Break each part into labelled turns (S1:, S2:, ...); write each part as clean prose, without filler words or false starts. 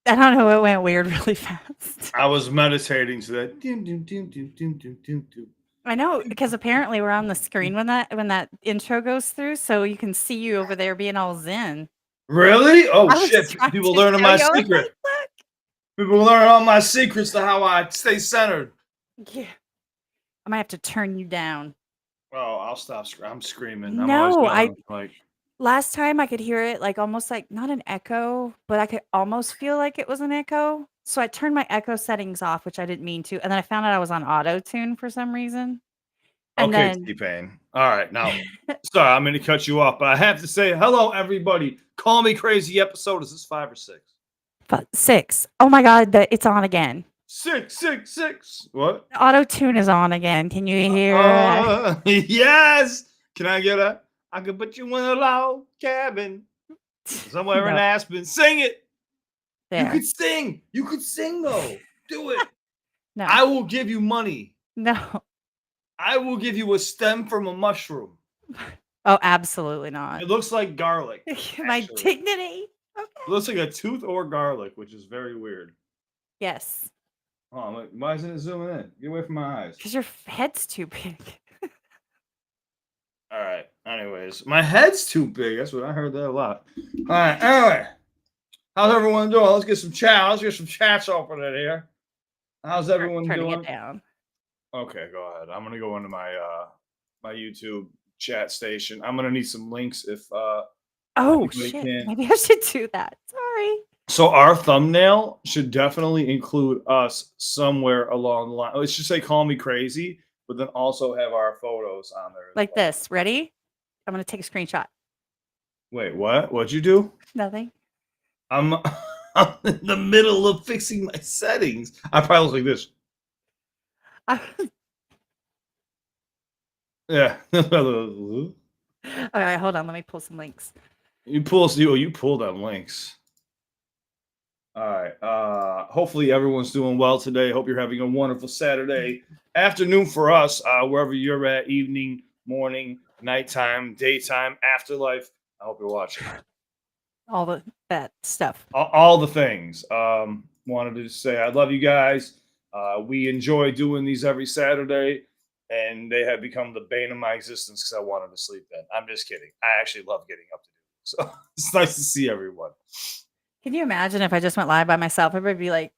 S1: I don't know. It went weird really fast.
S2: I was meditating to that.
S1: I know, because apparently we're on the screen when that intro goes through, so you can see you over there being all zen.
S2: Really? Oh
S1: I was
S2: shit!
S1: trying
S2: People
S1: to
S2: learning
S1: show
S2: my
S1: you. I was
S2: secret.
S1: like, look.
S2: People learning all my secrets to how I stay centered.
S1: Yeah. I might have to turn you down.
S2: Oh, I'll stop. I'm screaming. I'm always
S1: No,
S2: yelling. Like,
S1: last time I could hear it like almost like not an echo, but I could almost feel like it was an echo. So I turned my echo settings off, which I didn't mean to, and then I found out I was on auto tune for some reason. And
S2: okay,
S1: then
S2: T-Pain. All right, now, sorry, I'm going to cut you off, but I have to say hello, everybody. Call Me Crazy episode. Is this 5 or 6?
S1: 6. Oh my god, it's on again.
S2: 6. What?
S1: The auto tune is on again. Can you hear?
S2: Yes. Can I get a? I could put you in a log cabin somewhere in
S1: No,
S2: Aspen. Sing it. You
S1: there.
S2: could sing. You could sing though. Do it.
S1: No,
S2: I will give you money.
S1: no.
S2: I will give you a stem from a mushroom.
S1: Oh, absolutely not.
S2: It looks like garlic.
S1: My
S2: Actually.
S1: dignity. Okay.
S2: It looks like a tooth or garlic, which is very weird.
S1: Yes,
S2: Oh, why isn't it zooming in? Get away from my eyes.
S1: because your head's too big.
S2: All right. Anyways, my head's too big. That's what I heard that a lot. All right. Anyway, how's everyone doing? Let's get some chat. Let's get some chats open in here. How's everyone
S1: Turning
S2: doing?
S1: it down.
S2: Okay, go ahead. I'm gonna go into my my YouTube chat station. I'm gonna need some links if
S1: Oh
S2: anybody
S1: shit!
S2: can.
S1: Maybe I should do that. Sorry.
S2: So our thumbnail should definitely include us somewhere along the line. Let's just say "Call Me Crazy," but then also have our photos on there.
S1: Like this. Ready? I'm gonna take a screenshot.
S2: Wait, what? What'd you do?
S1: Nothing.
S2: I'm, I'm in the middle of fixing my settings. I probably look like this. Yeah.
S1: All right, hold on. Let me pull some links.
S2: You pull them links. All right. Hopefully everyone's doing well today. Hope you're having a wonderful Saturday afternoon for us, wherever you're at, evening, morning, nighttime, daytime, afterlife. I hope you're watching.
S1: All that stuff.
S2: All the things. Wanted to say I love you guys. We enjoy doing these every Saturday, and they have become the bane of my existence because I wanted to sleep in. I'm just kidding. I actually love getting up to do it. So it's nice to see everyone.
S1: Can you imagine if I just went live by myself? Everybody would be like,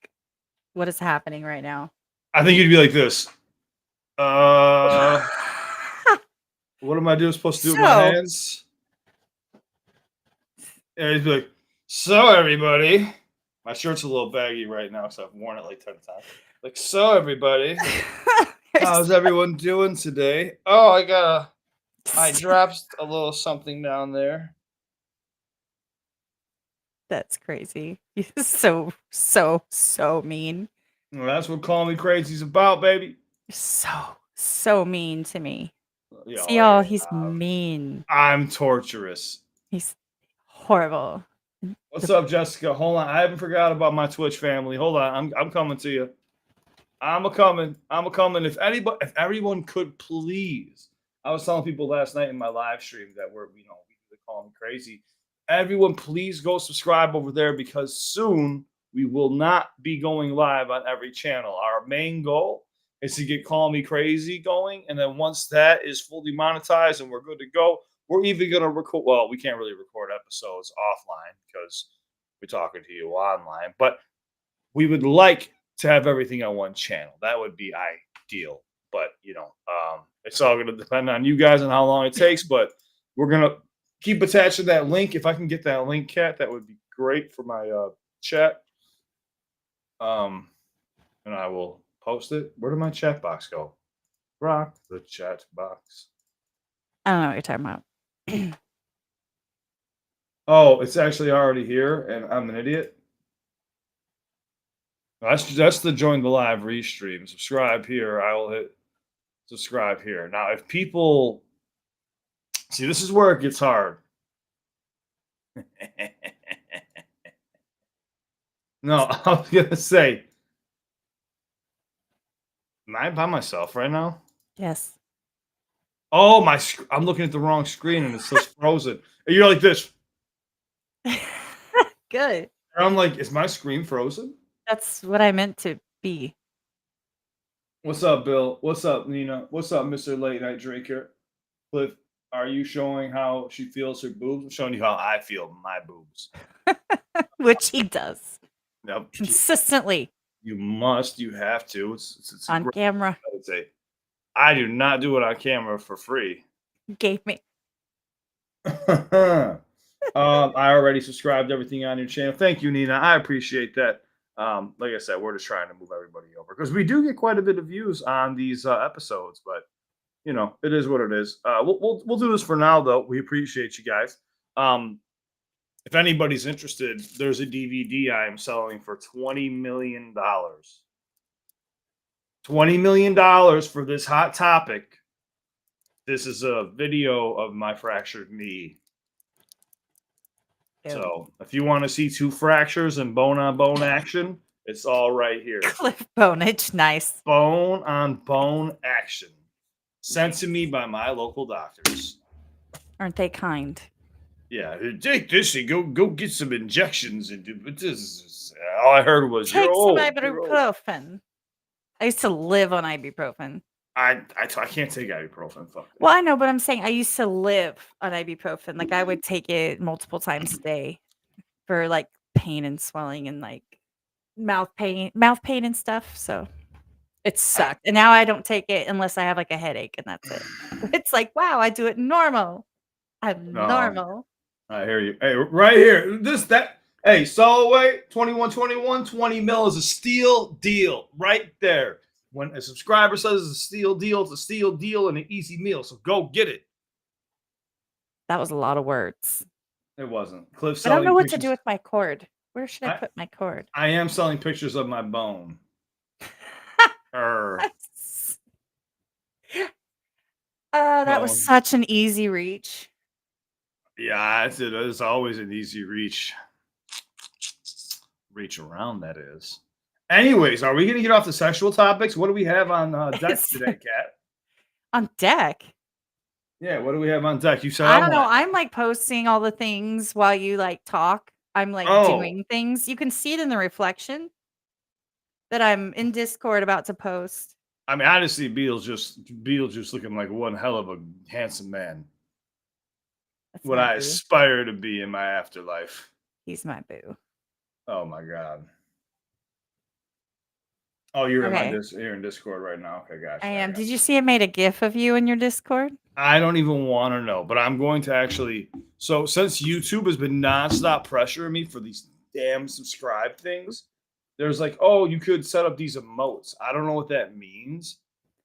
S1: what is happening right now?
S2: I think you'd be like this. What am I supposed to do with my hands? And he'd be like, so everybody. My shirt's a little baggy right now, so I've worn it like 10 times. Like, so everybody. How's everyone doing today? Oh, I dropped a little something down there.
S1: That's crazy. You're so mean.
S2: Well, that's what Call Me Crazy's about, baby.
S1: So mean to me.
S2: Yo,
S1: See y'all, he's mean.
S2: I'm torturous.
S1: He's horrible.
S2: What's up, Jessica? Hold on. I haven't forgot about my Twitch family. Hold on. I'm coming to you. I'm a coming. If everyone could please. I was telling people last night in my live stream that we Call Me Crazy. Everyone, please go subscribe over there because soon we will not be going live on every channel. Our main goal is to get Call Me Crazy going. And then once that is fully monetized and we're good to go, we're even going to record. Well, we can't really record episodes offline because we're talking to you online. But we would like to have everything on one channel. That would be ideal. But, it's all going to depend on you guys and how long it takes. But we're going to keep attaching that link. If I can get that link, Kat, that would be great for my chat. And I will post it. Where did my chat box go? Rock the chat box.
S1: I don't know what you're talking about.
S2: Oh, it's actually already here, and I'm an idiot. That's to join the live restream. Subscribe here. I will hit subscribe here. Now, if people see, this is where it gets hard. No, I was gonna say, am I by myself right now?
S1: Yes.
S2: Oh, I'm looking at the wrong screen and it says frozen. And you're like this.
S1: Good.
S2: And I'm like, is my screen frozen?
S1: That's what I meant to be.
S2: What's up, Bill? What's up, Nina? What's up, Mr. Late Night Drinker? Cliff, are you showing how she feels her boobs? I'm showing you how I feel my boobs.
S1: Which he does
S2: Now,
S1: consistently
S2: you must, you have to. It's a
S1: on
S2: great,
S1: camera.
S2: I would say. I do not do it on camera for free.
S1: Gave me.
S2: I already subscribed to everything on your channel. Thank you, Nina. I appreciate that. Like I said, we're just trying to move everybody over because we do get quite a bit of views on these episodes, but you know, it is what it is. We'll do this for now, though. We appreciate you guys. If anybody's interested, there's a DVD I am selling for $20 million. $20 million for this hot topic. This is a video of my fractured knee.
S1: Ew.
S2: So if you want to see two fractures and bone on bone action, it's all right here.
S1: Cliff bonage, nice.
S2: Bone on bone action. Sent to me by my local doctors.
S1: Aren't they kind?
S2: Yeah, take this and go get some injections and do. But this is all I heard was
S1: Take
S2: you're
S1: some
S2: old. You're old.
S1: ibuprofen. I used to live on ibuprofen.
S2: I can't take ibuprofen. Fuck that.
S1: Well, I know, but I'm saying I used to live on ibuprofen. Like I would take it multiple times a day for like pain and swelling and like mouth pain and stuff. So it sucked. And now I don't take it unless I have like a headache and that's it. It's like, wow, I do it normal. I'm
S2: Um,
S1: normal.
S2: I hear you. Hey, right here. Hey, Soloway, 2121, 20 mil is a steal deal right there. When a subscriber says it's a steal deal, it's a steal deal and an easy meal. So go get it.
S1: That was a lot of words.
S2: It wasn't. Cliff
S1: I don't
S2: selling
S1: know what to
S2: pictures.
S1: do with my cord. Where should I
S2: I,
S1: put my cord?
S2: I am selling pictures of my bone.
S1: Oh, that was
S2: Bone.
S1: such an easy reach.
S2: Yeah, it's always an easy reach. Reach around, that is. Anyways, are we going to get off the sexual topics? What do we have on deck today, Kat?
S1: On deck?
S2: Yeah, what do we have on deck? You said
S1: I
S2: I'm
S1: don't know.
S2: like,
S1: I'm like posting all the things while you like talk. I'm like
S2: oh,
S1: doing things. You can see it in the reflection that I'm in Discord about to post.
S2: I mean, honestly, Beetlejuice looking like one hell of a handsome man.
S1: That's
S2: What
S1: my
S2: I
S1: boo.
S2: aspire to be in my afterlife.
S1: He's my boo.
S2: Oh my god. Oh, you're
S1: Okay.
S2: you're in Discord right now. Okay, gotcha.
S1: I am. Did you see I made a GIF of you in your Discord?
S2: I don't even want to know, but I'm going to actually. So since YouTube has been nonstop pressuring me for these damn subscribe things, there's like, oh, you could set up these emotes. I don't know what that means,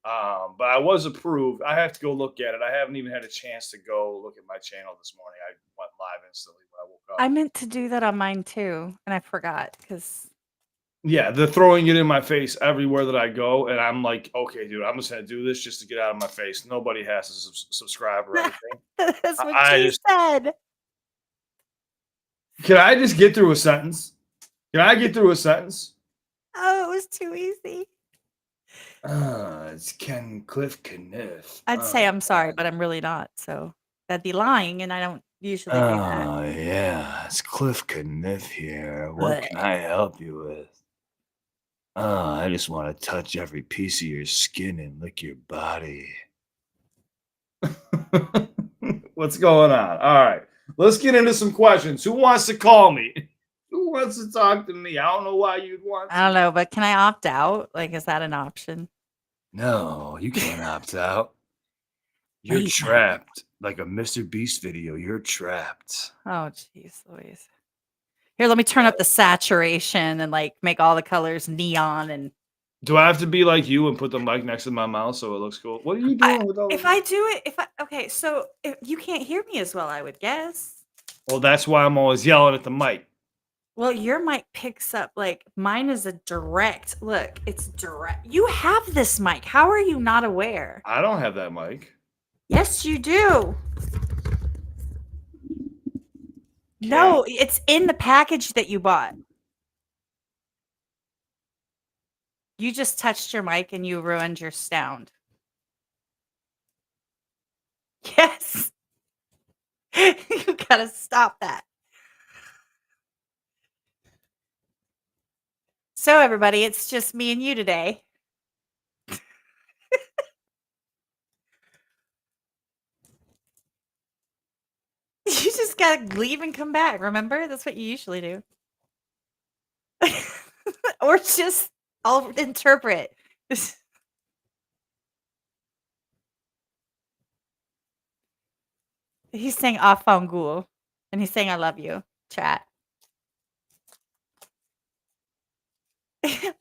S2: but I was approved. I have to go look at it. I haven't even had a chance to go look at my channel this morning. I went live instantly when I woke up.
S1: I meant to do that on mine too, and I forgot because
S2: Yeah, they're throwing it in my face everywhere that I go, and I'm like, okay, dude, I'm just gonna do this just to get out of my face. Nobody has to subscribe or anything.
S1: that's what
S2: I
S1: she
S2: just
S1: said.
S2: can I just get through a sentence? Can I get through a sentence?
S1: Oh, it was too easy.
S2: It's Ken Cliff Kniff.
S1: I'd say I'm sorry, but I'm really not. So that'd be lying, and I don't usually do that.
S2: Oh yeah, it's Cliff Kniff here. What
S1: Blech.
S2: can I help you with? Oh, I just want to touch every piece of your skin and lick your body. What's going on? All right, let's get into some questions. Who wants to call me? Who wants to talk to me? I don't know why you'd want to.
S1: I don't know, but can I opt out? Like, is that an option?
S2: No, you can't opt out. You're
S1: Late night.
S2: trapped. Like a Mr. Beast video, you're trapped.
S1: Oh, jeez, Louise. Here, let me turn up the saturation and like make all the colors neon. And
S2: Do I have to be like you and put the mic next to my mouth so it looks cool? What are you doing with all
S1: if
S2: of
S1: I do it, okay, so if you can't hear me as well, I would guess.
S2: Well, that's why I'm always yelling at the mic.
S1: Well, your mic picks up like mine is a direct. Look, it's direct. You have this mic. How are you not aware?
S2: I don't have that mic.
S1: Yes, you do. No, it's in the package that you bought. You just touched your mic and you ruined your sound. Yes. You gotta stop that. So everybody, it's just me and you today. You just gotta leave and come back, remember? That's what you usually do. Or just I'll interpret. He's saying off on ghoul. And he's saying I love you. Chat.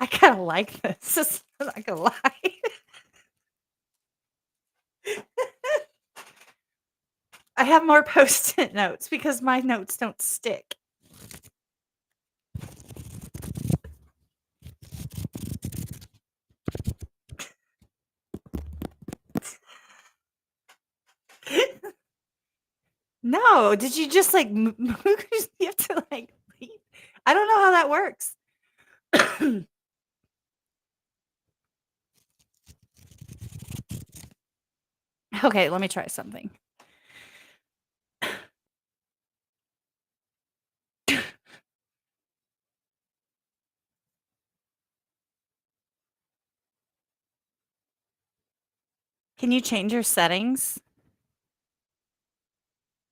S1: I kinda like this. I'm not gonna lie. I have more Post-it notes because my notes don't stick. No, did you just like move? You have to like leave? I don't know how that works. Okay, let me try something. Can you change your settings?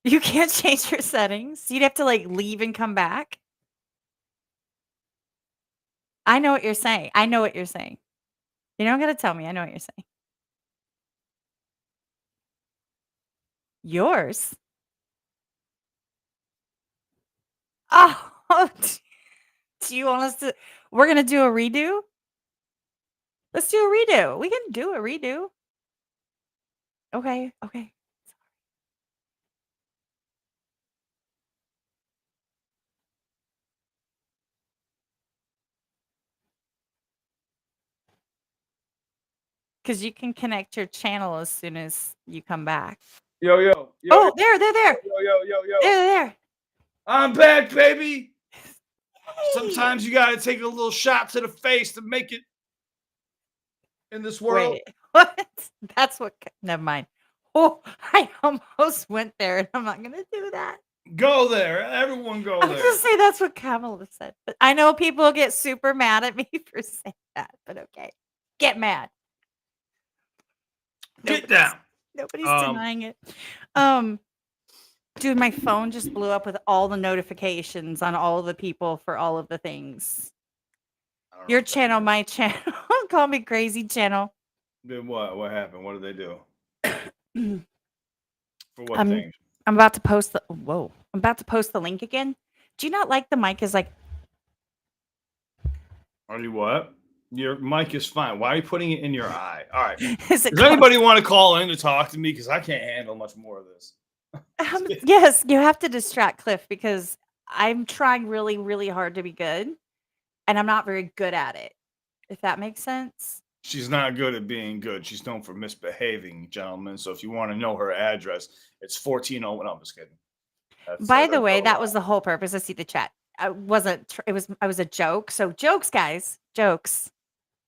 S1: You can't change your settings? You'd have to, like, leave and come back? I know what you're saying. I know what you're saying. You don't gotta tell me. I know what you're saying. Yours? Oh, do you want us to we're gonna do a redo? Let's do a redo. We can do a redo. Okay, okay. 'Cause you can connect your channel as soon as you come back.
S2: Yo, yo, yo, yo,
S1: Oh, there, they're there.
S2: yo, yo, yo, yo.
S1: There, they're there.
S2: I'm back, baby.
S1: Hey.
S2: Sometimes you gotta take a little shot to the face to make it in this world.
S1: Wait, what? That's what never mind. Oh, I almost went there, and I'm not gonna do that.
S2: Go there. Everyone go
S1: I was
S2: there.
S1: gonna say that's what Kamala said, but I know people get super mad at me for saying that, but okay. Get mad.
S2: Get down.
S1: Nobody's denying it. Dude, my phone just blew up with all the notifications on all the people for all of the things. Your channel, my channel. Call me crazy channel.
S2: Then what? What happened? What did they do? For what
S1: I'm
S2: thing?
S1: I'm about to post the whoa. I'm about to post the link again. Do you not like the mic is like
S2: Are you what? Your mic is fine. Why are you putting it in your eye? All right.
S1: is it
S2: Does anybody want to call in to talk to me? Because I can't handle much more of this.
S1: Yes, you have to distract Cliff because I'm trying really, really hard to be good, and I'm not very good at it. If that makes sense.
S2: She's not good at being good. She's known for misbehaving, gentlemen. So if you want to know her address, it's 140. No, I'm just kidding.
S1: By the way, that was the whole purpose. I see the chat. I wasn't. I was a joke. So jokes, guys. Jokes.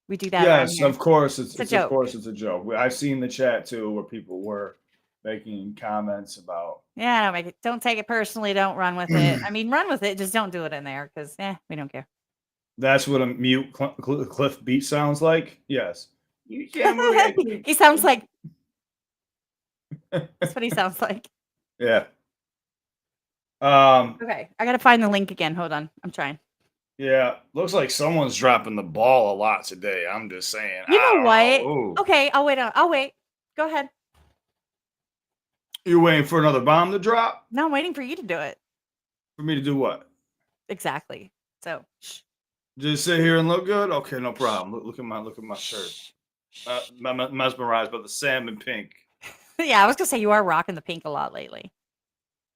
S1: We do that.
S2: Yes, of course. It's
S1: a joke.
S2: Of course, it's a joke. I've seen the chat too, where people were making comments about.
S1: Yeah, don't take it personally. Don't run with it. I mean, run with it. Just don't do it in there because, we don't care.
S2: That's what a mute CliffBeats sounds like. Yes. You can't move.
S1: He sounds like. That's what he sounds like.
S2: Yeah.
S1: Okay, I gotta find the link again. Hold on, I'm trying.
S2: Yeah, looks like someone's dropping the ball a lot today. I'm just saying.
S1: You know what?
S2: Know.
S1: Okay, I'll wait. I'll wait. Go ahead.
S2: You're waiting for another bomb to drop?
S1: No, I'm waiting for you to do it.
S2: For me to do what?
S1: Exactly. So.
S2: Just sit here and look good? Okay, no problem. Look at my shirt. Mesmerized by the salmon pink.
S1: Yeah, I was gonna say you are rocking the pink a lot lately.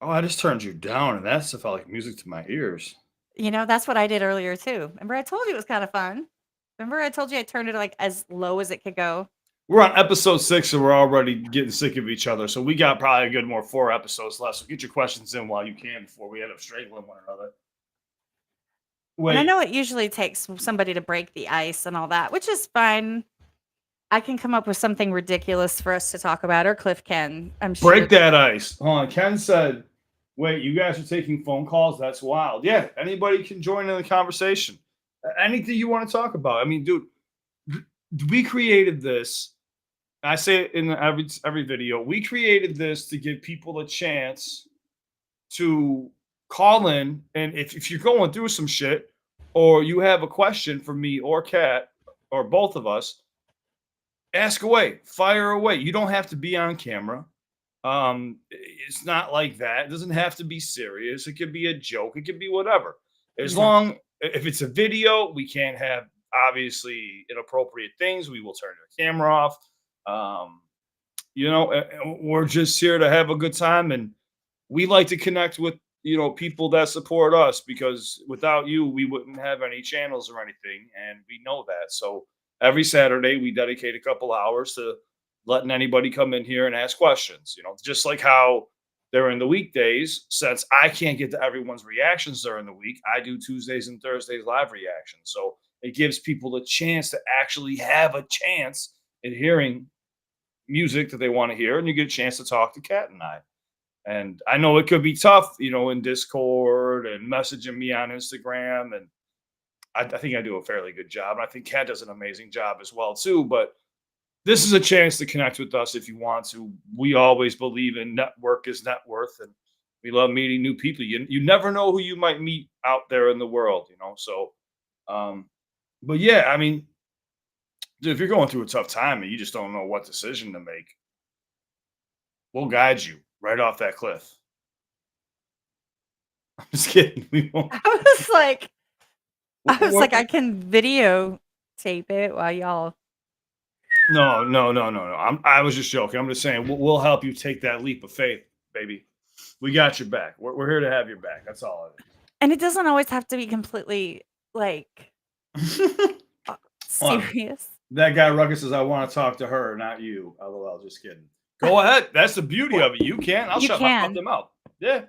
S2: Oh, I just turned you down, and that stuff felt like music to my ears.
S1: You know, that's what I did earlier too. Remember, I told you it was kind of fun. Remember, I told you I turned it like as low as it could go.
S2: We're on episode 6, and we're already getting sick of each other. So we got probably a good more 4 episodes left. So get your questions in while you can before we end up strangling one another. Wait.
S1: And I know it usually takes somebody to break the ice and all that, which is fine. I can come up with something ridiculous for us to talk about, or Cliff can. I'm sure.
S2: Break that ice. Hold on. Ken said, wait, you guys are taking phone calls? That's wild. Yeah, anybody can join in the conversation. Anything you want to talk about. I mean, dude, we created this. I say it in every video. We created this to give people a chance to call in, and if you're going through some shit or you have a question for me or Kat or both of us, ask away, fire away. You don't have to be on camera. It's not like that. It doesn't have to be serious. It could be a joke. It could be whatever. As
S1: Exactly.
S2: long if it's a video, we can't have obviously inappropriate things. We will turn the camera off. Um, we're just here to have a good time, and we like to connect with people that support us because without you we wouldn't have any channels or anything, and we know that. So every Saturday we dedicate a couple hours to letting anybody come in here and ask questions, just like how during the weekdays, since I can't get to everyone's reactions during the week, I do Tuesdays and Thursdays live reactions. So it gives people a chance to actually have a chance at hearing music that they want to hear, and you get a chance to talk to Kat and I. And I know it could be tough, in Discord and messaging me on Instagram. And I think I do a fairly good job. And I think Kat does an amazing job as well, too. But this is a chance to connect with us if you want to. We always believe in network is net worth. And we love meeting new people. You never know who you might meet out there in the world. So, um, but yeah, I mean, dude, if you're going through a tough time and you just don't know what decision to make, we'll guide you right off that cliff. I'm just kidding. We won't.
S1: I was like I
S2: We're
S1: can videotape it while y'all.
S2: no, no, no, no, no. I was just joking. I'm just saying we'll help you take that leap of faith, baby. We got your back. We're here to have your back. That's all it
S1: And it doesn't always have to be completely, like,
S2: is. Well,
S1: serious.
S2: that guy Ruckus says I want to talk to her, not you. LOL. Just kidding. Go ahead. That's the beauty of it. You can. I'll
S1: You
S2: shut my
S1: can.
S2: fucking mouth. Yeah.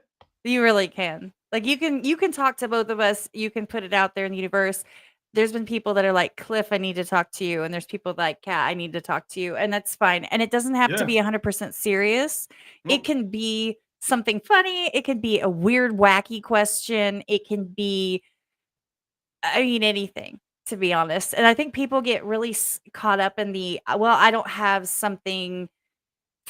S1: You really can. Like, you can talk to both of us, you can put it out there in the universe. There's been people that are like, "Cliff, I need to talk to you," and there's people like, "Cat, I need to talk to you," and that's fine, and it doesn't have to
S2: Yeah.
S1: be 100% serious. It
S2: Nope.
S1: can be something funny, it could be a weird, wacky question, it can be, I mean, anything, to be honest, and I think people get really caught up in the, "Well, I don't have something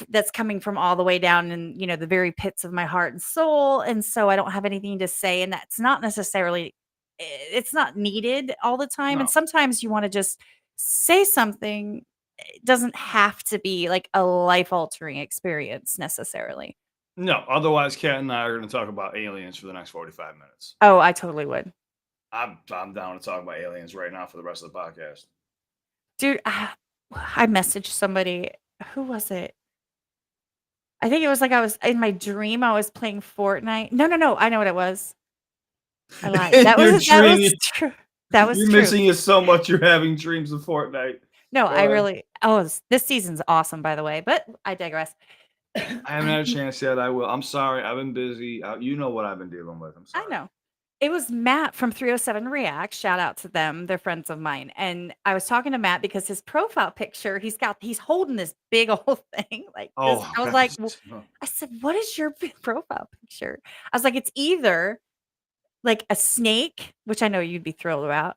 S1: that's coming from all the way down in, the very pits of my heart and soul, and so I don't have anything to say," and that's not necessarily, it's not needed all the time, and
S2: No.
S1: sometimes you wanna just say something. It doesn't have to be, like, a life-altering experience necessarily.
S2: No. Otherwise, Kat and I are going to talk about aliens for the next 45 minutes.
S1: Oh, I totally would.
S2: I'm down to talk about aliens right now for the rest of the podcast.
S1: Dude, I messaged somebody. Who was it? I think it was like I was in my dream, I was playing Fortnite. No, no, no, I know what it was. I lied.
S2: In
S1: That
S2: your
S1: was that
S2: dream,
S1: was true. That was
S2: you're
S1: true.
S2: missing it so much. You're having dreams of Fortnite.
S1: No,
S2: Go
S1: I
S2: ahead.
S1: really, this season's awesome, by the way, but I digress.
S2: I haven't had a chance yet. I will. I'm sorry. I've been busy. You know what I've been dealing with. I'm
S1: I
S2: sorry.
S1: know. It was Matt from 307 React, shout out to them, they're friends of mine, and I was talking to Matt because his profile picture, he's holding this big old thing like this.
S2: Oh,
S1: I was like,
S2: guys. Oh.
S1: I said, "What is your profile picture?" I was like, "It's either, like, a snake," which I know you'd be thrilled about,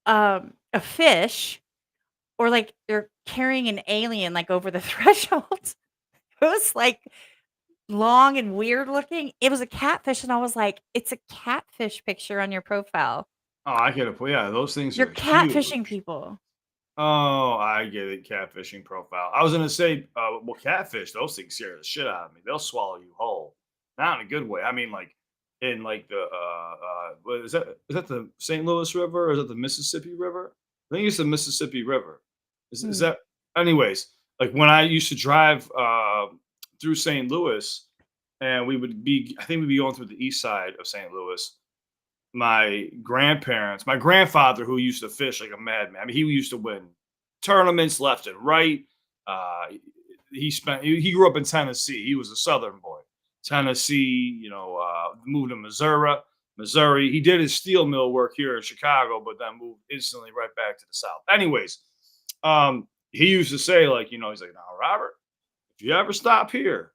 S1: a fish, or, like, you're carrying an alien, like, over the threshold. It was, like, long and weird looking. It was a catfish, and I was like, "It's a catfish picture on your profile.
S2: I get it. Yeah, those things
S1: You're
S2: are
S1: catfishing
S2: huge.
S1: people."
S2: Oh, I get it. Catfishing profile. I was gonna say, well, catfish. Those things scare the shit out of me. They'll swallow you whole. Not in a good way. I mean, like in like the what is that? Is that the St. Louis River or is that the Mississippi River? I think it's the Mississippi River. Is
S1: Mm,
S2: that? Anyways, like when I used to drive through St. Louis, and we would be, I think we'd be going through the east side of St. Louis. My grandfather, who used to fish like a madman. I mean, he used to win tournaments left and right. Uh, he grew up in Tennessee. He was a Southern boy. Tennessee, moved to Missouri. Missouri. He did his steel mill work here in Chicago, but then moved instantly right back to the South. Anyways, he used to say, like, he's like, now, Robert, if you ever stop here,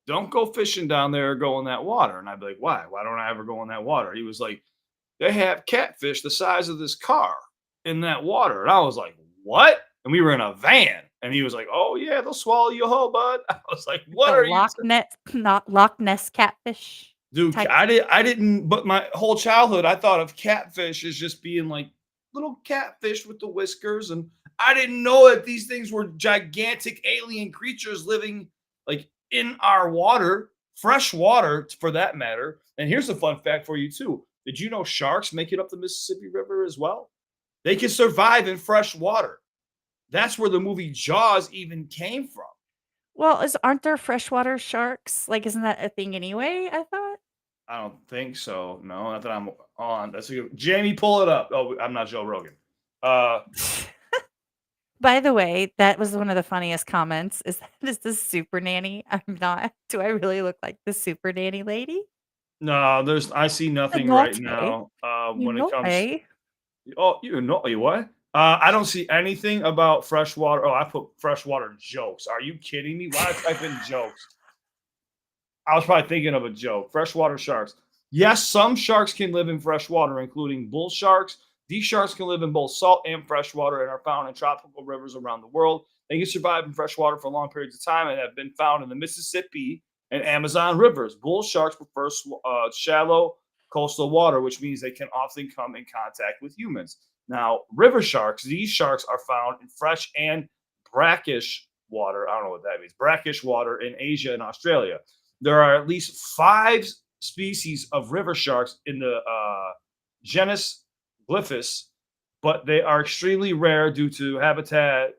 S2: don't go fishing down there or go in that water. And I'd be like, why? Why don't I ever go in that water? He was like, they have catfish the size of this car in that water. And I was like, what? And we were in a van. And he was like, oh, yeah, they'll swallow you whole, bud. I was like, what
S1: The
S2: are you
S1: Loch Ness not Loch Ness catfish
S2: Dude,
S1: type.
S2: I didn't but my whole childhood, I thought of catfish as just being like little catfish with the whiskers, and I didn't know that these things were gigantic alien creatures living, like, in our water, fresh water for that matter. And here's a fun fact for you too. Did you know sharks make it up the Mississippi River as well? They can survive in fresh water. That's where the movie Jaws even came from.
S1: Well, is aren't there freshwater sharks? Like, isn't that a thing anyway, I thought?
S2: I don't think so. No, not that I'm on. That's a good Jamie, pull it up. Oh, I'm not Joe Rogan. Uh,
S1: By the way, that was one of the funniest comments, is that is this super nanny? I'm not. Do I really look like the super nanny lady?
S2: no, I see nothing right
S1: Notte.
S2: now,
S1: You
S2: when it
S1: know,
S2: comes
S1: eh?
S2: oh, you know you what? I don't see anything about freshwater. Oh, I put freshwater jokes. Are you kidding me? Why did I type in jokes? I was probably thinking of a joke. Freshwater sharks. Yes, some sharks can live in freshwater, including bull sharks. These sharks can live in both salt and freshwater and are found in tropical rivers around the world. They can survive in freshwater for long periods of time and have been found in the Mississippi and Amazon rivers. Bull sharks prefer shallow coastal water, which means they can often come in contact with humans. Now, river sharks, these sharks are found in fresh and brackish water. I don't know what that means. Brackish water in Asia and Australia. There are at least 5 species of river sharks in the genus Glyphis, but they are extremely rare due to habitat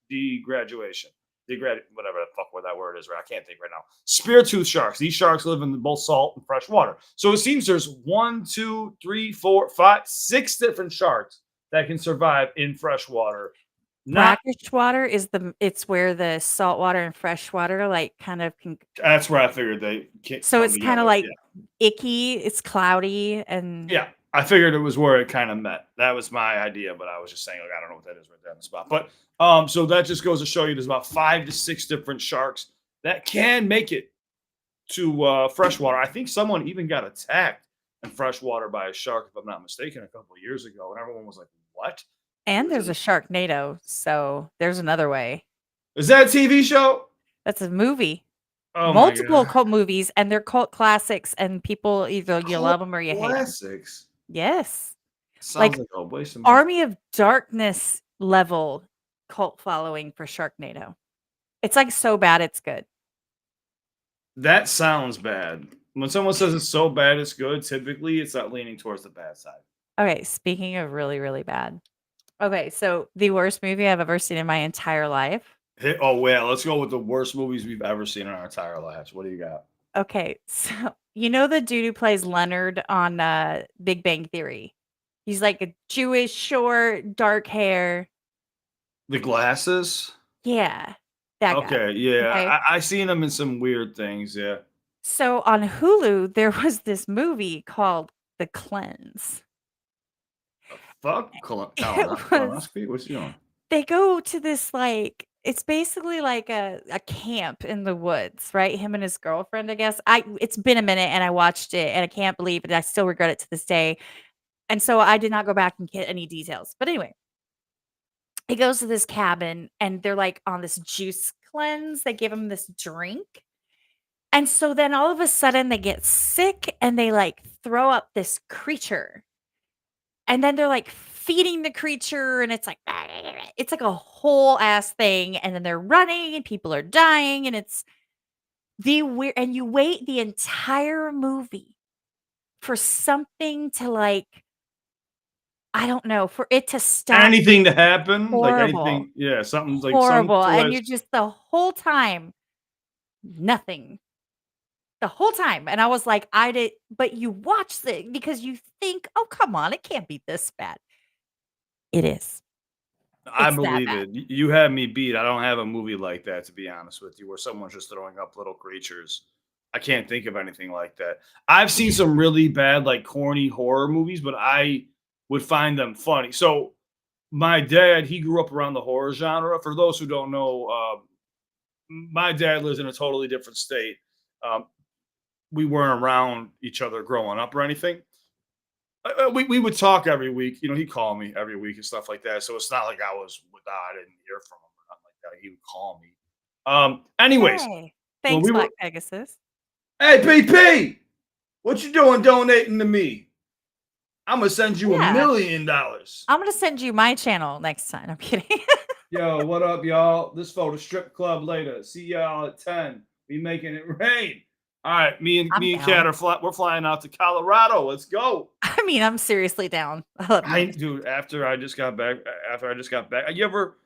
S2: degradation. Whatever the fuck where that word is, right? I can't think right now. Spear-tooth sharks. These sharks live in both salt and fresh water. So it seems there's 1, 2, 3, 4, 5, 6 different sharks that can survive in fresh water. Not
S1: Brackish water is it's where the salt water and fresh water, like, kind of can
S2: That's where I figured they
S1: so
S2: come
S1: it's kinda,
S2: together.
S1: like,
S2: Yeah.
S1: icky, it's cloudy, and
S2: Yeah, I figured it was where it kind of met. That was my idea, but I was just saying, like, I don't know what that is right there on the spot. But so that just goes to show you there's about 5 to 6 different sharks that can make it to freshwater. I think someone even got attacked in freshwater by a shark, if I'm not mistaken, a couple of years ago, and everyone was like, "What?
S1: and
S2: What is
S1: there's a
S2: it?
S1: Sharknado, so there's another way.
S2: Is that a TV show?"
S1: That's a movie.
S2: Oh my
S1: Multiple
S2: god,
S1: cult movies, and they're cult classics, and people either you
S2: cult
S1: love them or you hate them.
S2: classics.
S1: Yes.
S2: Sounds
S1: Like,
S2: like a waste of money.
S1: Army of Darkness level cult following for Sharknado. It's, like, so bad it's good.
S2: That sounds bad. When someone says it's so bad it's good, typically it's not leaning towards the bad side.
S1: Okay, speaking of really, really bad. Okay, so the worst movie I've ever seen in my entire life.
S2: Oh, well, let's go with the worst movies we've ever seen in our entire lives. What do you got?
S1: Okay, so you know the dude who plays Leonard on, Big Bang Theory? He's, like, a Jewish, short, dark hair.
S2: The glasses?
S1: Yeah, that guy,
S2: Okay, yeah.
S1: okay?
S2: I seen them in some weird things, yeah.
S1: So on Hulu, there was this movie called The Cleanse.
S2: Fuck
S1: It was
S2: colonoscopy? What's he on?
S1: they go to this, like it's basically like a camp in the woods, right? Him and his girlfriend, I guess. It's been a minute and I watched it and I can't believe it. I still regret it to this day. And so I did not go back and get any details. But anyway, he goes to this cabin and they're like on this juice cleanse. They give him this drink. And so then all of a sudden they get sick and they like throw up this creature. And then they're like feeding the creature and it's like it's like a whole ass thing. And then they're running and people are dying and it's the weird and you wait the entire movie for something to like, I don't know, for it to stop being
S2: Anything to happen? Like
S1: horrible,
S2: anything, yeah, something like some
S1: horrible. And you're
S2: twist.
S1: just the whole time, nothing. The whole time, and I was like, I did but you watch it because you think, "Oh, come on, it can't be this bad." It is.
S2: I
S1: It's that
S2: believe
S1: bad.
S2: it. You have me beat. I don't have a movie like that, to be honest with you, where someone's just throwing up little creatures. I can't think of anything like that. I've seen some really bad, like corny horror movies, but I would find them funny. So my dad, he grew up around the horror genre. For those who don't know, my dad lives in a totally different state. Um, we weren't around each other growing up or anything. we would talk every week. You know, he'd call me every week and stuff like that. So it's not like I was without. I didn't hear from him or nothing like that. He would call me. Anyways,
S1: Hey,
S2: when
S1: thanks,
S2: we were,
S1: Black Pegasus.
S2: hey PP, what you doing donating to me? I'm gonna send you
S1: Yeah,
S2: $1,000,000.
S1: I'm gonna send you my channel next time. I'm kidding.
S2: Yo, what up, y'all? This for the strip club later. See y'all at 10. We making it rain. All right,
S1: I'm
S2: me and Kat
S1: down.
S2: are we're flying out to Colorado. Let's go.
S1: I mean, I'm seriously down. I love
S2: I
S1: Minnesota.
S2: dude, after I just got back, you ever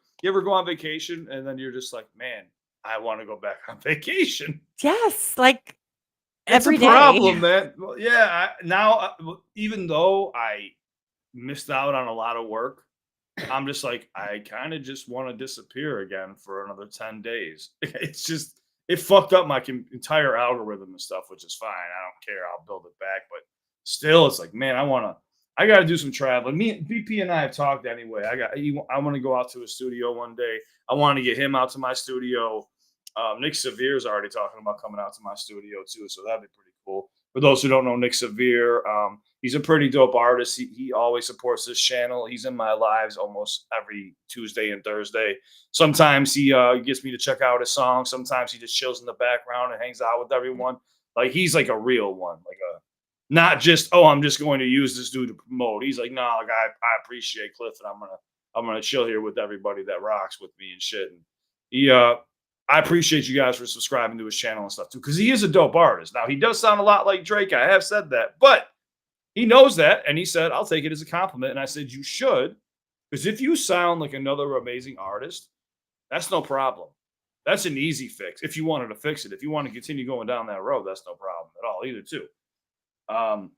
S2: go on vacation and then you're just like, man, I want to go back on vacation.
S1: Yes, like
S2: It's a
S1: every day.
S2: problem, man. Well, yeah, even though I missed out on a lot of work, I'm just like, I kind of just want to disappear again for another 10 days. It's just, it fucked up my entire algorithm and stuff, which is fine. I don't care. I'll build it back. But still, it's like, man, I got to do some traveling. BP and I have talked anyway. I want to go out to a studio one day. I want to get him out to my studio. Nick Severe's already talking about coming out to my studio too. So that'd be pretty cool. For those who don't know Nick Severe, he's a pretty dope artist. He always supports this channel. He's in my lives almost every Tuesday and Thursday. Sometimes he gets me to check out his song. Sometimes he just chills in the background and hangs out with everyone. Like he's like a real one, like a not just I'm just going to use this dude to promote. He's like, no, like I appreciate Cliff, and I'm gonna chill here with everybody that rocks with me and shit. And he I appreciate you guys for subscribing to his channel and stuff too, because he is a dope artist. Now he does sound a lot like Drake. I have said that, but he knows that, and he said, "I'll take it as a compliment." And I said, "You should, because if you sound like another amazing artist, that's no problem. That's an easy fix. If you wanted to fix it, if you want to continue going down that road, that's no problem at all either too." Um,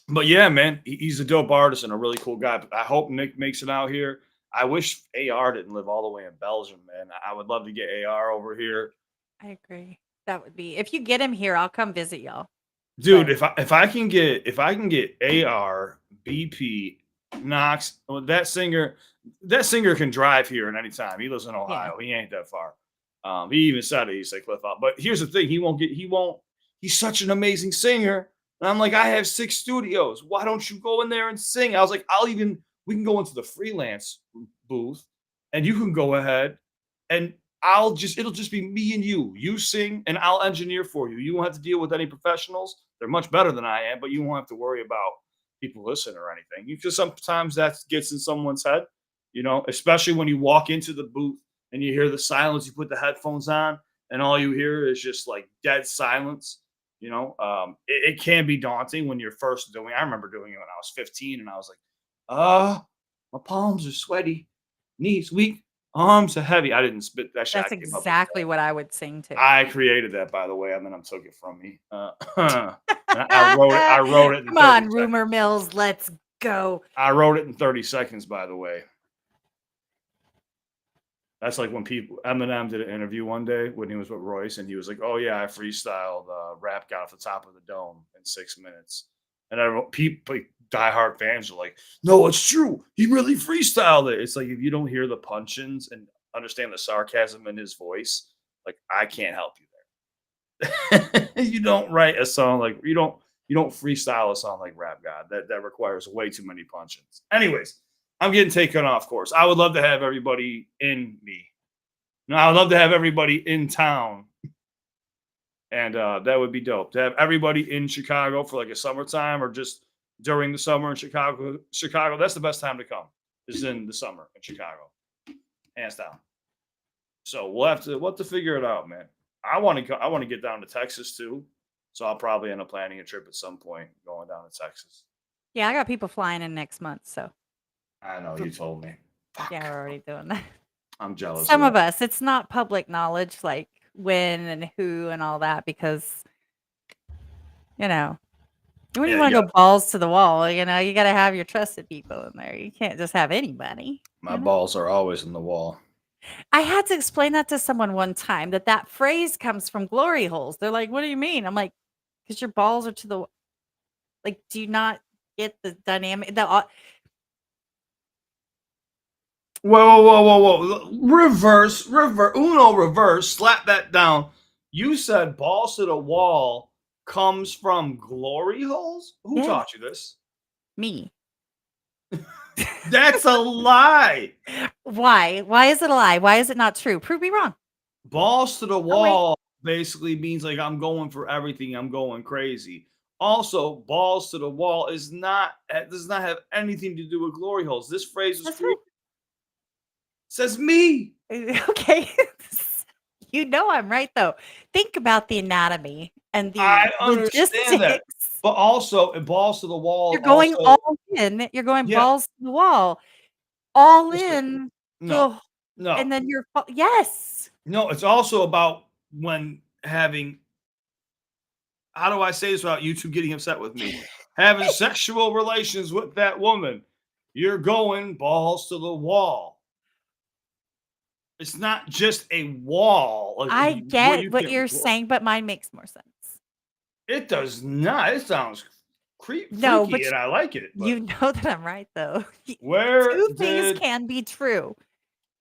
S2: but yeah, man, he's a dope artist and a really cool guy. But I hope Nick makes it out here. I wish AR didn't live all the way in Belgium, man. I would love to get AR over here.
S1: I agree. That would be if you get him here, I'll come visit y'all.
S2: Dude,
S1: But
S2: if I can get AR, BP, Knox, well, that singer can drive here at any time. He lives in Ohio. He ain't that far. He even said it. He said Cliff out. But here's the thing: he's such an amazing singer. And I'm like, I have 6 studios. Why don't you go in there and sing? I was like, we can go into the freelance booth and you can go ahead and it'll just be me and you. You sing and I'll engineer for you. You won't have to deal with any professionals. They're much better than I am, but you won't have to worry about people listening or anything. Because sometimes that gets in someone's head, especially when you walk into the booth and you hear the silence, you put the headphones on and all you hear is just like dead silence. It can be daunting when you're first doing. I remember doing it when I was 15 and I was like, my palms are sweaty, knees weak, arms are heavy. I didn't spit that shit.
S1: that's exactly what I would sing to.
S2: I created that, by the way, and then I took it from me. I wrote it. I wrote it.
S1: Come on, rumor mills, let's go.
S2: I wrote it in 30 seconds, by the way. That's like when Eminem did an interview one day when he was with Royce, and he was like, "Oh yeah, I freestyled rap god off the top of the dome in 6 minutes." And people, like, diehard fans are like, "No, it's true. He really freestyled it." It's like if you don't hear the punch-ins and understand the sarcasm in his voice, like I can't help you there. You don't write a song like you don't freestyle a song like Rap God. That requires way too many punch-ins. Anyways. I'm getting taken off course. I would love to have everybody in me. No, I would love to have everybody in town. And that would be dope. To have everybody in Chicago for like a summertime or just during the summer in Chicago. Chicago, that's the best time to come. Is in the summer in Chicago. Hands down. So we'll have to figure it out, man. I want to get down to Texas too. So I'll probably end up planning a trip at some point going down to Texas.
S1: Yeah, I got people flying in next month, so
S2: I know you told me. Fuck.
S1: yeah, we're already doing that.
S2: I'm jealous.
S1: Some of us, it's not public knowledge, like when and who and all that, because when you want to go balls to the wall, you got to have your trusted people in there. You can't just have anybody.
S2: My balls are always in the wall.
S1: I had to explain that to someone one time that phrase comes from glory holes. They're like, "What do you mean?" I'm like, "Because your balls are to the like. Do you not get the dynamic?
S2: Whoa. Reverse. Uno, reverse. Slap that down. You said balls to the wall comes from glory holes? Who taught you this?
S1: Me.
S2: That's a lie.
S1: Why? Why is it a lie? Why is it not true? Prove me wrong.
S2: Balls to the
S1: Oh wait.
S2: wall basically means like I'm going for everything. I'm going crazy. Also, balls to the wall is not does not have anything to do with glory holes. This phrase was
S1: That's
S2: created.
S1: who.
S2: Says me.
S1: Okay. You know I'm right though. Think about the anatomy and the
S2: I understand that,
S1: logistics.
S2: but also balls to the
S1: You're
S2: wall.
S1: going
S2: Also,
S1: all in. You're going
S2: yeah.
S1: balls to the wall. All
S2: Listen,
S1: in.
S2: no,
S1: Ugh,
S2: no,
S1: and then you're yes.
S2: no. It's also about when having. How do I say this without you two getting upset with me? Having sexual relations with that woman. You're going balls to the wall. It's not just a wall, like
S1: I
S2: where
S1: get
S2: you
S1: what you're
S2: can.
S1: saying, but mine makes more sense.
S2: It does not. It sounds
S1: No,
S2: freaky,
S1: but
S2: and I like it.
S1: you
S2: But
S1: know that I'm right though.
S2: where
S1: 2 things
S2: did
S1: can be true.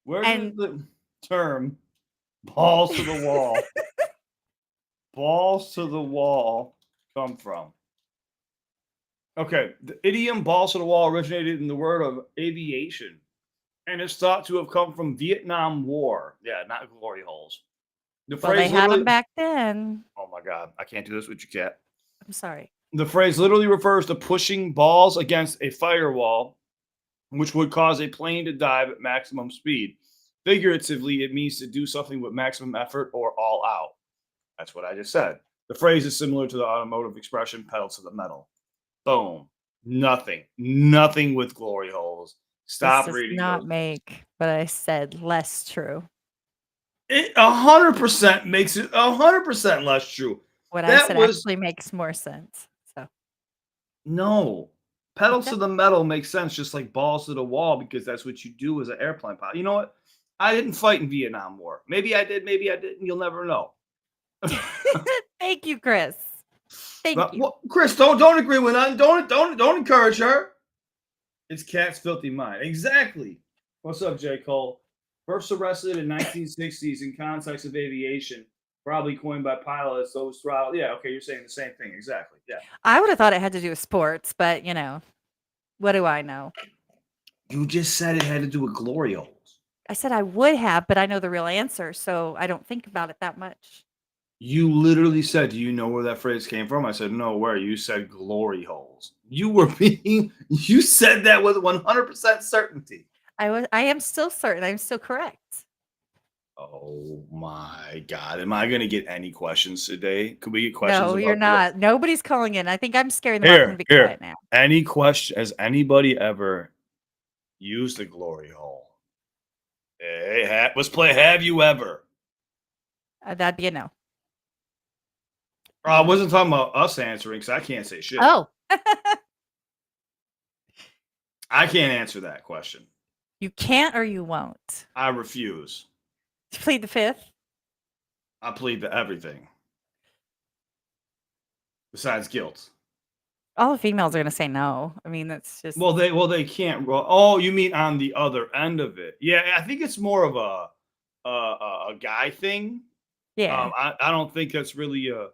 S1: And
S2: the term "balls to the wall," balls to the wall, come from? Okay, the idiom "balls to the wall" originated in the word of aviation, and is thought to have come from Vietnam War. Yeah, not glory holes. The
S1: well, they
S2: phrase
S1: had them
S2: literally.
S1: back then.
S2: Oh my god, I can't do this with you, cat.
S1: I'm sorry.
S2: The phrase literally refers to pushing balls against a firewall, which would cause a plane to dive at maximum speed. Figuratively, it means to do something with maximum effort or all out. That's what I just said. The phrase is similar to the automotive expression pedal to the metal. Boom. Nothing. Nothing with glory holes.
S1: This
S2: Stop
S1: does
S2: reading
S1: not
S2: those.
S1: make what I said less true.
S2: It 100% makes it 100% less true.
S1: What I
S2: That
S1: said
S2: was
S1: actually makes more sense. So,
S2: no. Pedal to
S1: okay.
S2: the metal makes sense, just like balls to the wall, because that's what you do as an airplane pilot. You know what? I didn't fight in Vietnam War. Maybe I did, maybe I didn't. You'll never know.
S1: Thank you, Chris. Thank
S2: But
S1: you.
S2: well, Chris, don't agree with that. Don't encourage her. It's Cat's filthy mind. Exactly. What's up, J. Cole? First arrested in 1960s in context of aviation, probably coined by pilots. Those throttle. Yeah, okay, you're saying the same thing. Exactly. Yeah.
S1: I would have thought it had to do with sports, but what do I know?
S2: You just said it had to do with glory holes.
S1: I said I would have, but I know the real answer, so I don't think about it that much.
S2: You literally said, "Do you know where that phrase came from?" I said, "No, where?" You said glory holes. You were being you said that with 100% certainty.
S1: I am still certain. I'm still correct.
S2: Oh my god. Am I going to get any questions today? Could we get questions
S1: No, you're
S2: about
S1: not. Nobody's calling in. I think I'm scaring them off. I'm gonna
S2: here,
S1: be
S2: here.
S1: quiet now.
S2: Any question has anybody ever used a glory hole? Hey, let's play have you ever?
S1: That'd be a no.
S2: I wasn't talking about us answering cuz I can't say shit.
S1: Oh,
S2: I can't answer that question.
S1: you can't or you won't.
S2: I refuse.
S1: Plead the fifth.
S2: I plead to everything besides guilt.
S1: All the females are gonna say no. I mean, that's just
S2: Well they can't roll. Oh, you mean on the other end of it? Yeah, I think it's more of a guy thing.
S1: yeah.
S2: I don't think that's really a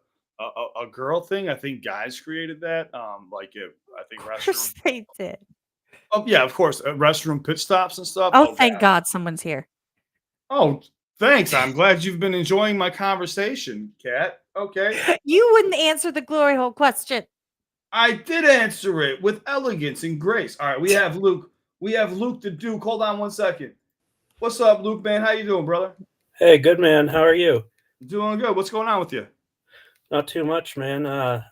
S2: girl thing. I think guys created that. I think
S1: Of
S2: restroom.
S1: course they did.
S2: Oh yeah, of course, restroom pit stops and stuff.
S1: Oh,
S2: Oh
S1: thank
S2: god.
S1: God someone's here.
S2: Oh, thanks. I'm glad you've been enjoying my conversation, Kat. Okay.
S1: You wouldn't answer the glory hole question.
S2: I did answer it with elegance and grace. All right, we have Luke. We have Luke the Duke. Hold on one second. What's up, Luke, man? How you doing, brother?
S3: Hey, good man. How are you?
S2: Doing good. What's going on with you?
S3: Not too much, man. I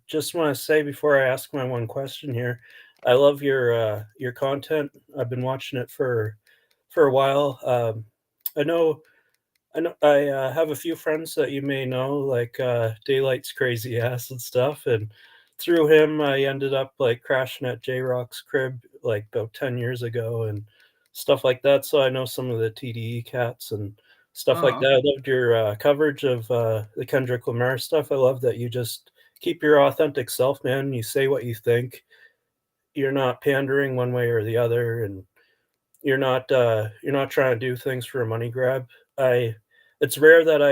S3: just want to say before I ask my one question here, I love your content. I've been watching it for a while. I know I have a few friends that you may know, like Daylight's crazy ass and stuff, and through him I ended up like crashing at J Rock's crib like about 10 years ago and stuff like that. So I know some of the TDE cats and stuff like
S2: Oh,
S3: that. I loved your coverage of the Kendrick Lamar stuff. I love that you just keep your authentic self, man. You say what you think. You're not pandering one way or the other, and you're not trying to do things for a money grab. I It's rare that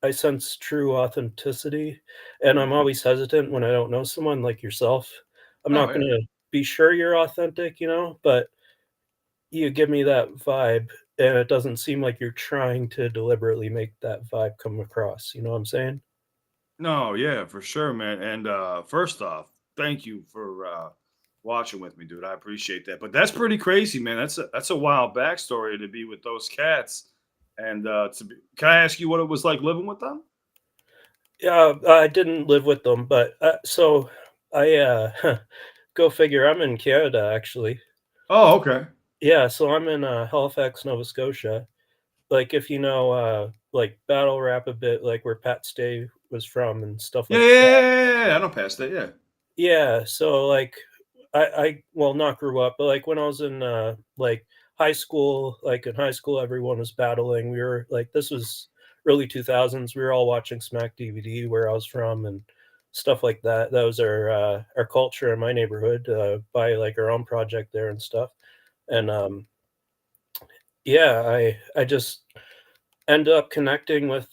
S3: I sense true authenticity, and I'm
S2: mhm.
S3: always hesitant when I don't know someone like yourself. I'm
S2: Oh
S3: not
S2: yeah.
S3: gonna be sure you're authentic, but you give me that vibe, and it doesn't seem like you're trying to deliberately make that vibe come across. You know what I'm saying?
S2: No, yeah, for sure, man. And first off, thank you for watching with me, dude. I appreciate that. But that's pretty crazy, man. That's a wild backstory to be with those cats. And can I ask you what it was like living with them?
S3: Yeah, I didn't live with them, but so I go figure. I'm in Canada actually.
S2: Oh, okay.
S3: Yeah, so I'm in Halifax, Nova Scotia. Like if you know, like battle rap a bit, like where Pat Stay was from and stuff
S2: Yeah,
S3: like
S2: yeah,
S3: that.
S2: yeah, yeah, yeah. I don't pass that. Yeah.
S3: Yeah, so like I well not grew up, but like when I was in like high school, like in high school everyone was battling. We were like this was early 2000s. We were all watching Smack DVD where I was from and stuff like that. That was our culture in my neighborhood, by like our own project there and stuff. And yeah, I just ended up connecting with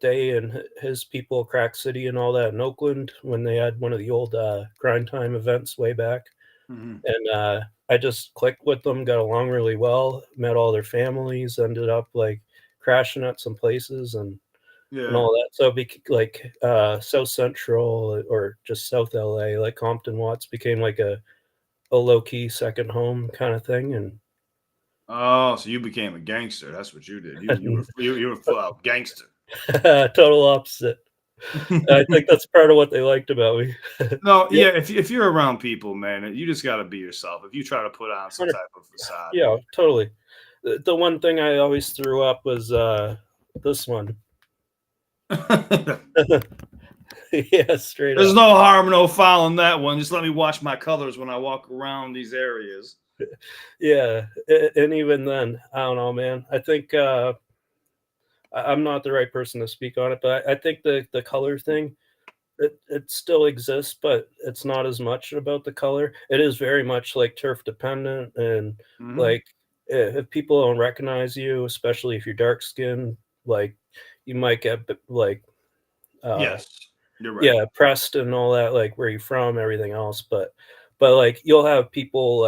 S3: Day and his people, Crack City and all that in Oakland when they had one of the old grind time events way back.
S2: Hmm.
S3: And I just clicked with them, got along really well, met all their families, ended up like crashing at some places and
S2: Yeah.
S3: all that. So like South Central or just South LA, like Compton Watts became like a low key second home kind of thing. And
S2: Oh, so you became a gangster. That's what you did. You were full out gangster.
S3: total opposite. I think that's part of what they liked about me.
S2: No,
S3: Yeah,
S2: yeah. If you're around people, man, you just got to be yourself. If you try to put on some
S3: 100.
S2: type of facade,
S3: Yeah, totally. The one thing I always threw up was this one. Yeah, straight
S2: there's
S3: up.
S2: no harm, no foul in that one. Just let me watch my colors when I walk around these areas.
S3: Yeah, and even then, I don't know, man. I think I'm not the right person to speak on it, but I think the color thing it still exists, but it's not as much about the color. It is very much like turf dependent, and
S2: Hmm.
S3: like if people don't recognize you, especially if you're dark skinned, like you might get like uh
S2: Yes, you're right.
S3: yeah, pressed and all that, like where you from, everything else. But like you'll have people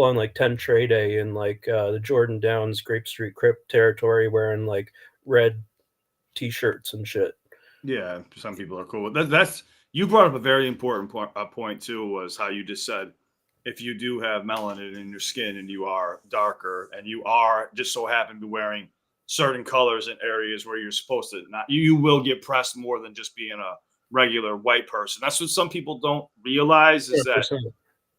S3: on like 10 Trade Day in like the Jordan Downs Grape Street Crip territory wearing like red t-shirts and shit.
S2: Yeah, some people are cool with that. That's you brought up a very important point too. Was how you just said if you do have melanin in your skin and you are darker and you are just so happen to be wearing certain colors in areas where you're supposed to not, you will get pressed more than just being a regular white person. That's what some people don't realize is that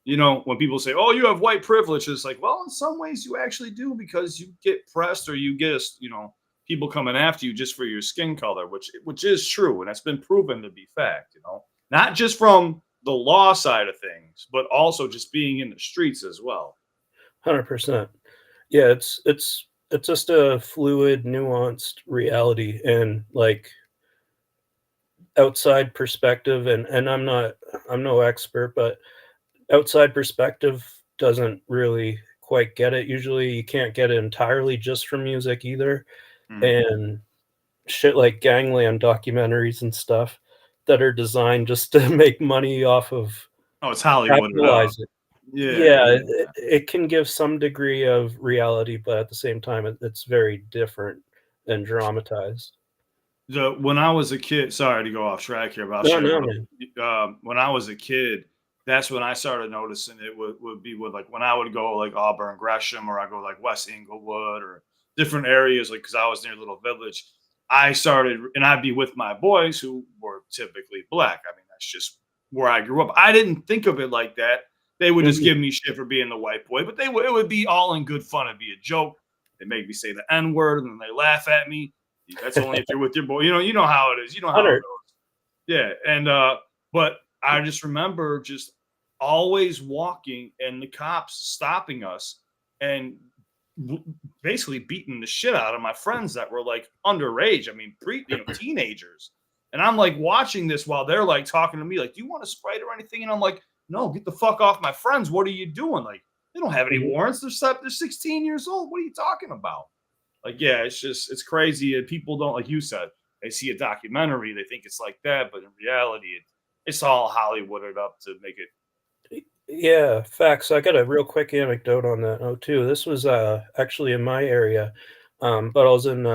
S3: 100%.
S2: when people say, "Oh, you have white privilege," it's like, well, in some ways you actually do because you get pressed or you get, people coming after you just for your skin color, which is true and that's been proven to be fact. Not just from the law side of things, but also just being in the streets as well.
S3: 100%. Yeah, it's just a fluid, nuanced reality and like outside perspective and I'm no expert, but outside perspective doesn't really quite get it. Usually you can't get it entirely just from music either.
S2: Mhm.
S3: And shit like gangland documentaries and stuff that are designed just to make money off of
S2: Oh, it's Hollywooded up.
S3: capitalize it.
S2: Yeah,
S3: Yeah,
S2: yeah.
S3: it can give some degree of reality, but at the same time, it's very different and dramatized.
S2: When I was a kid, sorry to go off track here, but I'll
S3: No,
S2: share
S3: no,
S2: one.
S3: man.
S2: When I was a kid, that's when I started noticing it would be with like when I would go like Auburn, Gresham, or I go like West Inglewood or different areas, like because I was near a little village. I started, and I'd be with my boys who were typically black. I mean, that's just where I grew up. I didn't think of it like that. They would just
S3: Mhm.
S2: give me shit for being the white boy, but it would be all in good fun. It'd be a joke. They make me say the N word, and then they laugh at me. That's only if you're with your boy. You know how it is. You know how it
S3: 100.
S2: goes. Yeah, and but I just remember just always walking and the cops stopping us and basically beating the shit out of my friends that were like underage. I mean, teenagers. And I'm like watching this while they're like talking to me, like, "Do you want a Sprite or anything?" And I'm like, "No, get the fuck off my friends. What are you doing?" Like, they don't have any
S3: Mhm.
S2: warrants. They're 16 years old. What are you talking about? Like, yeah, it's crazy. And people don't, like you said, they see a documentary, they think it's like that, but in reality, it's all Hollywooded up to make it
S3: Yeah, facts. I got a real quick anecdote on that note too. This was actually in my area, but I was in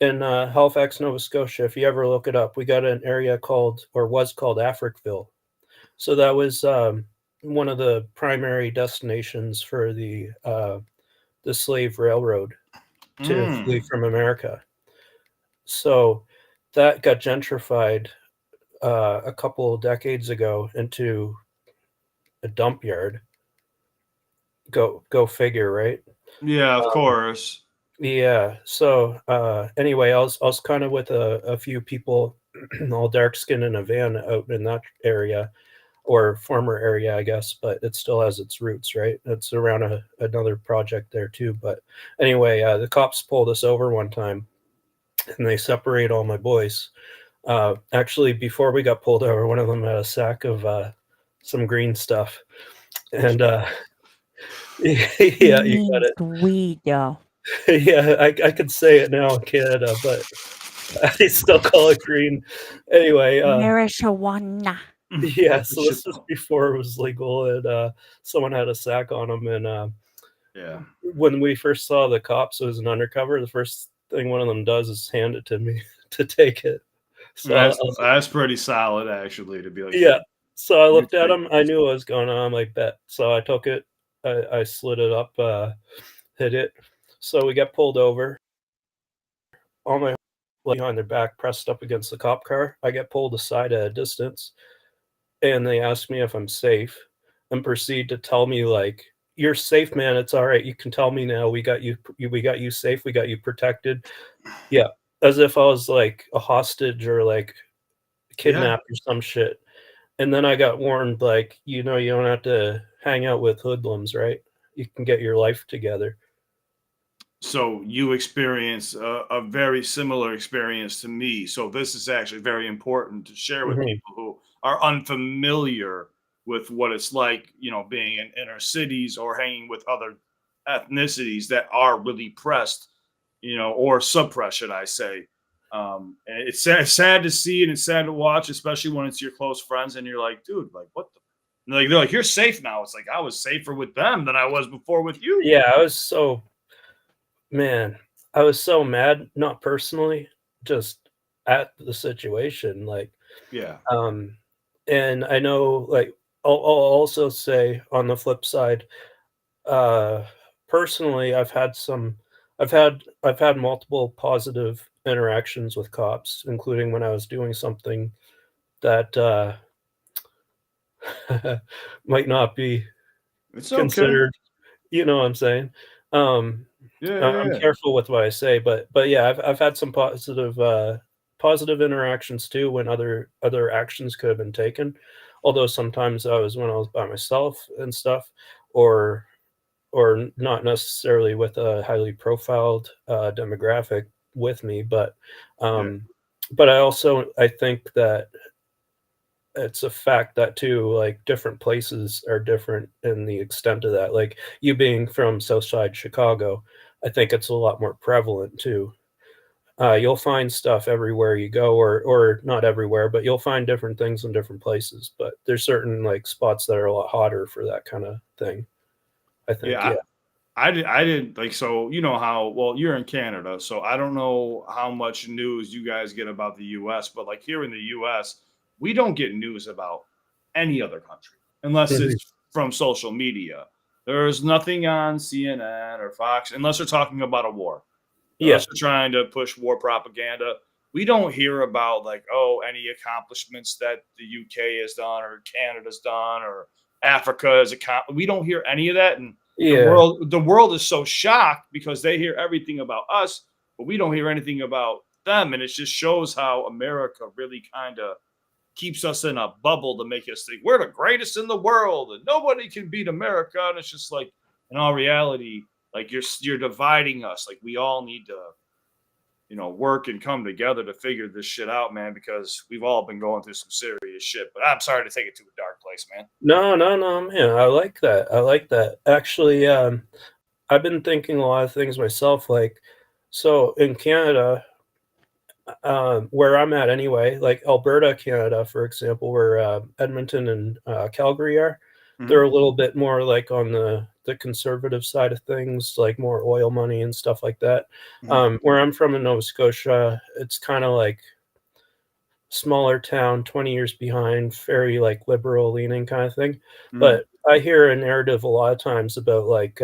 S3: Halifax, Nova Scotia. If you ever look it up, we got an area called or was called Africville. So that was one of the primary destinations for the slave railroad to flee
S2: Mm.
S3: from America. So that got gentrified a couple of decades ago into a dump yard. Go figure, right?
S2: Yeah, of
S3: Um,
S2: course.
S3: yeah. So anyway, I was kind of with a few people, all dark skinned in a van out in that area or former area, I guess, but it still has its roots, right? It's around another project there too. But anyway, the cops pulled us over one time and they separate all my boys. Actually, before we got pulled over, one of them had a sack of some green stuff. And yeah, you got it.
S1: Sweet, yo.
S3: Yeah, I could say it now in Canada, but I still call it green. Anyway,
S1: Marijuana.
S3: yeah,
S2: What the
S3: so
S2: shit
S3: this was
S2: though?
S3: before it was legal, and someone had a sack on them. And
S2: Yeah.
S3: when we first saw the cops, it was an undercover. The first thing one of them does is hand it to me to take it. So
S2: That's pretty solid actually to be like,
S3: yeah,
S2: here,
S3: so I
S2: you
S3: looked at
S2: take
S3: him. I
S2: this.
S3: knew what was going on. I'm like, bet. So I took it. I slid it up, hit it. So we got pulled over. All my behind their back, pressed up against the cop car. I get pulled aside at a distance, and they ask me if I'm safe, and proceed to tell me like, "You're safe, man. It's all right. You can tell me now. We got you safe. We got you protected." Yeah, as if I was like a hostage or like
S2: Yeah.
S3: kidnapped or some shit. And then I got warned, like, you don't have to hang out with hoodlums, right? You can get your life together.
S2: So you experience a very similar experience to me. So this is actually very important to share with
S3: Mhm.
S2: people who are unfamiliar with what it's like, being in inner cities or hanging with other ethnicities that are really pressed, or suppressed, should I say. And it's sad to see and it's sad to watch, especially when it's your close friends and you're like, dude, like what the and they're like, you're safe now. It's like I was safer with them than I was before with you.
S3: Yeah, man, I was so mad, not personally, just at the situation, like,
S2: Yeah.
S3: um, and I know, like, I'll also say on the flip side, uh, personally, I've had multiple positive interactions with cops, including when I was doing something that, might not be
S2: It's okay.
S3: considered. You know what I'm saying? Um,
S2: Yeah,
S3: I'm
S2: yeah, yeah.
S3: careful with what I say, but yeah, I've had some positive interactions too when other actions could have been taken. Although sometimes I was when I was by myself and stuff, or not necessarily with a highly profiled demographic with me,
S2: Yeah.
S3: um, but I think that it's a fact that too, like, different places are different in the extent of that. Like, you being from Southside Chicago, I think it's a lot more prevalent too. You'll find stuff everywhere you go, or not everywhere, but you'll find different things in different places. But there's certain like spots that are a lot hotter for that kind of thing. I think,
S2: Yeah.
S3: yeah.
S2: I did like so you know how well you're in Canada, so I don't know how much news you guys get about the US, but like here in the US, we don't get news about any other country unless
S3: Mhm.
S2: it's from social media. There's nothing on CNN or Fox unless they're talking about a war.
S3: Yeah,
S2: Unless they're trying to push war propaganda. We don't hear about like, oh, any accomplishments that the UK has done or Canada's done or Africa has accomplished. We don't hear any of that. And the
S3: yeah,
S2: world is so shocked because they hear everything about us, but we don't hear anything about them. And it just shows how America really kind of keeps us in a bubble to make us think we're the greatest in the world and nobody can beat America. And it's just like, in all reality, like you're dividing us. Like we all need to, work and come together to figure this shit out, man, because we've all been going through some serious shit. But I'm sorry to take it to a dark place, man.
S3: no, no, no, man. I like that. I like that. Actually, I've been thinking a lot of things myself. Like, so in Canada, where I'm at anyway, like Alberta, Canada, for example, where Edmonton and Calgary are. they're a little bit more like on the conservative side of things, like more oil money and stuff like that. Where I'm from in Nova Scotia, it's kind of like smaller town, 20 years behind, very like liberal leaning kind of thing. But I hear a narrative a lot of times about like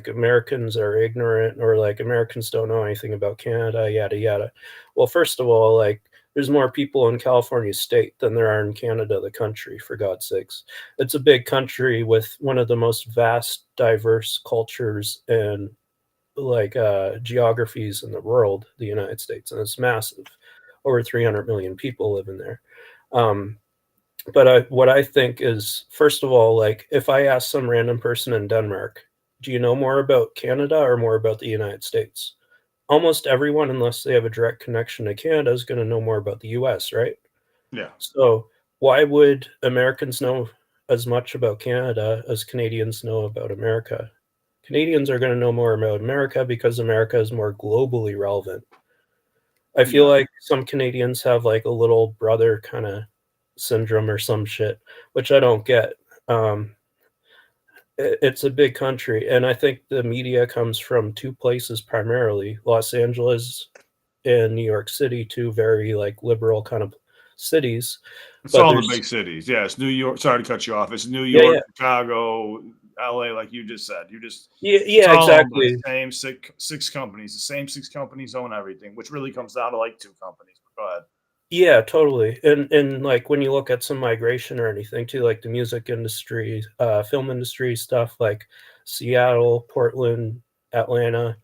S3: Americans are ignorant or like Americans don't know anything about Canada, yada yada. Well, first of all, like there's more people in California state than there are in Canada, the country, for God's sakes. It's a big country with one of the most vast, diverse cultures and like geographies in the world, the United States, and it's massive. Over 300 million people live in there. But what I think is, first of all, like if I ask some random person in Denmark, do you know more about Canada or more about the United States? Almost everyone, unless they have a direct connection to Canada, is going to know more about the US, right?
S2: Yeah.
S3: So why would Americans know as much about Canada as Canadians know about America? Canadians are going to know more about America because America is more globally relevant. I feel like some Canadians have like a little brother kind of syndrome or some shit, which I don't get. It's a big country, and I think the media comes from two places primarily: Los Angeles and New York City, two very like liberal kind of cities.
S2: It's
S3: But
S2: all the
S3: there's
S2: big cities. Yeah, it's New York. Sorry to cut you off. It's New
S3: yeah,
S2: York,
S3: yeah,
S2: Chicago, LA, like you just said.
S3: yeah,
S2: It's
S3: yeah,
S2: all owned by
S3: exactly.
S2: the same six companies. The same six companies own everything, which really comes down to like two companies. But go ahead.
S3: Yeah, totally. And like when you look at some migration or anything too, like the music industry, film industry stuff, like Seattle, Portland, Atlanta,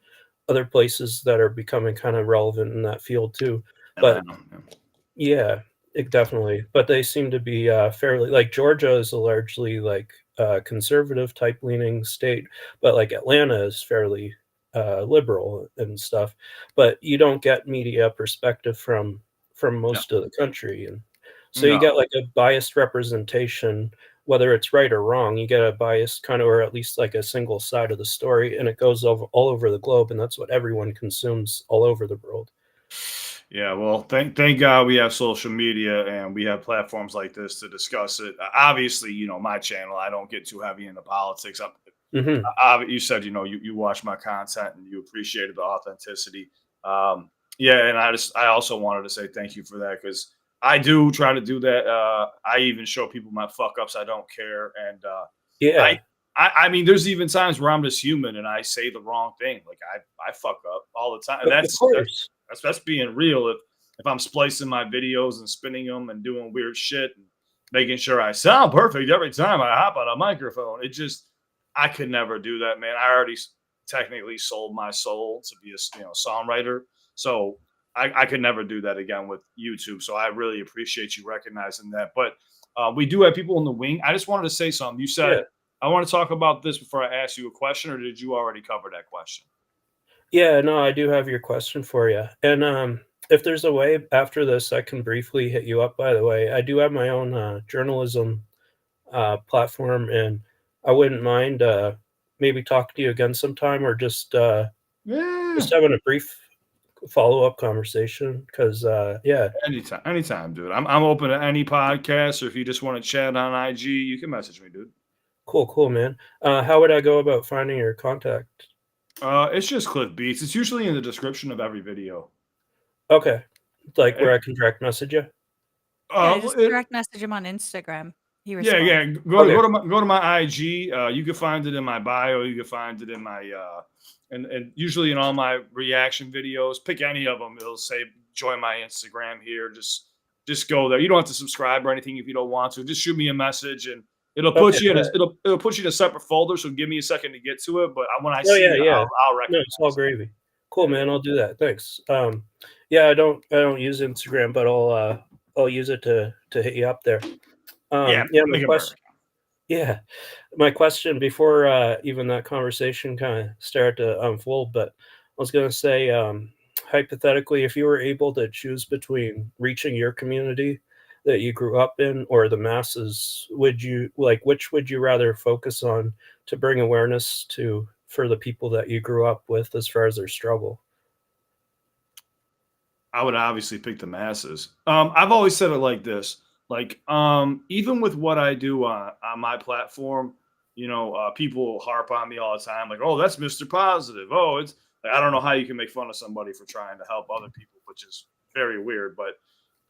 S3: other places that are becoming kind of relevant in that field too. But
S2: Atlanta. Yeah.
S3: yeah, definitely. But they seem to be fairly like Georgia is a largely like conservative type leaning state, but like Atlanta is fairly liberal and stuff. But you don't get media perspective from
S2: No,
S3: most of the country, and so you
S2: no.
S3: get like a biased representation. Whether it's right or wrong, you get a biased kind of, or at least like a single side of the story, and it goes over all over the globe, and that's what everyone consumes all over the world.
S2: Yeah, well, thank God we have social media and we have platforms like this to discuss it. Obviously, my channel, I don't get too heavy into politics.
S3: Hmm.
S2: You said, you watch my content and you appreciated the authenticity. Yeah, and I also wanted to say thank you for that because I do try to do that. I even show people my fuck ups. I don't care, and I.
S3: Yeah,
S2: I mean, there's even times where I'm just human and I say the wrong thing. Like I fuck up all the time, and
S3: of course.
S2: that's being real. If I'm splicing my videos and spinning them and doing weird shit and making sure I sound perfect every time I hop on a microphone, I could never do that, man. I already technically sold my soul to be a songwriter, so I could never do that again with YouTube. So I really appreciate you recognizing that. But we do have people in the wing. I just wanted to say something. You said
S3: Yeah.
S2: I want to talk about this before I ask you a question, or did you already cover that question?
S3: Yeah, no, I do have your question for you. And if there's a way after this, I can briefly hit you up, by the way. I do have my own journalism platform, and I wouldn't mind maybe talking to you again sometime or
S2: Yeah.
S3: just having a brief follow-up conversation because, yeah,
S2: Anytime, dude. I'm open to any podcast, or if you just want to chat on IG, you can message me, dude.
S3: cool, man. How would I go about finding your contact?
S2: It's just CliffBeats. It's usually in the description of every video.
S3: Okay. Like
S2: Yeah,
S3: where I can direct message you?
S1: Yeah,
S2: uh,
S1: just
S2: it,
S1: direct message him on Instagram. He
S2: yeah.
S1: responds.
S3: Okay.
S2: Go to my IG. You can find it in my bio. You can find it in my and usually in all my reaction videos. Pick any of them. It'll say join my Instagram here. Just go there. You don't have to subscribe or anything if you don't want to. Just shoot me a message and it'll put
S3: Okay.
S2: you in it'll put you in a separate folder. So give me a second to get to it. But when I
S3: Oh,
S2: see
S3: yeah,
S2: it,
S3: yeah.
S2: I'll
S3: No, it's all
S2: recognize
S3: gravy.
S2: it.
S3: Cool,
S2: Yeah,
S3: man. I'll do that. Thanks. Yeah, I don't use Instagram, but I'll use it to hit you up there.
S2: yeah.
S3: Yeah,
S2: Make it perfect.
S3: my question before even that conversation kind of started to unfold, but I was gonna say, hypothetically, if you were able to choose between reaching your community that you grew up in or the masses, would you like which would you rather focus on to bring awareness to for the people that you grew up with as far as their struggle?
S2: I would obviously pick the masses. I've always said it like this. Like, even with what I do on my platform, people harp on me all the time, like, oh, that's Mr. Positive. Oh, it's like, I don't know how you can make fun of somebody for trying to help other people, which is very weird. But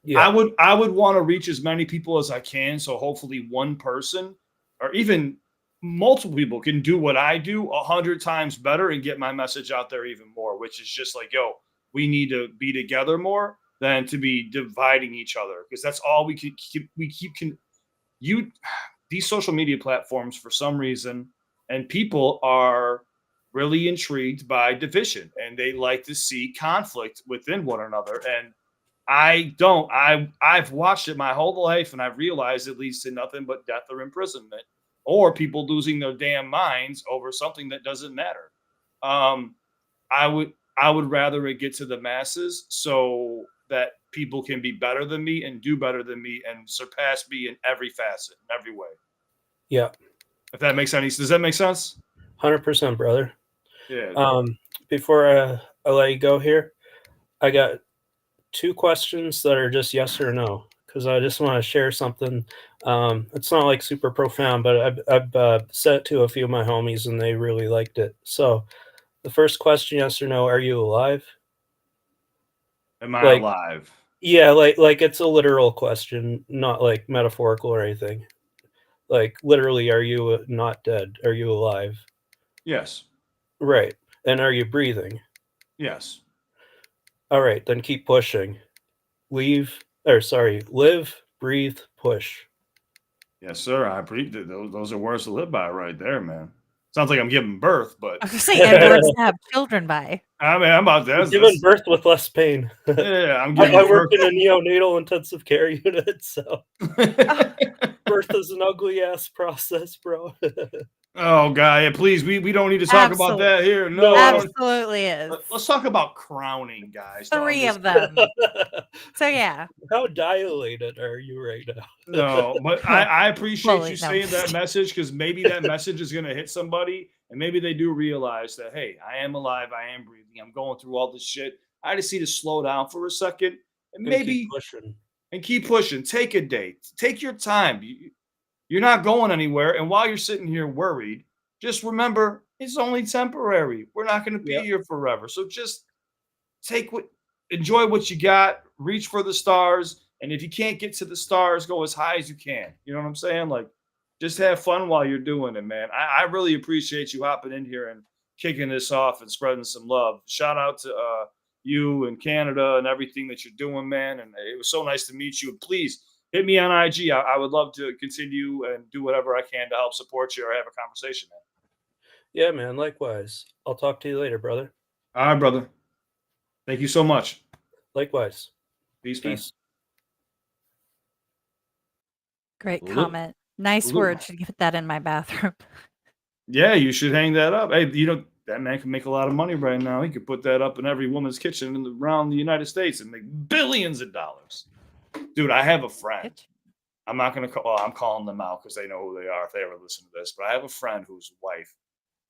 S3: Yeah.
S2: I would want to reach as many people as I can. So hopefully one person or even multiple people can do what I do 100 times better and get my message out there even more, which is just like, yo, we need to be together more than to be dividing each other. Because that's all you these social media platforms for some reason, and people are really intrigued by division and they like to see conflict within one another. And I don't. I've watched it my whole life, and I've realized it leads to nothing but death or imprisonment, or people losing their damn minds over something that doesn't matter. Um, I would rather it get to the masses so that people can be better than me and do better than me and surpass me in every facet, in every way.
S3: Yeah.
S2: If that makes any, does that make sense?
S3: 100%, brother.
S2: Yeah.
S3: Before I let you go here, I got 2 questions that are just yes or no, because I just want to share something. It's not like super profound, but I've said it to a few of my homies and they really liked it. So the first question, yes or no, are you alive?
S2: Am I
S3: Like,
S2: alive?
S3: yeah, like it's a literal question, not like metaphorical or anything. Like literally, are you not dead? Are you alive?
S2: Yes.
S3: Right. And are you breathing?
S2: Yes.
S3: All right, then keep pushing. Live, breathe, push.
S2: Yes, sir. I appreciate those are words to live by right there, man. Sounds like I'm giving birth, but
S1: I was gonna say, and words to have children by.
S2: I mean, I'm about that.
S3: Giving birth with less pain.
S2: Yeah, I'm
S3: I
S2: giving
S3: work
S2: birth.
S3: in a neonatal intensive care unit, so
S1: Oh,
S3: birth is an ugly ass process, bro.
S2: Oh God, yeah, please, we don't need to talk about
S1: absolutely,
S2: that here. No, I
S3: No.
S2: don't.
S1: absolutely is.
S2: Let's talk about crowning, guys. No, I'm
S1: 3
S2: just
S1: of them. So yeah.
S3: How dilated are you right now?
S2: no, but I appreciate
S1: Fully,
S2: you
S1: no.
S2: saying that message because maybe that message is gonna hit somebody, and maybe they do realize that hey, I am alive, I am breathing, I'm going through all this shit. I just need to slow down for a second and
S3: And keep
S2: maybe
S3: pushing.
S2: and keep pushing. Take a day, take your time. You're not going anywhere. And while you're sitting here worried, just remember it's only temporary. We're not going to be
S3: Yep.
S2: here forever. So just enjoy what you got, reach for the stars. And if you can't get to the stars, go as high as you can. You know what I'm saying? Like, just have fun while you're doing it, man. I really appreciate you hopping in here and kicking this off and spreading some love. Shout out to you and Canada and everything that you're doing, man. And it was so nice to meet you. And please hit me on IG. I would love to continue and do whatever I can to help support you or have a conversation, man.
S3: Yeah, man. Likewise. I'll talk to you later, brother.
S2: All right, brother. Thank you so much.
S3: Likewise.
S2: Peace, man.
S3: Peace.
S1: Great
S2: Look-
S1: comment. Nice
S2: look-
S1: word. Should put that in my bathroom.
S2: Yeah, you should hang that up. Hey, that man can make a lot of money right now. He could put that up in every woman's kitchen around the United States and make billions of dollars. Dude, I have a friend. I'm not going to call, I'm calling them out because they know who they are if they ever listen to this. But I have a friend whose wife,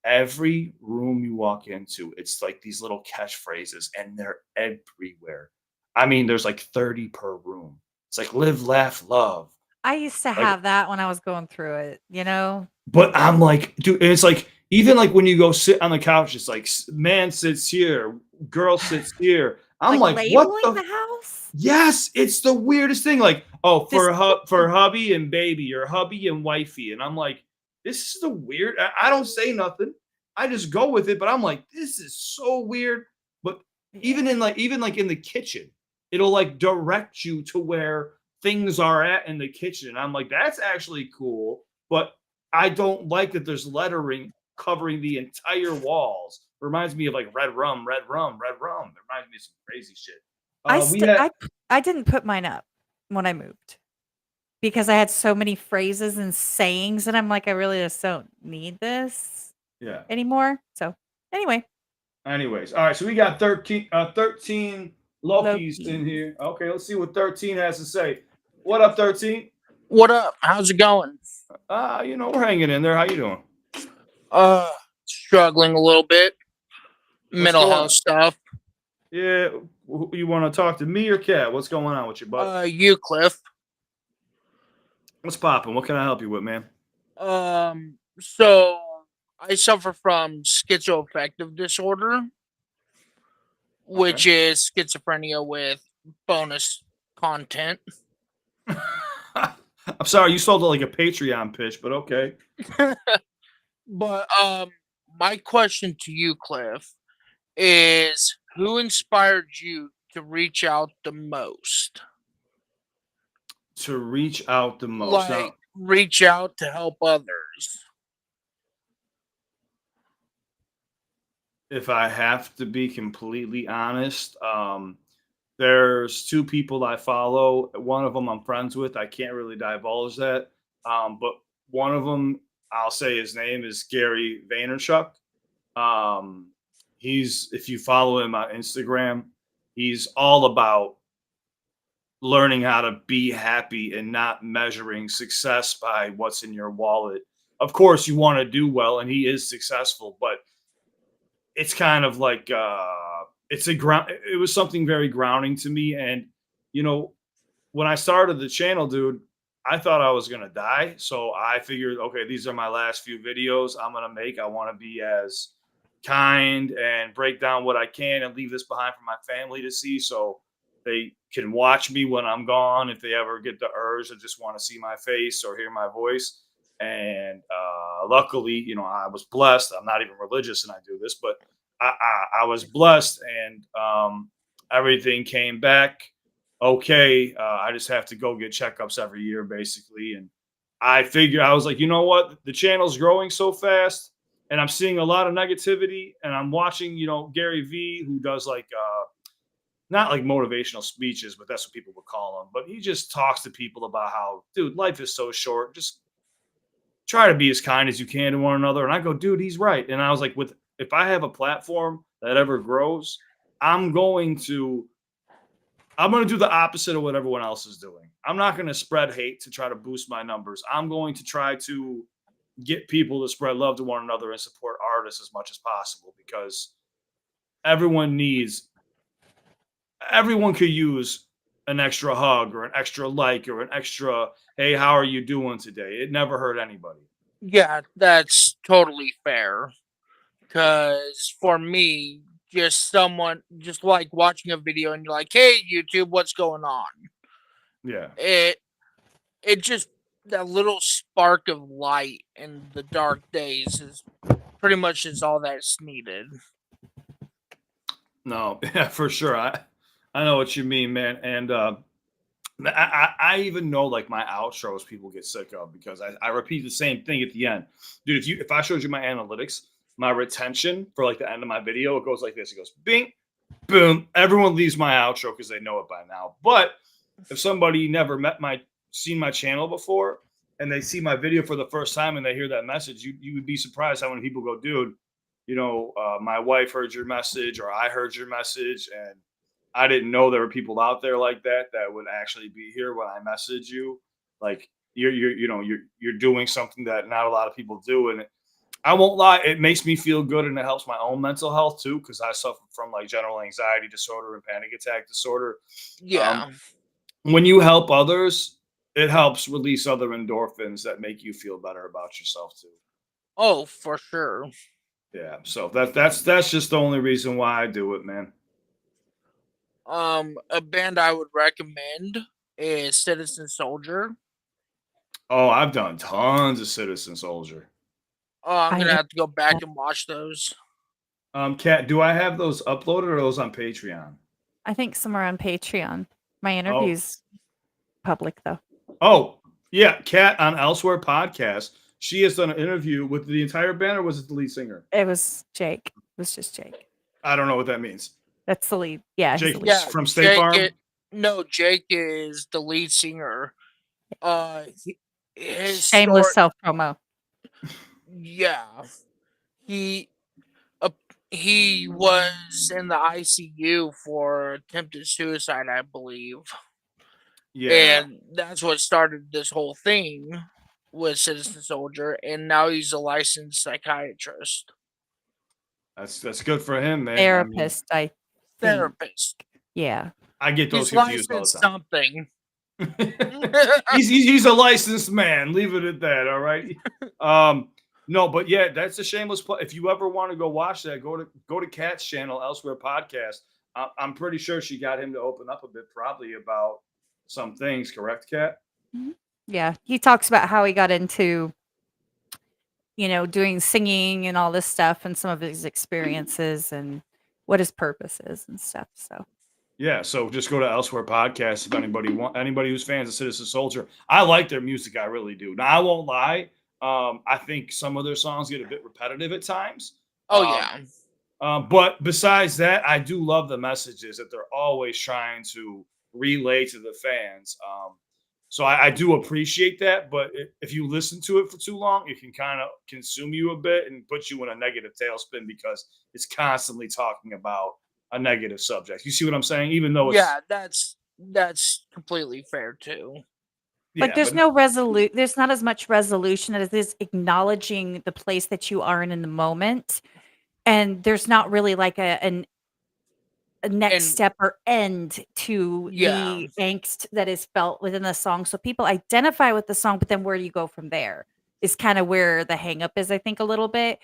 S2: every room you walk into, it's like these little catchphrases and they're everywhere. I mean, there's like 30 per room. It's like live, laugh, love.
S1: I used to have that when I was going through it, you know?
S2: But I'm like, dude, and it's like, even like when you go sit on the couch, it's like man sits here, girl sits here. I'm like what
S1: labeling the house?
S2: Yes, it's the weirdest thing. Like, oh,
S1: This-
S2: for hubby and baby, or hubby and wifey, and I'm like, this is the weird. I don't say nothing. I just go with it. But I'm like, this is so weird. But even in in the kitchen, it'll like direct you to where things are at in the kitchen. I'm like, that's actually cool. But I don't like that there's lettering covering the entire walls. Reminds me of like red rum, red rum, red rum. It reminds me of some crazy shit.
S1: I didn't put mine up when I moved because I had so many phrases and sayings, and I'm like, I really just don't need this anymore. So anyway,
S2: anyways, all right. So we got 13 Lokis in here. Okay, let's see what 13 has to say. What up, 13?
S4: What up? How's it going?
S2: We're hanging in there. How you doing?
S4: Struggling a little bit. Mental
S2: going on?
S4: health stuff.
S2: Yeah, you want to talk to me or Kat? What's going on with you, bud?
S4: You, Cliff.
S2: What's popping? What can I help you with, man?
S4: So I suffer from schizoaffective disorder, which is schizophrenia with bonus content.
S2: I'm sorry, you sold it like a Patreon pitch, but okay.
S4: But my question to you, Cliff, is who inspired you to reach out the most?
S2: To reach out the most.
S4: Like
S2: Now,
S4: reach out to help others.
S2: if I have to be completely honest, there's two people I follow. One of them I'm friends with. I can't really divulge that. But one of them, I'll say his name is Gary Vaynerchuk. Um, if you follow him on Instagram, he's all about learning how to be happy and not measuring success by what's in your wallet. Of course, you want to do well, and he is successful, but it's kind of like it's a ground. It was something very grounding to me, and you know, when I started the channel, dude, I thought I was gonna die. So I figured, okay, these are my last few videos I'm gonna make. I want to be as kind and break down what I can and leave this behind for my family to see, so they can watch me when I'm gone if they ever get the urge to just want to see my face or hear my voice. And luckily, I was blessed. I'm not even religious and I do this, but I was blessed, and everything came back okay. I just have to go get checkups every year, basically. And I figured, I was like, you know what? The channel's growing so fast, and I'm seeing a lot of negativity. And I'm watching, Gary V, who does like not like motivational speeches, but that's what people would call him. But he just talks to people about how, dude, life is so short. Just try to be as kind as you can to one another. And I go, dude, he's right. And I was like, if I have a platform that ever grows, I'm going to do the opposite of what everyone else is doing. I'm not going to spread hate to try to boost my numbers. I'm going to try to get people to spread love to one another and support artists as much as possible, because everyone could use an extra hug or an extra like or an extra, hey, how are you doing today? It never hurt anybody.
S4: Yeah, that's totally fair. Because for me, just like watching a video and you're like, "Hey, YouTube, what's going on?"
S2: Yeah.
S4: It just that little spark of light in the dark days is pretty much is all that's needed.
S2: No, yeah, for sure. I know what you mean, man. And I even know like my outros people get sick of, because I repeat the same thing at the end. Dude, if I showed you my analytics, my retention for like the end of my video, it goes like this. It goes bing, boom. Everyone leaves my outro because they know it by now. But if somebody never seen my channel before and they see my video for the first time and they hear that message, you would be surprised how many people go, dude, my wife heard your message, or I heard your message, and I didn't know there were people out there like that would actually be here when I message you. Like you're doing something that not a lot of people do, and I won't lie, it makes me feel good, and it helps my own mental health too, because I suffer from like general anxiety disorder and panic attack disorder.
S4: Yeah.
S2: When you help others, it helps release other endorphins that make you feel better about yourself too.
S4: Oh, for sure.
S2: Yeah, so that's just the only reason why I do it, man.
S4: A band I would recommend is Citizen Soldier.
S2: Oh, I've done tons of Citizen Soldier.
S4: Oh, I'm gonna
S1: I
S4: have to go back and watch those.
S2: Kat, do I have those uploaded or are those on Patreon?
S1: I think somewhere on Patreon. My interview's public though.
S2: Oh, yeah, Kat on Elsewhere Podcast. She has done an interview with the entire band, or was it the lead singer?
S1: It was Jake. It was just Jake.
S2: I don't know what that means.
S1: That's the lead. Yeah, he's
S2: Jake
S1: the lead.
S4: Yeah,
S2: from State Farm?
S4: Jake is the lead singer. His
S1: Shameless
S4: story,
S1: self promo.
S4: yeah, he he was in the ICU for attempted suicide, I believe.
S2: Yeah,
S4: And that's what started this whole thing with Citizen Soldier, and now he's a licensed psychiatrist.
S2: that's good for him, man.
S1: Therapist, I think.
S4: Therapist.
S1: Yeah.
S2: I get those
S4: He's
S2: confused all the
S4: licensed
S2: time.
S4: something.
S2: he's a licensed man. Leave it at that. All right. No, but yeah, that's a shameless plug. If you ever want to go watch that, go to Kat's channel, Elsewhere Podcast. I'm pretty sure she got him to open up a bit, probably about some things. Correct, Kat?
S1: Yeah, he talks about how he got into, doing singing and all this stuff, and some of his experiences and what his purpose is and stuff. So
S2: Yeah, so just go to Elsewhere Podcast if anybody who's fans of Citizen Soldier. I like their music, I really do. Now I won't lie, I think some of their songs get a bit repetitive at times.
S4: Oh yeah.
S2: But besides that, I do love the messages that they're always trying to relay to the fans. So I do appreciate that. But if you listen to it for too long, it can kind of consume you a bit and put you in a negative tailspin because it's constantly talking about a negative subject. You see what I'm saying? Even though
S4: Yeah, that's completely fair too.
S1: like there's no there's not as much resolution as this acknowledging the place that you are in the moment. And there's not really like a next
S4: And-
S1: step or end to
S4: Yeah.
S1: the angst that is felt within the song. So people identify with the song, but then where do you go from there is kind of where the hang up is, I think, a little bit.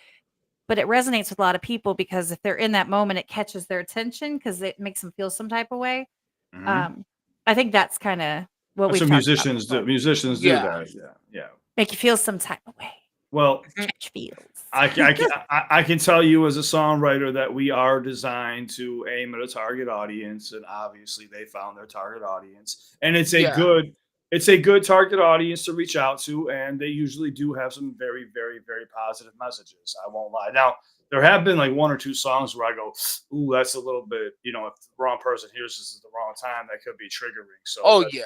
S1: But it resonates with a lot of people because if they're in that moment, it catches their attention because it makes them feel some type of way.
S2: Mhm.
S1: I think that's kind of what we
S2: That's what musicians do. Musicians do
S4: Yeah.
S2: that. Yeah.
S1: Make you feel some type of way.
S2: Well,
S1: Catch feels.
S2: I can tell you as a songwriter that we are designed to aim at a target audience, and obviously they found their target audience, and it's a
S4: Yeah.
S2: good target audience to reach out to, and they usually do have some very, very, very positive messages. I won't lie. Now there have been like one or two songs where I go, "Ooh, that's a little bit," if the wrong person hears this at the wrong time, that could be triggering. So
S4: Oh
S2: that
S4: yeah.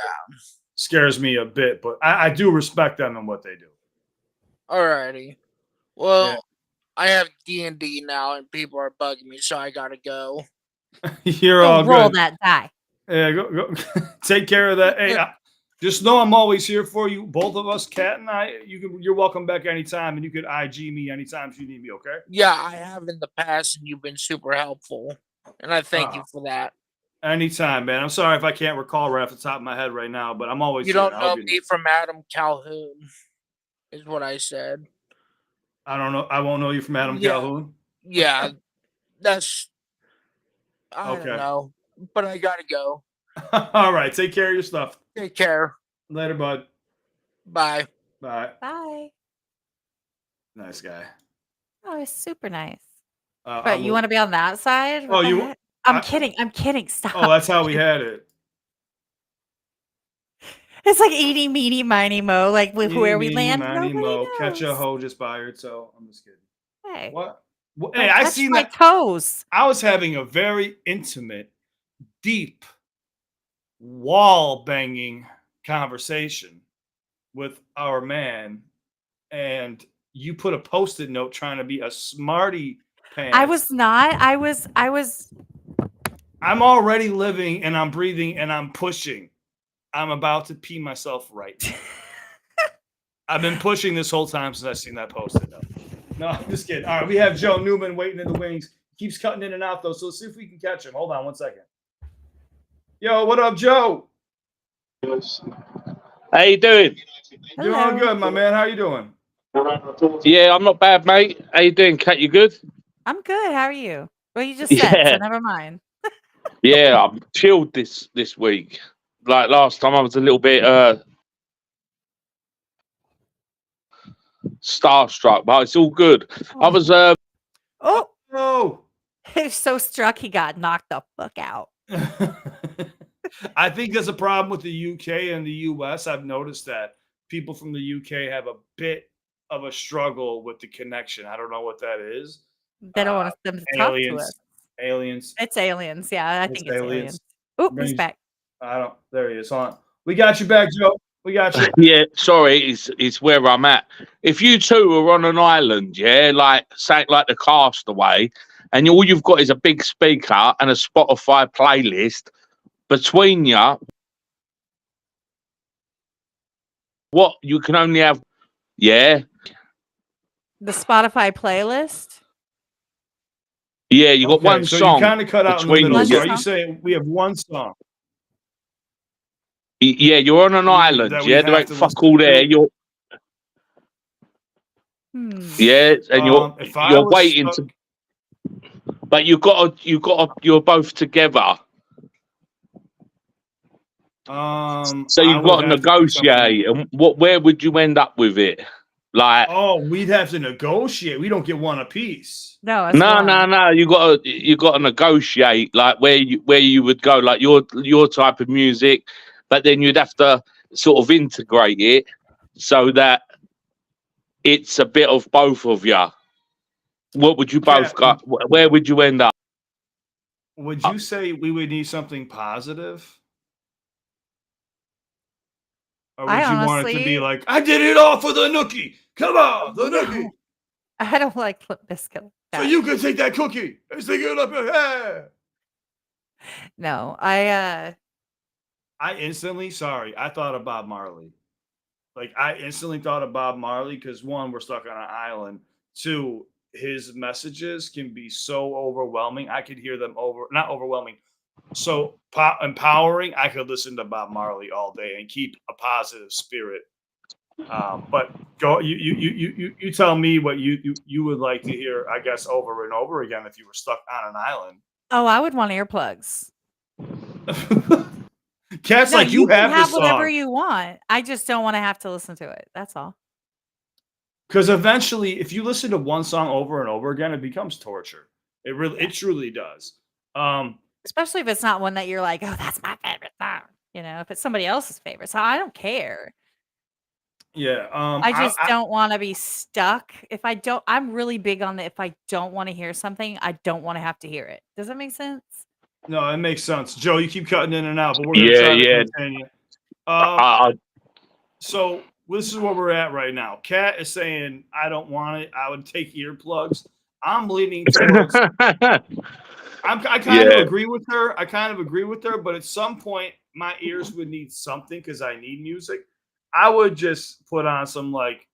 S2: scares me a bit, but I do respect them and what they do.
S4: Alrighty. Well,
S2: Yeah.
S4: I have D&D now, and people are bugging me, so I gotta go.
S2: You're
S1: Go
S2: all
S1: roll
S2: good.
S1: that die.
S2: Yeah, go. Take care of that. Hey, just know I'm always here for you. Both of us, Kat and I. You're welcome back anytime, and you could IG me anytime if you need me. Okay.
S4: Yeah, I have in the past, and you've been super helpful, and I thank you for that.
S2: Anytime, man. I'm sorry if I can't recall right off the top of my head right now, but I'm always
S4: You
S2: here.
S4: don't
S2: I
S4: know
S2: hope you
S4: me from Adam Calhoun, is what I said.
S2: I don't know. I won't know you from Adam
S4: Yeah.
S2: Calhoun.
S4: Yeah, that's I
S2: Okay.
S4: don't know, but I gotta go.
S2: All right. Take care of your stuff.
S4: Take care.
S2: Later, bud.
S4: Bye.
S2: Bye.
S1: Bye.
S2: Nice guy.
S1: Oh, it's super nice.
S2: I'm
S1: But you
S2: a-
S1: want to be on that side?
S2: Oh,
S1: What the
S2: you-
S1: heck? I'm
S2: I-
S1: kidding. I'm kidding. Stop.
S2: Oh, that's how we had it.
S1: It's like eaty, meaty, miny, mo. Like with where we
S2: Eeny,
S1: land.
S2: meeny, miny, mo.
S1: Nobody
S2: Catch a
S1: knows.
S2: hoe just by her toe. I'm just kidding.
S1: Hey,
S2: What? Well,
S1: don't
S2: hey, I
S1: touch
S2: seen
S1: my
S2: that.
S1: toes.
S2: I was having a very intimate, deep, wall banging conversation with our man, and you put a post-it note trying to be a smarty pants.
S1: I was not. I was.
S2: I'm already living and I'm breathing and I'm pushing. I'm about to pee myself right now. I've been pushing this whole time since I've seen that post-it note. No, I'm just kidding. All right, we have Joe Newman waiting in the wings. Keeps cutting in and out though, so let's see if we can catch him. Hold on 1 second. Yo, what up, Joe?
S5: How you doing?
S2: Doing
S1: Hello.
S2: good, my man. How you doing?
S5: Yeah, I'm not bad, mate. How you doing, Kat? You good?
S1: I'm good. How are you? Well, you just said, so
S5: Yeah.
S1: never mind.
S5: Yeah, I'm chilled this week. Like last time, I was a little bit starstruck, but it's all good. I was
S1: Oh,
S2: Oh.
S1: he was so struck he got knocked the fuck out.
S2: I think there's a problem with the UK and the US. I've noticed that people from the UK have a bit of a struggle with the connection. I don't know what that is.
S1: They don't want them to talk to
S2: Aliens.
S1: us.
S2: Aliens.
S1: It's aliens. Yeah, I think it's aliens.
S2: aliens.
S1: Oh, he's
S2: Brings-
S1: back.
S2: I don't. There he is. Hold on. We got you back, Joe. We got you.
S5: yeah. Sorry, it's where I'm at. If you two were on an island, yeah, like something like the Castaway, and all you've got is a big speaker and a Spotify playlist between you, what you can only have, yeah.
S1: The Spotify playlist.
S5: Yeah, you got
S2: Okay,
S5: one
S2: so
S5: song.
S2: you kind of cut out in the
S5: between
S2: middle.
S1: you.
S2: So
S1: One
S2: are you
S1: song?
S2: saying we have one song?
S5: Yeah, you're on an island.
S2: that we
S5: Yeah, there
S2: have
S5: ain't
S2: to
S5: fuck
S2: listen
S5: all there.
S2: to?
S5: You're yeah, and
S2: If I
S5: you're
S2: was
S5: waiting
S2: stuck,
S5: to, but you're both together. So
S2: I
S5: you've
S2: would
S5: got to
S2: have to do something.
S5: negotiate. And where would you end up with it? Like,
S2: Oh, we'd have to negotiate. We don't get one apiece.
S1: No, it's
S5: no,
S1: one.
S5: no, no. You got to negotiate. Like where you would go. Like your type of music, but then you'd have to sort of integrate it so that it's a bit of both of you. What would you both
S2: Kat,
S5: got? Where would you end up?
S2: would you say we would need something positive? Or would
S1: I
S2: you want it to be
S1: honestly,
S2: like, I did it all for the nookie. Come on, the nookie.
S1: no, I don't like Limp Bizkit like
S2: So
S1: that.
S2: you can take that cookie and stick it up your head.
S1: No,
S2: I thought of Bob Marley. Like I instantly thought of Bob Marley because one, we're stuck on an island. Two, his messages can be so overwhelming. I could hear them not overwhelming, so empowering. I could listen to Bob Marley all day and keep a positive spirit. But go, you tell me what you would like to hear. I guess over and over again if you were stuck on an island.
S1: oh, I would want earplugs.
S2: Cat's
S1: No,
S2: like you
S1: you can
S2: have
S1: have
S2: this
S1: whatever
S2: song.
S1: you want. I just don't want to have to listen to it. That's all.
S2: Because eventually, if you listen to one song over and over again, it becomes torture. It truly does.
S1: Especially if it's not one that you're like, oh, that's my favorite song. You know, if it's somebody else's favorite song, I don't care.
S2: Yeah.
S1: I just don't want to be stuck. I'm really big on if I don't want to hear something, I don't want to have to hear it. Does that make sense?
S2: No, it makes sense. Joe, you keep cutting in and out, but we're gonna try to continue. So this is where we're at right now. Kat is saying, I don't want it. I would take earplugs. I'm leaning towards I kind of agree with her. But at some point my ears would need something because I need music. I would just put on some like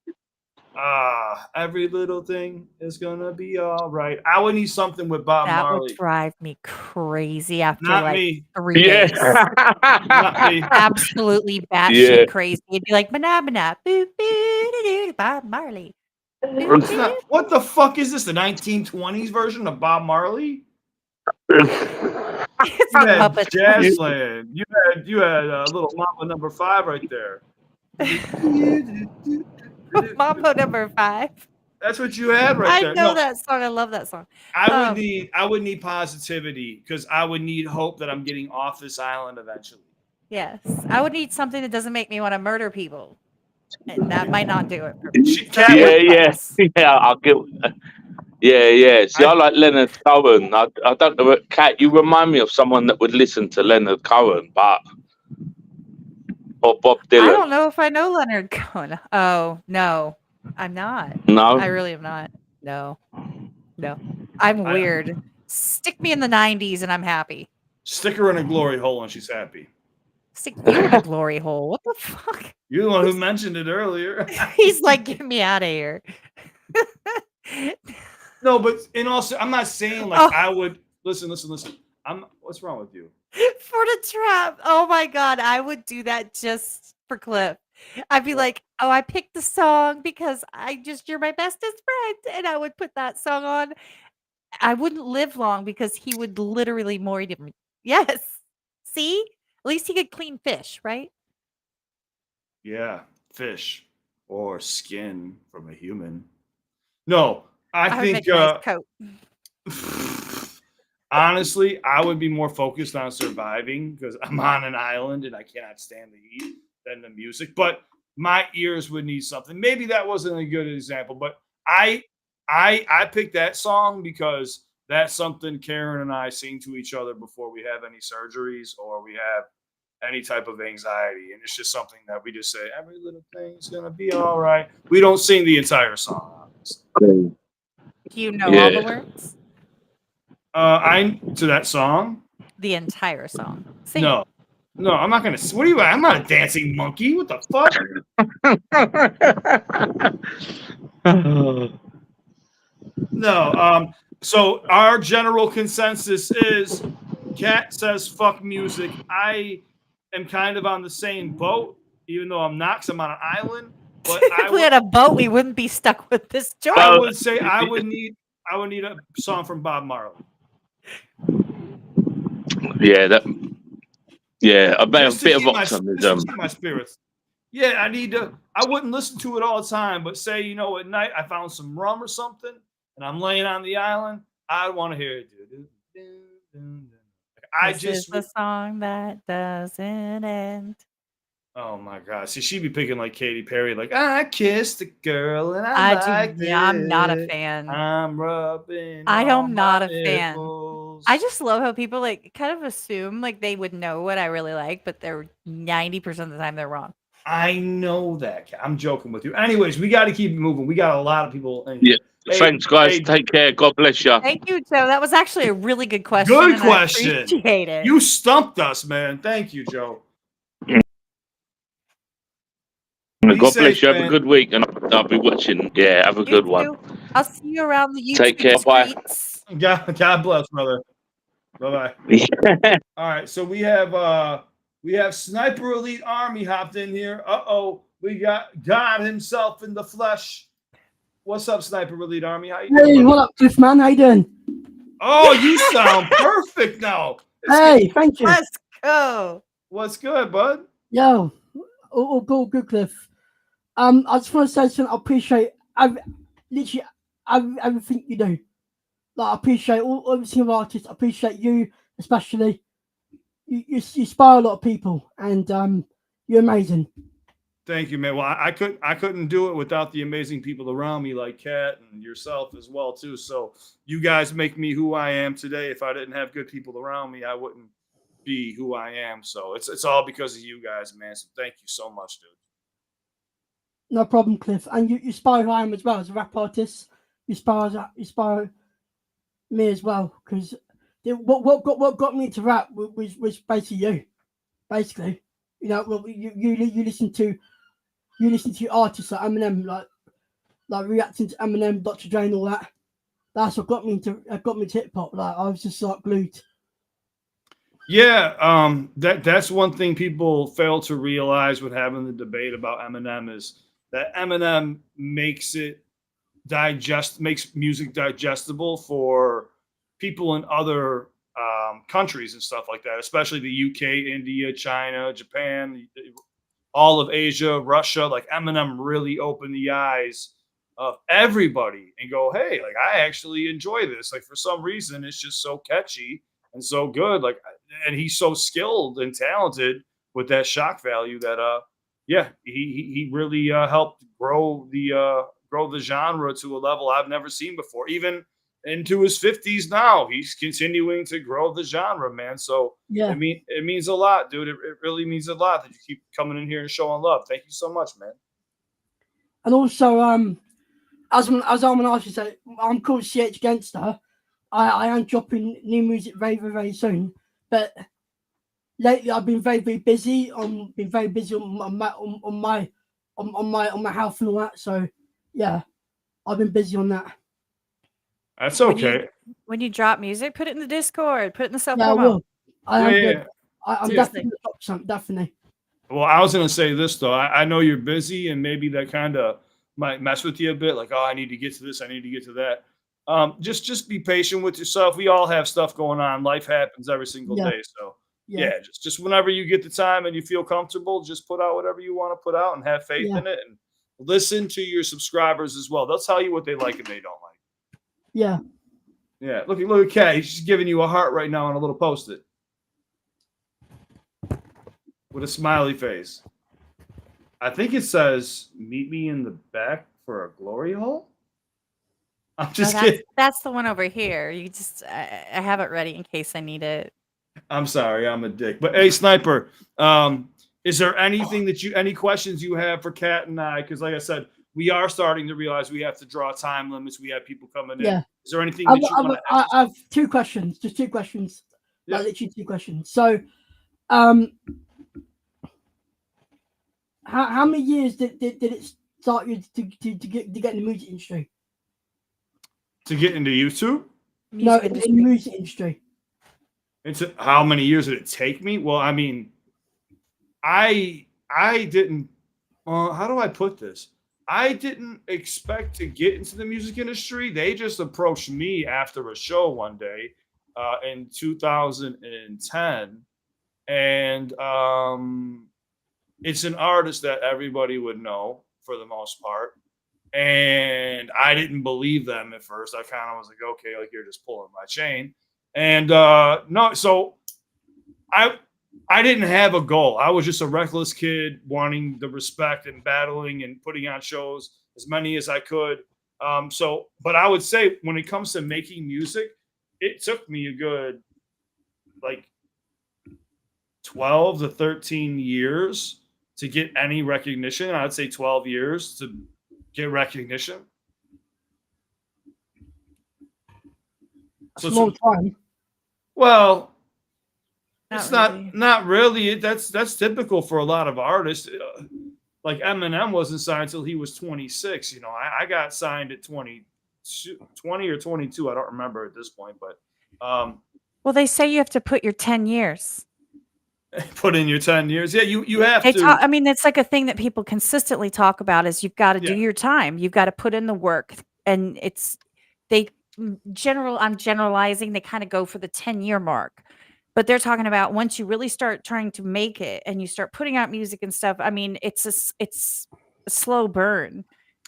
S2: every little thing is gonna be all right. I would need something with Bob
S1: That
S2: Marley.
S1: would drive me crazy after
S2: Not
S1: like
S2: me.
S1: 3 days.
S2: Not me.
S1: Absolutely batshit crazy. It'd be like, "Mana, boo, boo, doo, doo, Bob Marley."
S2: It's not, what the fuck is this? The 1920s version of Bob Marley?
S1: It's
S2: You
S1: the
S2: had
S1: Muppets.
S2: Jazzland. You had Little Mama number 5 right there.
S1: Mambo number 5.
S2: That's what you had right there.
S1: I know that song. I love that song.
S2: I would need positivity because I would need hope that I'm getting off this island eventually.
S1: Yes, I would need something that doesn't make me want to murder people, and that might not do it for me.
S5: I'll get. Yeah. See, I like Leonard Cohen. I don't know, Kat. You remind me of someone that would listen to Leonard Cohen, or Bob Dylan.
S1: I don't know if I know Leonard Cohen. Oh no, I'm not.
S5: No,
S1: I really am not. No, I'm weird. Stick me in the 90s and I'm happy.
S2: Stick her in a glory hole and she's happy.
S1: Stick you in a glory hole. What the fuck?
S2: You're the one who mentioned it earlier.
S1: He's like, get me out of here.
S2: No, but I'm not saying like I would listen. What's wrong with you?
S1: For the trap. Oh my god, I would do that just for Cliff. I'd be like, oh, I picked the song because you're my bestest friend, and I would put that song on. I wouldn't live long because he would literally more me. Yes. See? At least he could clean fish, right?
S2: Yeah, fish or skin from a human. No, I think
S1: nice coat.
S2: Honestly, I would be more focused on surviving because I'm on an island and I cannot stand the heat than the music. But my ears would need something. Maybe that wasn't a good example, but I picked that song because that's something Karen and I sing to each other before we have any surgeries or we have any type of anxiety. And it's just something that we just say, every little thing's going to be all right. We don't sing the entire song, obviously.
S1: Do you know all the words?
S2: To that song?
S1: The entire song. Sing
S2: No.
S1: it.
S2: No, I'm not gonna. What are you? I'm not a dancing monkey. What the fuck? No. So our general consensus is, Kat says fuck music. I am kind of on the same boat, even though I'm not, 'cause I'm on an island. But
S1: if we had a boat, we wouldn't be stuck with this joint.
S2: I would say I would need a song from Bob Marley.
S5: Yeah, a bit
S2: Just to
S5: of
S2: keep
S5: optimism.
S2: my spirits. Yeah, I need to. I wouldn't listen to it all the time, but say, you know, at night I found some rum or something, and I'm laying on the island. I want to hear it. I
S1: This
S2: just
S1: is the song that doesn't end.
S2: Oh my God! See, she'd be picking like Katy Perry, like I kissed a girl and I liked it.
S1: I'm not a fan.
S2: I'm rubbing.
S1: I
S2: all
S1: am not
S2: my
S1: a fan.
S2: nipples.
S1: I just love how people like kind of assume like they would know what I really like, but they're 90% of the time they're wrong.
S2: I know that. I'm joking with you. Anyways, we got to keep it moving. We got a lot of people.
S5: Yeah.
S2: Hey,
S5: Thanks, guys.
S2: hey,
S5: Take care. God bless you.
S1: Thank you, Joe. That was actually a really good question.
S2: Good
S1: and
S2: question.
S1: I appreciate it.
S2: You stumped us, man. Thank you, Joe.
S5: God bless you. Have
S2: man.
S5: a good week, and I'll be watching. Yeah, have a
S1: You
S5: good
S1: too.
S5: one.
S1: I'll see you around the YouTube
S5: Take care. Bye.
S1: streets.
S2: God bless, brother. Bye bye. All right, so we have Sniper Elite Army hopped in here. We got God himself in the flesh. What's up, Sniper Elite Army? How you doing?
S6: Hey, what up, Cliff, man? How you doing?
S2: Oh, you sound perfect now.
S6: Hey, thank you.
S1: Let's go.
S2: What's good, bud?
S6: Yo, all good, Cliff. I just want to say something. I appreciate literally everything you do. Like, I appreciate all the single artists. I appreciate you, especially. You inspire a lot of people, and you're amazing.
S2: Thank you, man. Well, I couldn't do it without the amazing people around me, like Kat and yourself as well, too. So you guys make me who I am today. If I didn't have good people around me, I wouldn't be who I am. So it's all because of you guys, man. So thank you so much, dude.
S6: No problem, Cliff. And you inspire who I am as well as a rap artist. You inspire me as well, because what got me into rap was basically you. Basically, you know, you listen to artists like Eminem, like reacting to Eminem, Dr. Dre, and all that. That's what got me into hip hop. Like, I was just like glued.
S2: Yeah, that's one thing people fail to realize when having the debate about Eminem is that Eminem makes music digestible for people in other countries and stuff like that, especially the UK, India, China, Japan, all of Asia, Russia. Like, Eminem really opened the eyes of everybody and go, hey, like, I actually enjoy this. Like, for some reason, it's just so catchy and so good. Like, and he's so skilled and talented with that shock value that he really helped grow the genre to a level I've never seen before. Even into his 50s now, he's continuing to grow the genre, man. So
S6: Yeah,
S2: it means a lot, dude. It really means a lot that you keep coming in here and showing love. Thank you so much, man.
S6: and also as I'm an artist, I'm called CH Gangster. I am dropping new music very, very, very soon. But lately, I've been very, very busy. Been very busy on my health and all that. So yeah, I've been busy on that.
S2: That's okay.
S1: When you drop music, put it in the Discord, put it in the self
S6: Yeah, I
S1: promo.
S6: will. I'm
S1: Seriously.
S6: definitely gonna drop something. Definitely.
S2: Well, I was going to say this, though. I know you're busy, and maybe that kind of might mess with you a bit. Like, oh, I need to get to this. I need to get to that. Just be patient with yourself. We all have stuff going on. Life happens every single day. So, yeah, just whenever you get the time and you feel comfortable, just put out whatever you want to put out and have faith in it. And listen to your subscribers as well. They'll tell you what they like and they don't like.
S6: Yeah.
S2: Yeah. Look at Kat. He's just giving you a heart right now on a little Post-it with a smiley face. I think it says, meet me in the back for a glory hole. I'm just kidding.
S1: That's the one over here. You just, I have it ready in case I need it.
S2: I'm sorry, I'm a dick. But hey, Sniper, is there any questions you have for Kat and I? Because like I said, we are starting to realize we have to draw time limits. We have people coming in.
S6: Yeah.
S2: Is there anything that you want to ask?
S6: I have 2 questions. Just 2 questions.
S2: Yeah.
S6: Like, literally 2 questions. So, how many years did it start you to get in the music industry?
S2: To get into YouTube?
S6: In the music industry.
S2: How many years did it take me? Well, I mean, I didn't. How do I put this? I didn't expect to get into the music industry. They just approached me after a show one day in 2010, and it's an artist that everybody would know for the most part. And I didn't believe them at first. I kind of was like, okay, like you're just pulling my chain. And no, so I I didn't have a goal. I was just a reckless kid wanting the respect and battling and putting on shows as many as I could. But I would say when it comes to making music, it took me a good like 12 to 13 years to get any recognition. I'd say 12 years to get recognition.
S6: That's
S2: So
S6: a
S2: it's,
S6: long time.
S2: well,
S1: Not
S2: it's
S1: really.
S2: not really. That's typical for a lot of artists. Like Eminem wasn't signed until he was 26. You know, I got signed at 20 or 22. I don't remember at this point, but
S1: Well, they say you have to put your 10 years.
S2: put in your 10 years. Yeah, you have
S1: They
S2: to.
S1: talk, I mean, it's like a thing that people consistently talk about is you've got to do
S2: Yeah.
S1: your time. You've got to put in the work. And I'm generalizing, they kind of go for the 10-year mark. But they're talking about once you really start trying to make it and you start putting out music and stuff, I mean, it's a slow burn.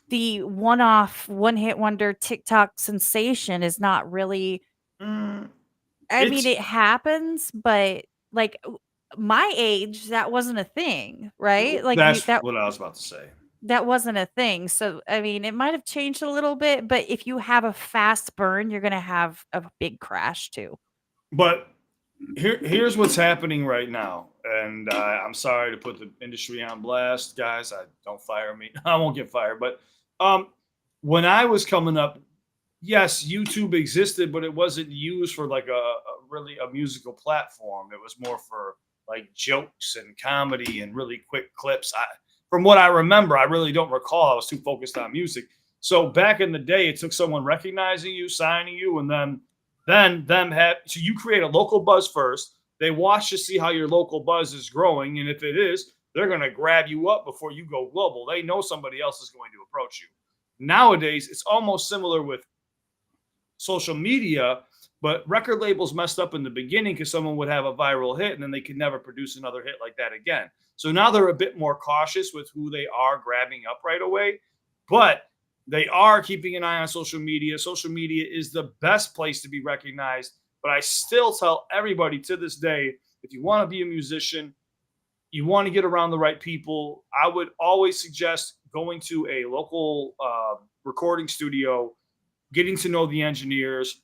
S1: The one-off, one-hit wonder TikTok sensation is not really,
S2: Mm,
S1: I mean,
S2: it's
S1: it happens, but like my age, that wasn't a thing, right? Like
S2: that's what I was about to say.
S1: that wasn't a thing. So I mean, it might have changed a little bit, but if you have a fast burn, you're gonna have a big crash too.
S2: But here's what's happening right now, and I'm sorry to put the industry on blast, guys. Don't fire me. I won't get fired. But when I was coming up, yes, YouTube existed, but it wasn't used for like a really a musical platform. It was more for like jokes and comedy and really quick clips. From what I remember, I really don't recall. I was too focused on music. So back in the day, it took someone recognizing you, signing you, and then them have so you create a local buzz first. They watch to see how your local buzz is growing, and if it is, they're going to grab you up before you go global. They know somebody else is going to approach you. Nowadays, it's almost similar with social media, but record labels messed up in the beginning because someone would have a viral hit and then they could never produce another hit like that again. So now they're a bit more cautious with who they are grabbing up right away, but they are keeping an eye on social media. Social media is the best place to be recognized, but I still tell everybody to this day, if you want to be a musician, you want to get around the right people, I would always suggest going to a local recording studio, getting to know the engineers,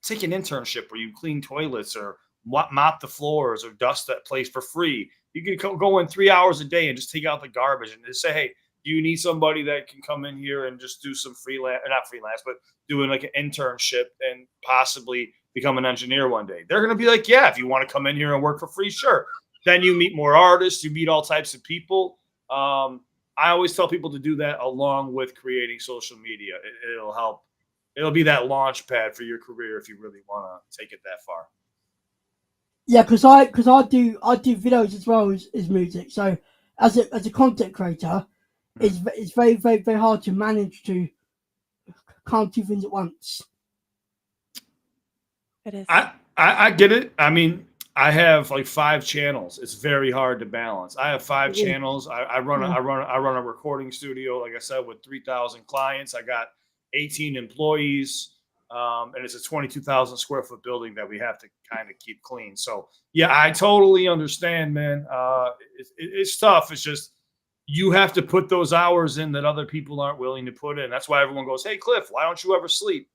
S2: take an internship where you clean toilets or mop the floors or dust that place for free. You can go in 3 hours a day and just take out the garbage and just say, hey, do you need somebody that can come in here and just do some not freelance, but doing like an internship and possibly become an engineer one day? They're going to be like, yeah, if you want to come in here and work for free, sure. Then you meet more artists, you meet all types of people. I always tell people to do that along with creating social media. It'll help. It'll be that launch pad for your career if you really want to take it that far.
S6: Yeah, because I do videos as well as music. So as a content creator, it's very, very, very hard to manage to can't do things at once.
S1: It is.
S2: I get it. I mean, I have like 5 channels. It's very hard to balance. I have 5 channels. I run a recording studio, like I said, with 3,000 clients. I got 18 employees, and it's a 22,000 square foot building that we have to kind of keep clean. So yeah, I totally understand, man. It's tough. It's just you have to put those hours in that other people aren't willing to put in. That's why everyone goes, "Hey, Cliff, why don't you ever sleep?"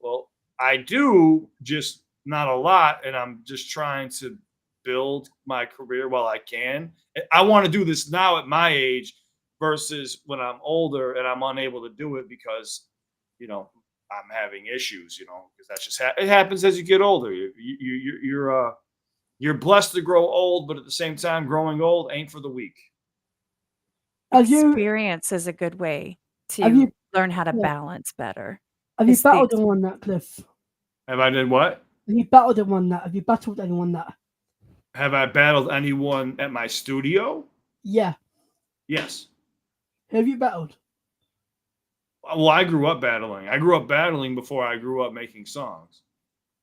S2: Well, I do, just not a lot, and I'm just trying to build my career while I can. I want to do this now at my age versus when I'm older and I'm unable to do it because, you know, I'm having issues, you know, because that's just it happens as you get older. You're blessed to grow old, but at the same time, growing old ain't for the weak.
S1: Experience is a good way to learn how to balance better.
S6: Have you battled anyone that, Cliff?
S2: Have I did what?
S6: Have you battled anyone that? Have you battled anyone that?
S2: Have I battled anyone at my studio?
S6: Yeah.
S2: Yes.
S6: Who have you battled?
S2: Well, I grew up battling. I grew up battling before I grew up making songs.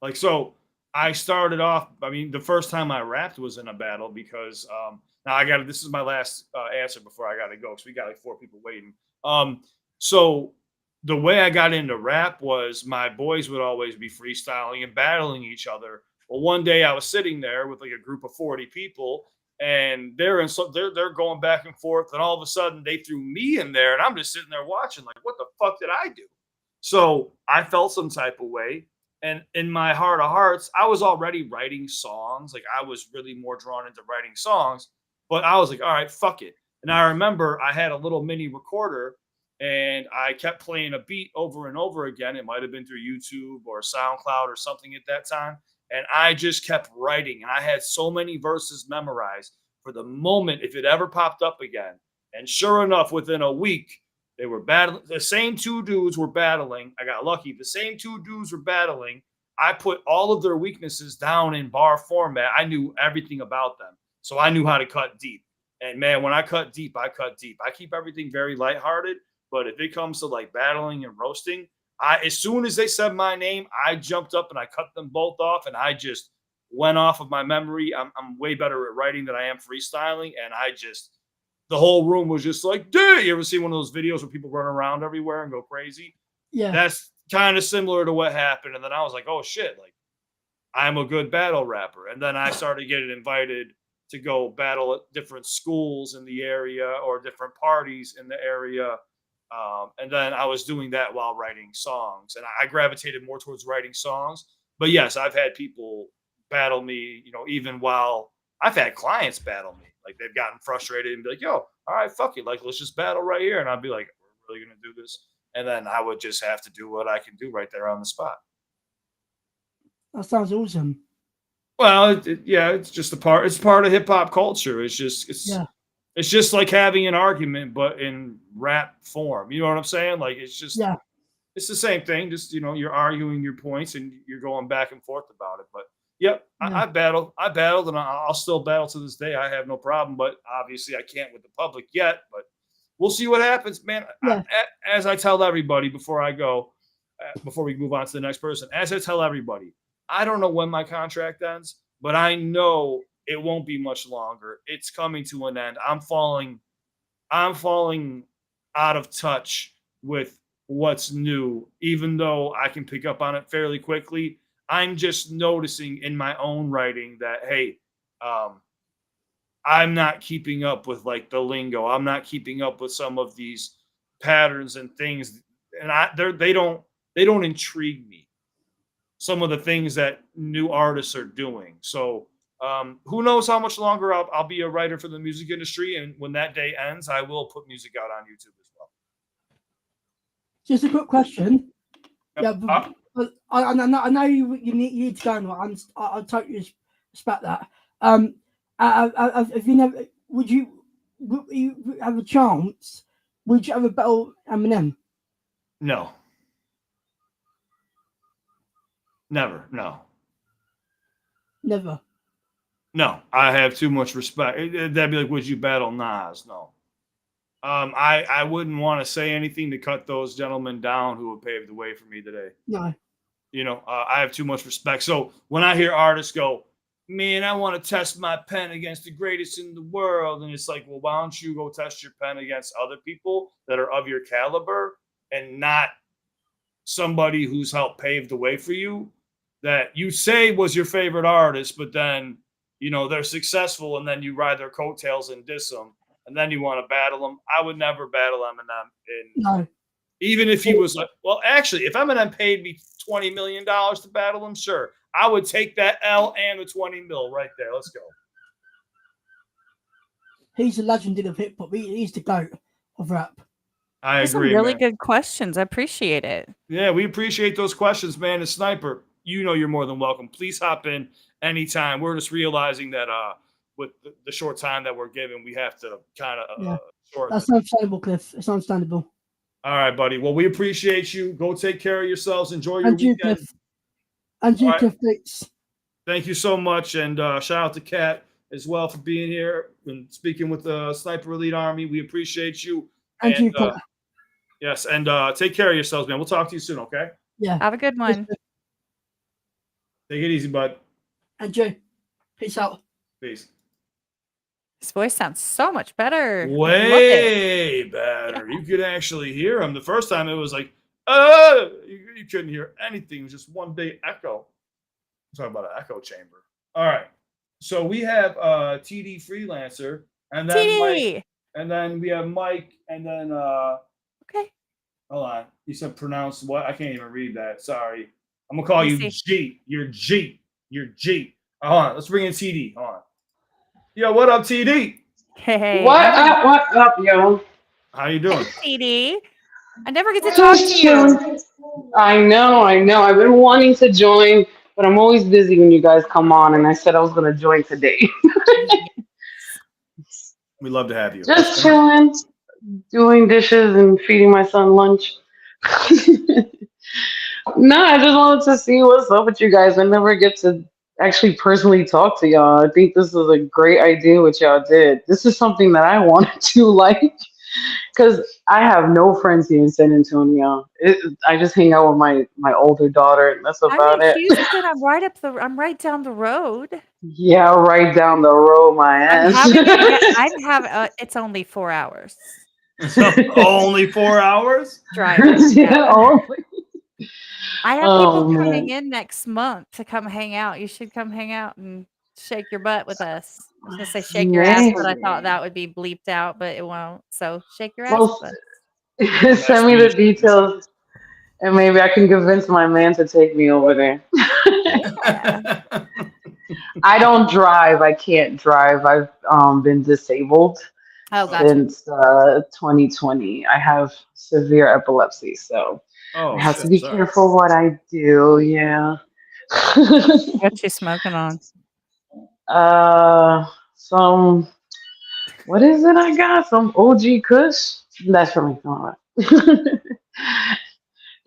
S2: Like, so I started off, I mean, the first time I rapped was in a battle because now I got this is my last answer before I got to go because we got like 4 people waiting. So the way I got into rap was my boys would always be freestyling and battling each other. Well, one day I was sitting there with like a group of 40 people and they're going back and forth, and all of a sudden they threw me in there, and I'm just sitting there watching, like, what the fuck did I do? So I felt some type of way. And in my heart of hearts, I was already writing songs. Like I was really more drawn into writing songs, but I was like, all right, fuck it. And I remember I had a little mini recorder and I kept playing a beat over and over again. It might have been through YouTube or SoundCloud or something at that time. And I just kept writing. And I had so many verses memorized for the moment if it ever popped up again. And sure enough, within a week, they were battling. The same 2 dudes were battling. I got lucky. The same 2 dudes were battling. I put all of their weaknesses down in bar format. I knew everything about them. So I knew how to cut deep. And man, when I cut deep, I cut deep. I keep everything very lighthearted. But if it comes to like battling and roasting, as soon as they said my name, I jumped up and I cut them both off. And I just went off of my memory. I'm way better at writing than I am freestyling. And the whole room was just like, dude, you ever see one of those videos where people run around everywhere and go crazy?
S6: Yeah.
S2: That's kind of similar to what happened. And then I was like, oh shit, like I'm a good battle rapper. And then I started getting invited to go battle at different schools in the area or different parties in the area. And then I was doing that while writing songs. And I gravitated more towards writing songs. But yes, I've had people battle me, even while I've had clients battle me. Like they've gotten frustrated and be like, yo, all right, fuck it. Like, let's just battle right here. And I'd be like, we're really going to do this. And then I would just have to do what I can do right there on the spot.
S6: That sounds awesome.
S2: Well, it's just it's part of hip hop culture. It's just like having an argument, but in rap form. You know what I'm saying? Like, it's the same thing. Just, you're arguing your points and you're going back and forth about it. But yep, I battled, and I'll still battle to this day. I have no problem, but obviously I can't with the public yet. But we'll see what happens, man.
S6: Yeah.
S2: As I tell everybody before I go, before we move on to the next person, as I tell everybody, I don't know when my contract ends, but I know it won't be much longer. It's coming to an end. I'm falling out of touch with what's new, even though I can pick up on it fairly quickly. I'm just noticing in my own writing that, hey, I'm not keeping up with like the lingo. I'm not keeping up with some of these patterns and things, and they don't intrigue me. Some of the things that new artists are doing. So who knows how much longer I'll be a writer for the music industry, and when that day ends, I will put music out on YouTube as well.
S6: Just a quick question.
S2: Yep.
S6: Yeah, but I know you need to go on. I totally respect that. If you never, would you have a chance? Would you ever battle Eminem?
S2: No. Never. No.
S6: Never.
S2: No. I have too much respect. That'd be like, would you battle Nas? No. I wouldn't want to say anything to cut those gentlemen down who have paved the way for me today.
S6: No.
S2: I have too much respect. So when I hear artists go, man, I want to test my pen against the greatest in the world. And it's like, well, why don't you go test your pen against other people that are of your caliber and not somebody who's helped pave the way for you that you say was your favorite artist, but then, they're successful and then you ride their coattails and diss them. And then you want to battle them. I would never battle Eminem.
S6: No.
S2: Even if he was like, well, actually, if Eminem paid me $20 million to battle him, sure. I would take that L and the 20 mil right there. Let's go.
S6: He's a legend of hip hop. He's the GOAT of rap.
S2: I
S1: Those
S2: agree.
S1: Some really
S2: man.
S1: good questions. I appreciate it.
S2: Yeah, we appreciate those questions, man. And Sniper, you're more than welcome. Please hop in anytime. We're just realizing that with the short time that we're given, we have to kind of shorten.
S6: That's understandable, Cliff. It's understandable.
S2: All right, buddy. Well, we appreciate you. Go take care of yourselves. Enjoy your weekend.
S6: Cliff. And you, CliffBeats.
S2: thank you so much, and shout out to Kat as well for being here and speaking with the Sniper Elite Army. We appreciate you.
S6: And you, Cliff.
S2: Yes, and take care of yourselves, man. We'll talk to you soon, okay?
S6: Yeah.
S1: Have a good one.
S2: Take it easy, bud.
S6: And you. Peace out.
S2: Peace.
S1: His voice sounds so much better. I love it.
S2: Way better. You could actually hear him. The first time it was like, you couldn't hear anything. It was just one big echo. I'm talking about an echo chamber. All right. So we have TD Freelancer, and then
S1: TD.
S2: Mike, and then we have Mike, and then
S1: Okay.
S2: hold on. You said pronounce what? I can't even read that. Sorry. I'm gonna call
S1: Let me
S2: you
S1: see.
S2: G. You're G. You're G. Hold on. Let's bring in TD. Hold on. Yo, what up, TD?
S1: Hey.
S7: What up, yo?
S2: How you doing?
S1: TD. I never get to talk to
S7: Just
S1: you.
S7: chilling. I know. I've been wanting to join, but I'm always busy when you guys come on, and I said I was gonna join today.
S2: We love to have you.
S7: Just chilling, doing dishes and feeding my son lunch. No, I just wanted to see what's up with you guys. I never get to actually personally talk to y'all. I think this is a great idea what y'all did. This is something that I wanted to like, because I have no friends here in San Antonio. I just hang out with my older daughter, and that's
S1: I'm
S7: about
S1: in
S7: it.
S1: Houston. I'm right down the road.
S7: Yeah, right down the road, my
S1: I'm
S7: ass.
S1: having it's only 4 hours
S2: Only 4 hours?
S1: driving.
S7: Yeah,
S1: Yeah.
S7: only.
S1: I have
S7: Oh,
S1: people coming
S7: man.
S1: in next month to come hang out. You should come hang out and shake your butt with us. I was gonna say shake your ass, but I thought that would be bleeped out, but it won't. So shake your ass
S7: Well,
S1: with us.
S2: That's
S7: send me the
S2: usually-
S7: details, and maybe I can convince my man to take me over there.
S1: Yeah.
S7: I don't drive. I can't drive. I've been disabled
S1: Oh, gotcha.
S7: since 2020. I have severe epilepsy, so
S2: Oh,
S7: I have to
S2: shit,
S7: be
S2: sorry.
S7: careful what I do. Yeah.
S1: What you smoking on?
S7: Some, what is it? I got some OG Kush. That's for me. All right.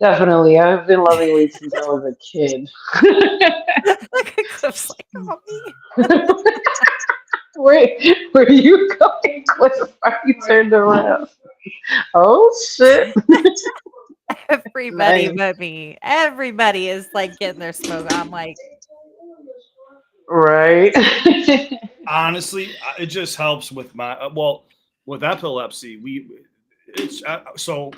S7: Definitely, I've been loving weed since I was a kid.
S1: Look at Cliff's like, oh me.
S7: Where you going, Cliff? Are you turned around? Oh shit!
S1: Everybody
S7: Nice.
S1: but me. Everybody is like getting their smoke. I'm like,
S7: Right.
S2: Honestly, it just helps with my with epilepsy. So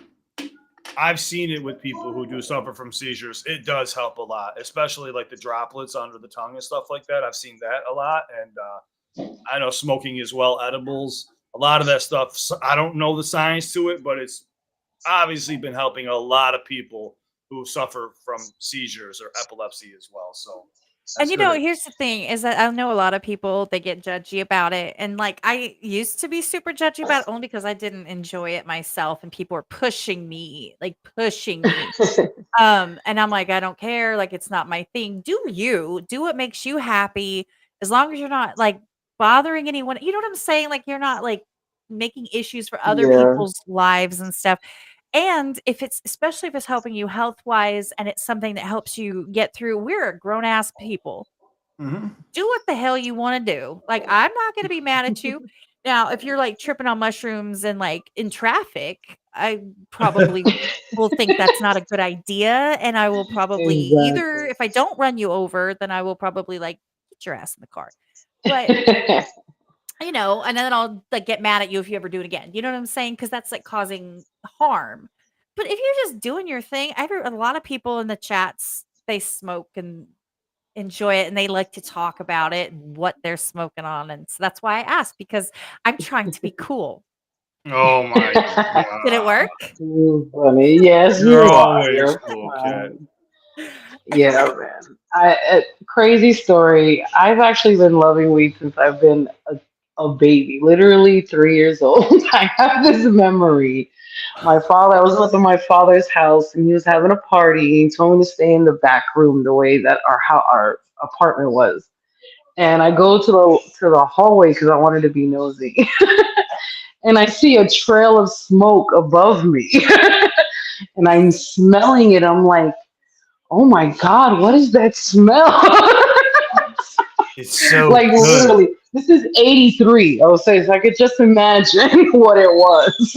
S2: I've seen it with people who do suffer from seizures. It does help a lot, especially like the droplets under the tongue and stuff like that. I've seen that a lot, and I know smoking as well, edibles, a lot of that stuff. I don't know the science to it, but it's obviously been helping a lot of people who suffer from seizures or epilepsy as well. So,
S1: and you
S2: good.
S1: know, here's the thing is that I know a lot of people, they get judgy about it. And like, I used to be super judgy about it only because I didn't enjoy it myself and people were pushing me. And I'm like, I don't care. Like, it's not my thing. Do what makes you happy. As long as you're not like bothering anyone, you know what I'm saying? Like, you're not like making issues for other
S7: Yeah.
S1: people's lives and stuff. And especially if it's helping you health wise and it's something that helps you get through, we're grown ass people.
S2: Mhm.
S1: Do what the hell you want to do. Like, I'm not going to be mad at you. Now, if you're like tripping on mushrooms and like in traffic, I probably will think that's not a good idea. And I will probably either, if I don't run you over, then I will probably like get your ass in the car. But you know, and then I'll like get mad at you if you ever do it again. You know what I'm saying? Because that's like causing harm. But if you're just doing your thing, a lot of people in the chats, they smoke and enjoy it and they like to talk about it and what they're smoking on. And so that's why I asked, because I'm trying to be cool.
S2: Oh my god!
S1: Did it work?
S7: Too funny. Yes,
S2: You're
S7: you
S2: always
S7: are. You're
S2: cool,
S7: fine. Yeah, man. Crazy story. I've actually been loving weed since I've been a baby, literally 3 years old. I have this memory. I was up in my father's house and he was having a party. He told me to stay in the back room the way that our apartment was. And I go to the hallway because I wanted to be nosy. And I see a trail of smoke above me. And I'm smelling it. I'm like, oh my God, what is that smell?
S2: It's so
S7: Like
S2: good.
S7: literally, this is 83. I would say, so I could just imagine what it was.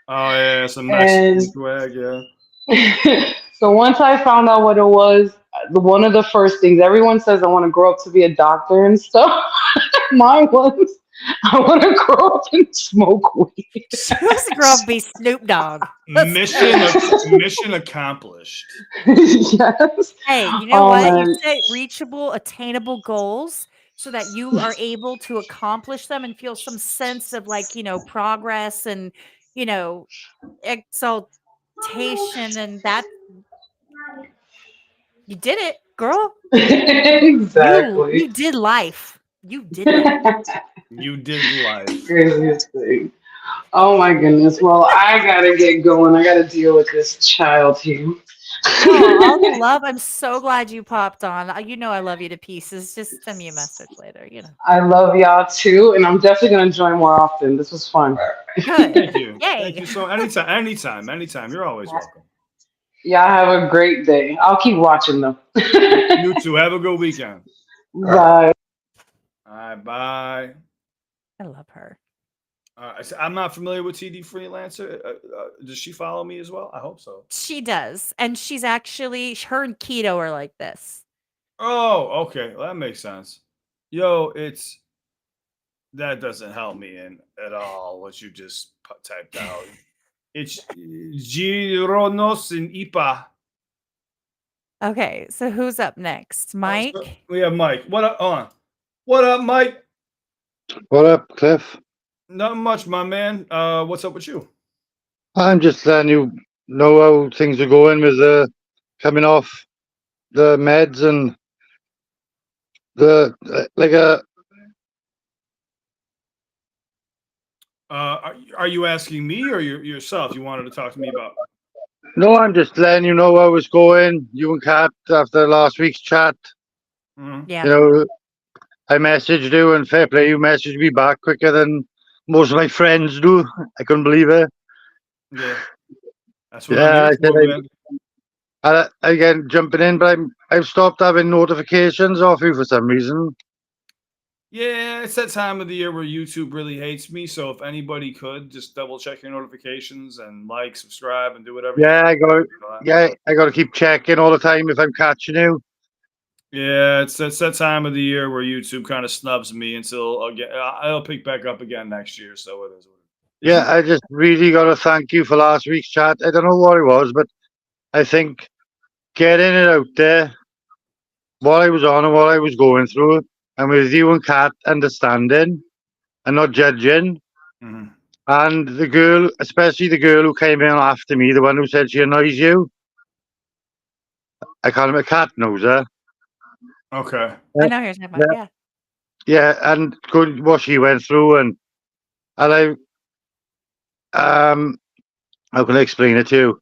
S2: Oh yeah, some Mexican
S7: And
S2: swag, yeah.
S7: so once I found out what it was, one of the first things everyone says, I want to grow up to be a doctor and stuff. Mine was, I want to grow up and smoke weed.
S1: She wants to grow up and be Snoop Dogg.
S2: Mission accomplished.
S7: Yes.
S1: Hey, you know
S7: Oh
S1: what? You
S7: man.
S1: set reachable, attainable goals so that you are able to accomplish them and feel some sense of like, progress and, you know, exaltation and that you did it, girl. You
S7: Exactly.
S1: you did life. You did that.
S2: You did life.
S7: Craziest thing. Oh my goodness. Well, I gotta get going. I gotta deal with this child here.
S1: Oh, all the love. I'm so glad you popped on. You know I love you to pieces. Just send me a message later.
S7: I love y'all too, and I'm definitely gonna join more often. This was fun.
S1: Good.
S2: Thank you.
S1: Yay.
S2: Thank you so anytime. You're always welcome.
S7: Y'all have a great day. I'll keep watching though.
S2: You too. Have a good weekend.
S7: Bye.
S2: All right, bye.
S1: I love her.
S2: I'm not familiar with TD Freelancer. Does she follow me as well? I hope so.
S1: She does. And she's actually, her and Keto are like this.
S2: Oh, okay. Well, that makes sense. Yo, that doesn't help me at all. What you just typed out. It's Gironos and Ipa.
S1: Okay, so who's up next? Mike?
S2: We have Mike. What up? What up, Mike?
S8: What up, Cliff?
S2: Nothing much, my man. What's up with you?
S8: I'm just letting you know how things are going with coming off the meds and the
S2: Are you asking me or yourself? You wanted to talk to me about?
S8: No, I'm just letting you know how it's going. You and Kat after last week's chat.
S2: Mhm.
S1: Yeah.
S8: You know, I messaged you and fair play, you messaged me back quicker than most of my friends do. I couldn't believe it.
S2: Yeah, that's what I'm here for, man.
S8: Again, jumping in, but I've stopped having notifications off you for some reason.
S2: Yeah, it's that time of the year where YouTube really hates me. So if anybody could just double check your notifications and like, subscribe, and do whatever.
S8: Yeah, I got to keep checking all the time if I'm catching you.
S2: Yeah, it's that time of the year where YouTube kind of snubs me until again. I'll pick back up again next year. So it is.
S8: Yeah, I just really got to thank you for last week's chat. I don't know what it was, but I think getting it out there, what I was on and what I was going through, and with you and Kat understanding and not judging.
S2: Mm-hmm.
S8: And the girl, especially the girl who came in after me, the one who said she annoys you. I can't remember, Kat knows her.
S2: Okay.
S1: I know here's my yeah.
S8: Yeah, and good what she went through, and I how can I explain it to you?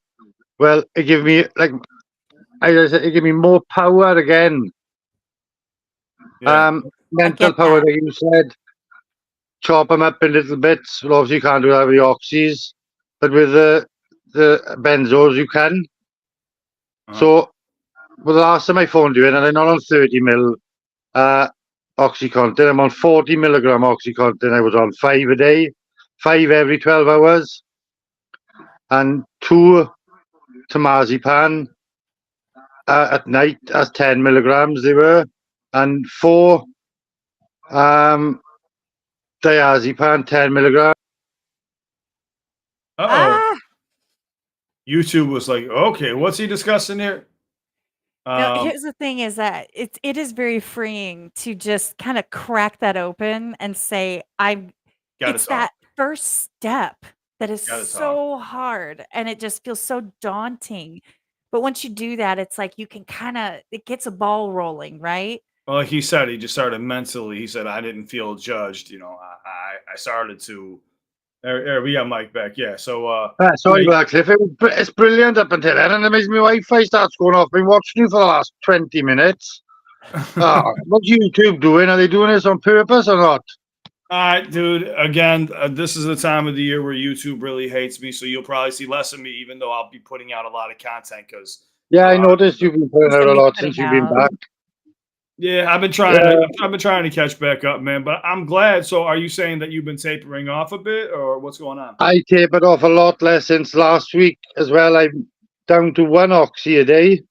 S8: Well, it gave me it gave me more power again.
S2: Yeah.
S8: Mental power that you said. Chop them up in little bits. Well, obviously you can't do that with the oxys, but with the benzos you can. So, well, the last time I phoned you in, and I'm not on 30 mil OxyContin, I'm on 40 milligram OxyContin. I was on 5 a day, 5 every 12 hours, and 2 Temazepam at night as 10 milligrams they were, and 4 diazepam 10 milligrams.
S2: YouTube was like, okay, what's he discussing here?
S1: No, here's the thing is that it is very freeing to just kind of crack that open and say, it's that first step that is so hard and it just feels so daunting. But once you do that, it's like you can it gets a ball rolling, right?
S2: Well, like he said, he just started mentally. He said, I didn't feel judged. You know, I started to. There, we got Mike back. Yeah. So,
S8: sorry about that, Cliff. It's brilliant up until then, and it makes my Wi-Fi starts going off. I've been watching you for the last 20 minutes. What's YouTube doing? Are they doing this on purpose or not?
S2: All right, dude. Again, this is the time of the year where YouTube really hates me, so you'll probably see less of me, even though I'll be putting out a lot of content. Because
S8: I noticed you've been putting out a lot since you've been back.
S2: Yeah, I've been trying to. I've been trying to catch back up, man. But I'm glad. So, are you saying that you've been tapering off a bit, or what's going on?
S8: I tapered off a lot less since last week as well. I'm down to 1 oxy a day.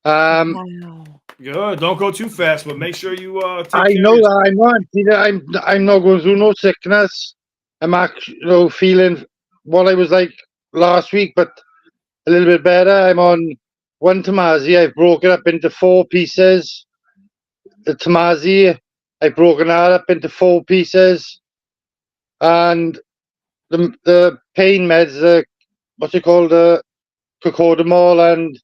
S1: Wow.
S2: Good. Don't go too fast, but make sure you take
S8: I
S2: care
S8: know
S2: of
S8: that I'm not. You know, I'm not going through no sickness. I'm actually feeling what I was like last week, but a little bit better. I'm on one Tamazi. I've broken up into 4 pieces. The Tamazi, I've broken that up into 4 pieces, and the pain meds, what's it called, the cocodamol and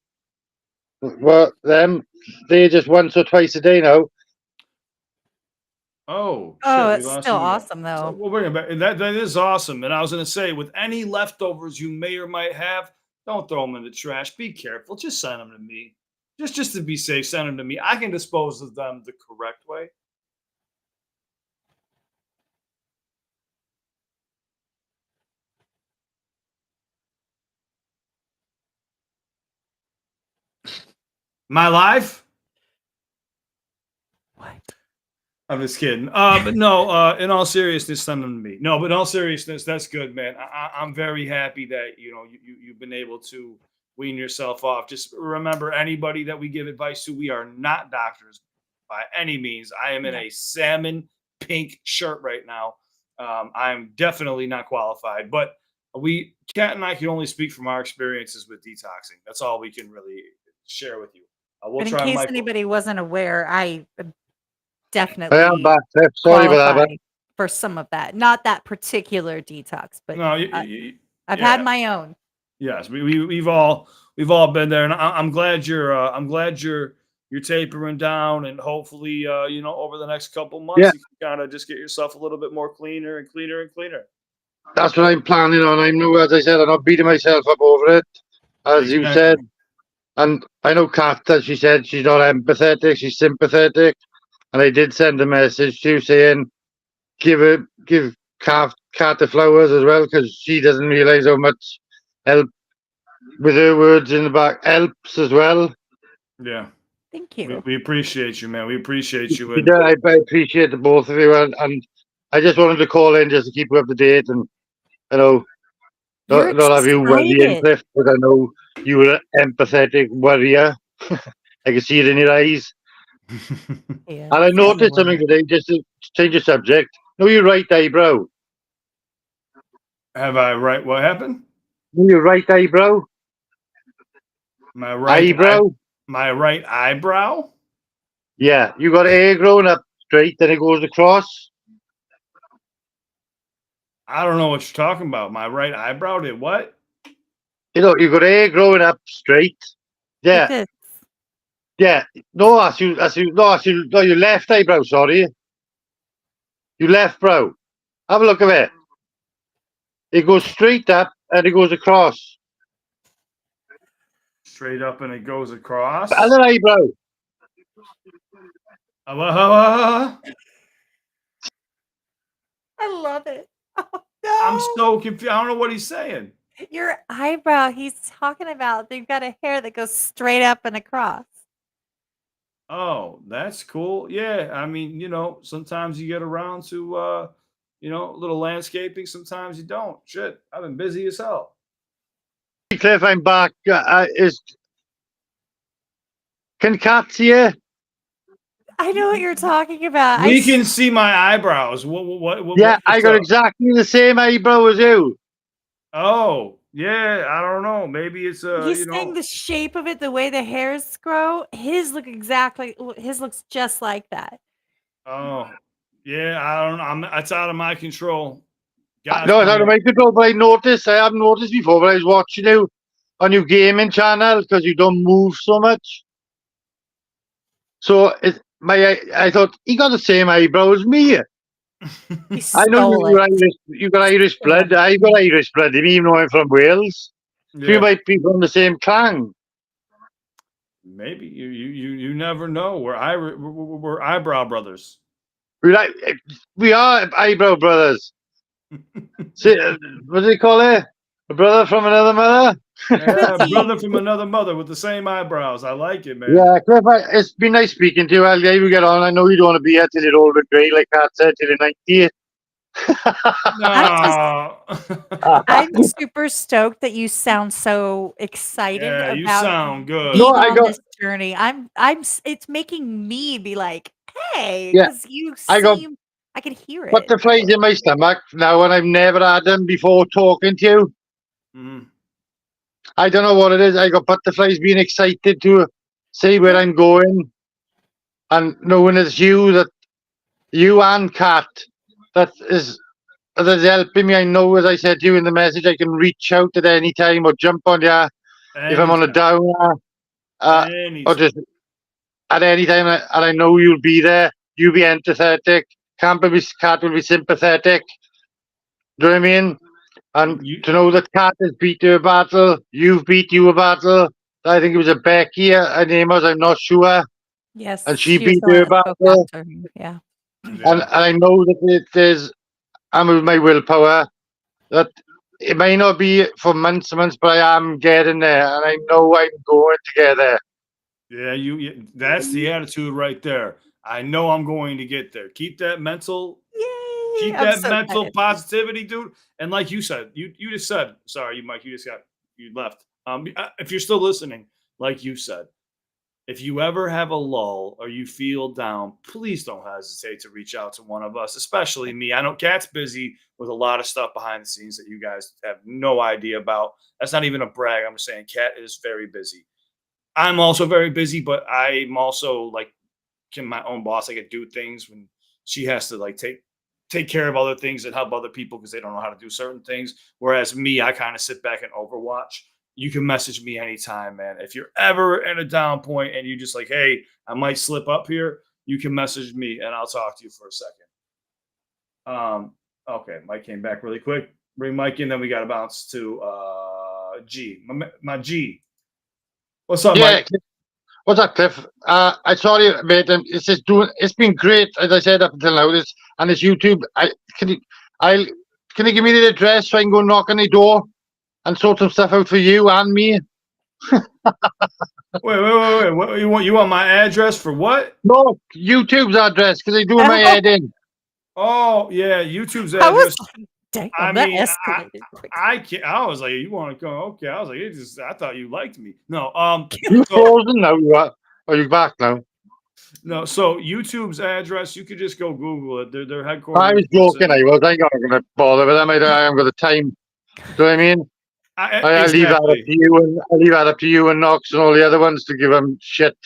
S8: they're just once or twice a day now.
S2: Oh,
S1: Oh,
S2: shit, we
S1: it's
S2: lost
S1: still
S2: him again.
S1: awesome,
S2: So
S1: though.
S2: we'll bring him back. That is awesome. And I was going to say, with any leftovers you may or might have, don't throw them in the trash. Be careful. Just send them to me. Just to be safe, send them to me. I can dispose of them the correct way. My life?
S1: What?
S2: I'm just kidding. But no, in all seriousness, send them to me. No, but in all seriousness, that's good, man. I'm very happy that you've been able to wean yourself off. Just remember, anybody that we give advice to, we are not doctors by any means. I am in
S1: Yeah.
S2: a salmon pink shirt right now. I'm definitely not qualified, but Kat and I can only speak from our experiences with detoxing. That's all we can really share with you. We'll
S1: But in
S2: try
S1: case
S2: Michael.
S1: anybody wasn't aware, I am
S8: I am
S1: definitely
S8: back. Sorry about that.
S1: qualified for some of that. Not that particular detox, but
S2: No,
S1: I've
S2: yeah.
S1: had my own.
S2: Yes, we've all been there, and I'm glad you're tapering down, and hopefully, over the next couple months,
S8: Yeah.
S2: you can kind of just get yourself a little bit more cleaner and cleaner and cleaner.
S8: That's what I'm planning on. I'm no, as I said, I'm not beating myself up over it, as you
S2: Exactly.
S8: said. And I know Kat, as she said, she's not empathetic, she's sympathetic. And I did send a message to you saying, give Kat the flowers as well, because she doesn't realise how much help with her words in the back helps as well.
S2: Yeah,
S1: Thank you.
S2: we appreciate you, man. We appreciate you. And
S8: I appreciate the both of you, and I just wanted to call in just to keep you up to date, and
S1: You're
S8: not have you worrying,
S1: excited.
S8: Cliff, but I know you were an empathetic worrier. I can see it in your eyes.
S1: Yeah,
S8: And I
S1: it's
S8: noticed something
S1: everywhere.
S8: today, just to change the subject. No, your right eyebrow.
S2: have I right? What happened?
S8: No, your right eyebrow.
S2: My right
S8: Eyebrow.
S2: my right eyebrow.
S8: Yeah, you got hair growing up straight, then it goes across.
S2: I don't know what you're talking about. My right eyebrow did what?
S8: You got hair growing up straight.
S1: Like
S8: Yeah,
S1: this.
S8: yeah. No, no, your left eyebrow. Sorry, your left brow. Have a look at it. It goes straight up and it goes across.
S2: Straight up and it goes across.
S8: The other eyebrow.
S1: I love it.
S2: I'm
S1: Oh,
S2: so confused. I don't know what he's saying.
S1: no. Your eyebrow, he's talking about you've got a hair that goes straight up and across.
S2: Oh, that's cool. Yeah, I mean, sometimes you get around to a little landscaping. Sometimes you don't. Shit, I've been busy as hell.
S8: Cliff, I'm back. Can Kat see you?
S1: I know what you're talking about.
S2: We can see my eyebrows. What
S8: Yeah, I
S2: what's
S8: got
S2: up?
S8: exactly the same eyebrow as you.
S2: Oh, yeah, I don't know. Maybe it's
S1: He's saying the shape of it, the way the hairs grow. His looks just like that.
S2: Oh, yeah, I don't know. It's out of my control. God's
S8: No, it's out of
S2: plan.
S8: my control, but I haven't noticed before, but I was watching you on your gaming channel because you don't move so much. So I thought he got the same eyebrow as me.
S1: He
S8: I know
S1: stole it.
S8: you got Irish blood.
S1: Yeah.
S8: I got Irish blood in me, even though I'm from Wales. So you
S2: Yeah,
S8: might be from the same clan.
S2: maybe you never know. We're eyebrow brothers.
S8: We are eyebrow brothers. See, what do they call it? A brother from another mother.
S2: Yeah,
S1: Quickie.
S2: brother from another mother with the same eyebrows. I like it, man.
S8: Yeah, Cliff, it's been nice speaking to you. I'll leave you get on. I know you don't want to be here till you're old and grey, like Kat said, till you're 90.
S1: I'm super stoked that you sound so excited
S2: Yeah, you
S1: about
S2: sound good.
S8: No,
S1: being
S8: I
S1: on
S8: got
S1: this journey. It's making me be like, hey,
S8: yeah.
S1: because you
S8: I got
S1: seem, I can hear it.
S8: butterflies in my stomach now, and I've never had them before talking to you.
S2: Mhm.
S8: I don't know what it is. I got butterflies being excited to see where I'm going, and knowing it's you and Kat that's helping me. I know, as I said to you in the message, I can reach out at any time or jump on you if I'm on a
S2: Anytime.
S8: downer, or
S2: Anytime.
S8: just at any time. And I know you'll be there. You'll be empathetic. Kat will be sympathetic. Do you know what I mean? And to know that Kat has beat you a battle, you've beat you a battle. I think it was a Becky, her name was, I'm not sure.
S1: Yes,
S8: And she
S1: was
S8: beat
S1: the
S8: you
S1: one
S8: a
S1: that spoke
S8: battle.
S1: after me. Yeah.
S8: And I know that I'm with my willpower, that it may not be for months and months, but I am getting there. And I know I'm going to get there.
S2: Yeah, that's the attitude right there. I know I'm going to get there. Keep that mental
S1: Yay! I'm so excited.
S2: positivity, dude. And like you said, you just said, sorry, Mike, you left. If you're still listening, like you said, if you ever have a lull or you feel down, please don't hesitate to reach out to one of us, especially me. I know Kat's busy with a lot of stuff behind the scenes that you guys have no idea about. That's not even a brag. I'm just saying Kat is very busy. I'm also very busy, but I'm also like my own boss. I could do things when she has to like take care of other things and help other people because they don't know how to do certain things. Whereas me, I kind of sit back and overwatch. You can message me anytime, man. If you're ever in a down point and you just like, hey, I might slip up here, you can message me and I'll talk to you for a second. Okay, Mike came back really quick. Bring Mike in, then we got to bounce to G. My G. What's up, Mike?
S8: What's up, Cliff? I saw you, mate. It's been great, as I said up until now. And this YouTube. Can you give me the address so I can go knock on the door and sort some stuff out for you and me?
S2: Wait. What, you want my address for what?
S8: No, YouTube's address because they're doing my head in.
S2: Oh yeah, YouTube's
S1: I was
S2: address.
S1: like, damn,
S2: I
S1: that
S2: mean,
S1: escalated quickly.
S2: I can't. I was like, you want to go? Okay. I was like, I thought you liked me. No.
S8: You frozen now? You are? Are you back now?
S2: No. So YouTube's address, you could just go Google it. Their headquarters.
S8: I was joking. I was. I'm not going to bother with them. I haven't got the time. Do you know what I mean? I leave that up to you, and I leave that up to you and Knox and all the other ones to give them shit.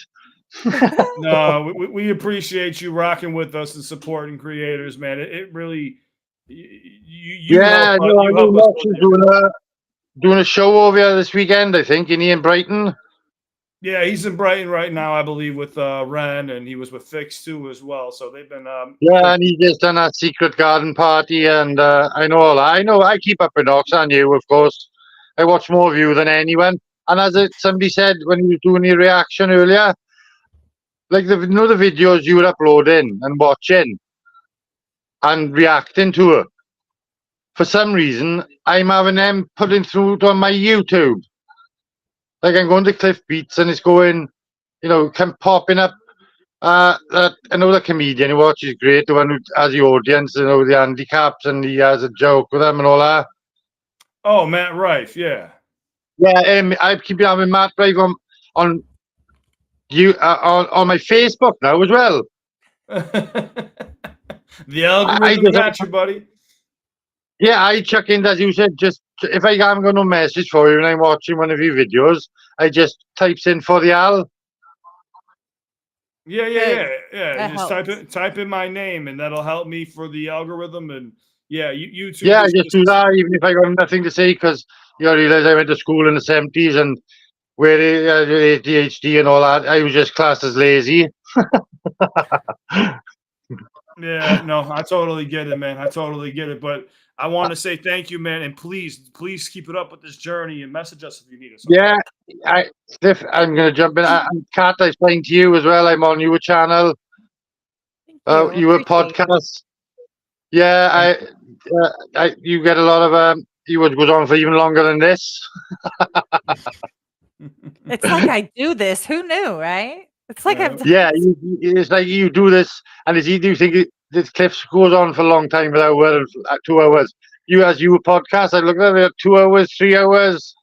S2: No, we appreciate you rocking with us and supporting creators, man. It really, you
S8: Yeah,
S2: help,
S8: I know Knox is doing a show over here this weekend. I think in Brighton.
S2: Yeah, he's in Brighton right now, I believe, with Ren, and he was with Fix too as well. So they've been.
S8: Yeah, and he just done a secret garden party, and I know all that. I know. I keep up with Knox and you, of course. I watch more of you than anyone. And as somebody said when he was doing your reaction earlier, like the videos you were uploading and watching and reacting to it. For some reason, I'm having them putting through on my YouTube. Like I'm going to CliffBeats and it's going, come popping up. That another comedian who watches great, the one who has the audience, the handicaps, and he has a joke with them and all that.
S2: Oh, Matt Rife, yeah.
S8: Yeah, I keep having Matt Rife on my Facebook now as well.
S2: The algorithm got you, buddy.
S8: Yeah, I chuck in, as you said, just if I haven't got no message for you and I'm watching one of your videos, I just types in for the Al.
S2: Yeah. Just type in my name, and that'll help me for the algorithm. And yeah, YouTube.
S8: Yeah, I just do that, even if I got nothing to say, because you realize I went to school in the 70s and where ADHD and all that, I was just classed as lazy.
S2: Yeah, no, I totally get it, man. I totally get it. But I want to say thank you, man, and please keep it up with this journey and message us if you need us.
S8: Yeah, I'm going to jump in. Kat, I explained to you as well. I'm on your channel. You a podcast. Yeah, you get a lot of he would goes on for even longer than this.
S1: It's like I do this. Who knew, right? It's like I've done
S8: Yeah, it's like you do this, and do you think this Cliff goes on for a long time for hour, 2 hours? You a podcast, I look at it, 2 hours, 3 hours.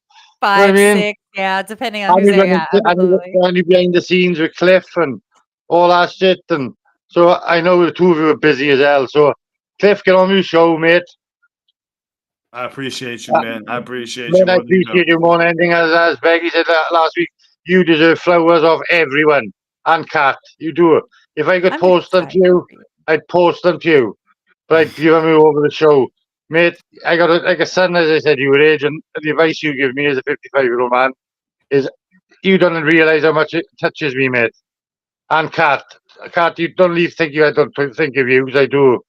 S8: You know what I
S1: 5,
S8: mean?
S1: 6, yeah, depending on who's there. Yeah,
S8: And
S1: absolutely.
S8: you're behind the scenes with Cliff and all that shit. And so I know the two of you are busy as hell. So Cliff, get on with your show, mate.
S2: I appreciate you, man. I appreciate you
S8: Man, I
S2: more than you know.
S8: appreciate you more than anything. As Becky said last week, you deserve flowers of everyone. And Kat, you do it. If I could
S1: I'm
S8: post them to
S1: excited
S8: you,
S1: for you.
S8: I'd post them to you. But I'd give them over the show. Mate, I got like a son, as I said, your age, and the advice you give me as a 55-year-old man is you don't realise how much it touches me, mate. And Kat, you don't think I don't think of you, because I do.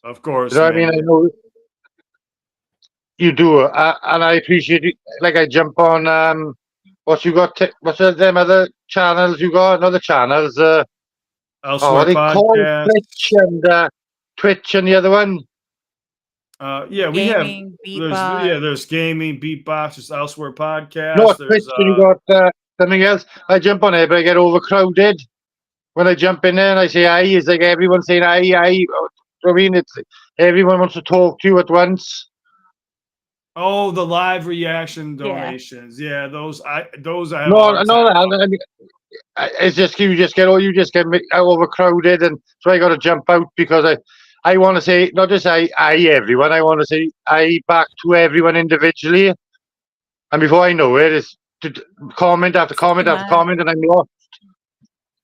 S2: Of course,
S8: You know what I
S2: man.
S8: mean? I know you do, and I appreciate it. Like I jump on what you got? What's them other channels you got? Another channels? What
S2: Elsewhere
S8: are they called?
S2: podcast.
S8: Twitch and the other one.
S2: Yeah, we have.
S1: Gaming,
S2: There's
S1: beatbox.
S2: there's gaming, beatbox, there's elsewhere podcast.
S8: No,
S2: There's
S8: Twitch. And you got something else. I jump on it, but I get overcrowded. When I jump in there and I say aye, it's like everyone saying aye, aye. I mean, it's everyone wants to talk to you at once.
S2: the live reaction
S1: Yeah.
S2: donations. Yeah, those I have
S8: No,
S2: a hard time about.
S8: I mean, it's just you just get overcrowded, and so I got to jump out because I want to say not just I everyone. I want to say I back to everyone individually, and before I know it, it's comment after comment after comment, and I'm lost.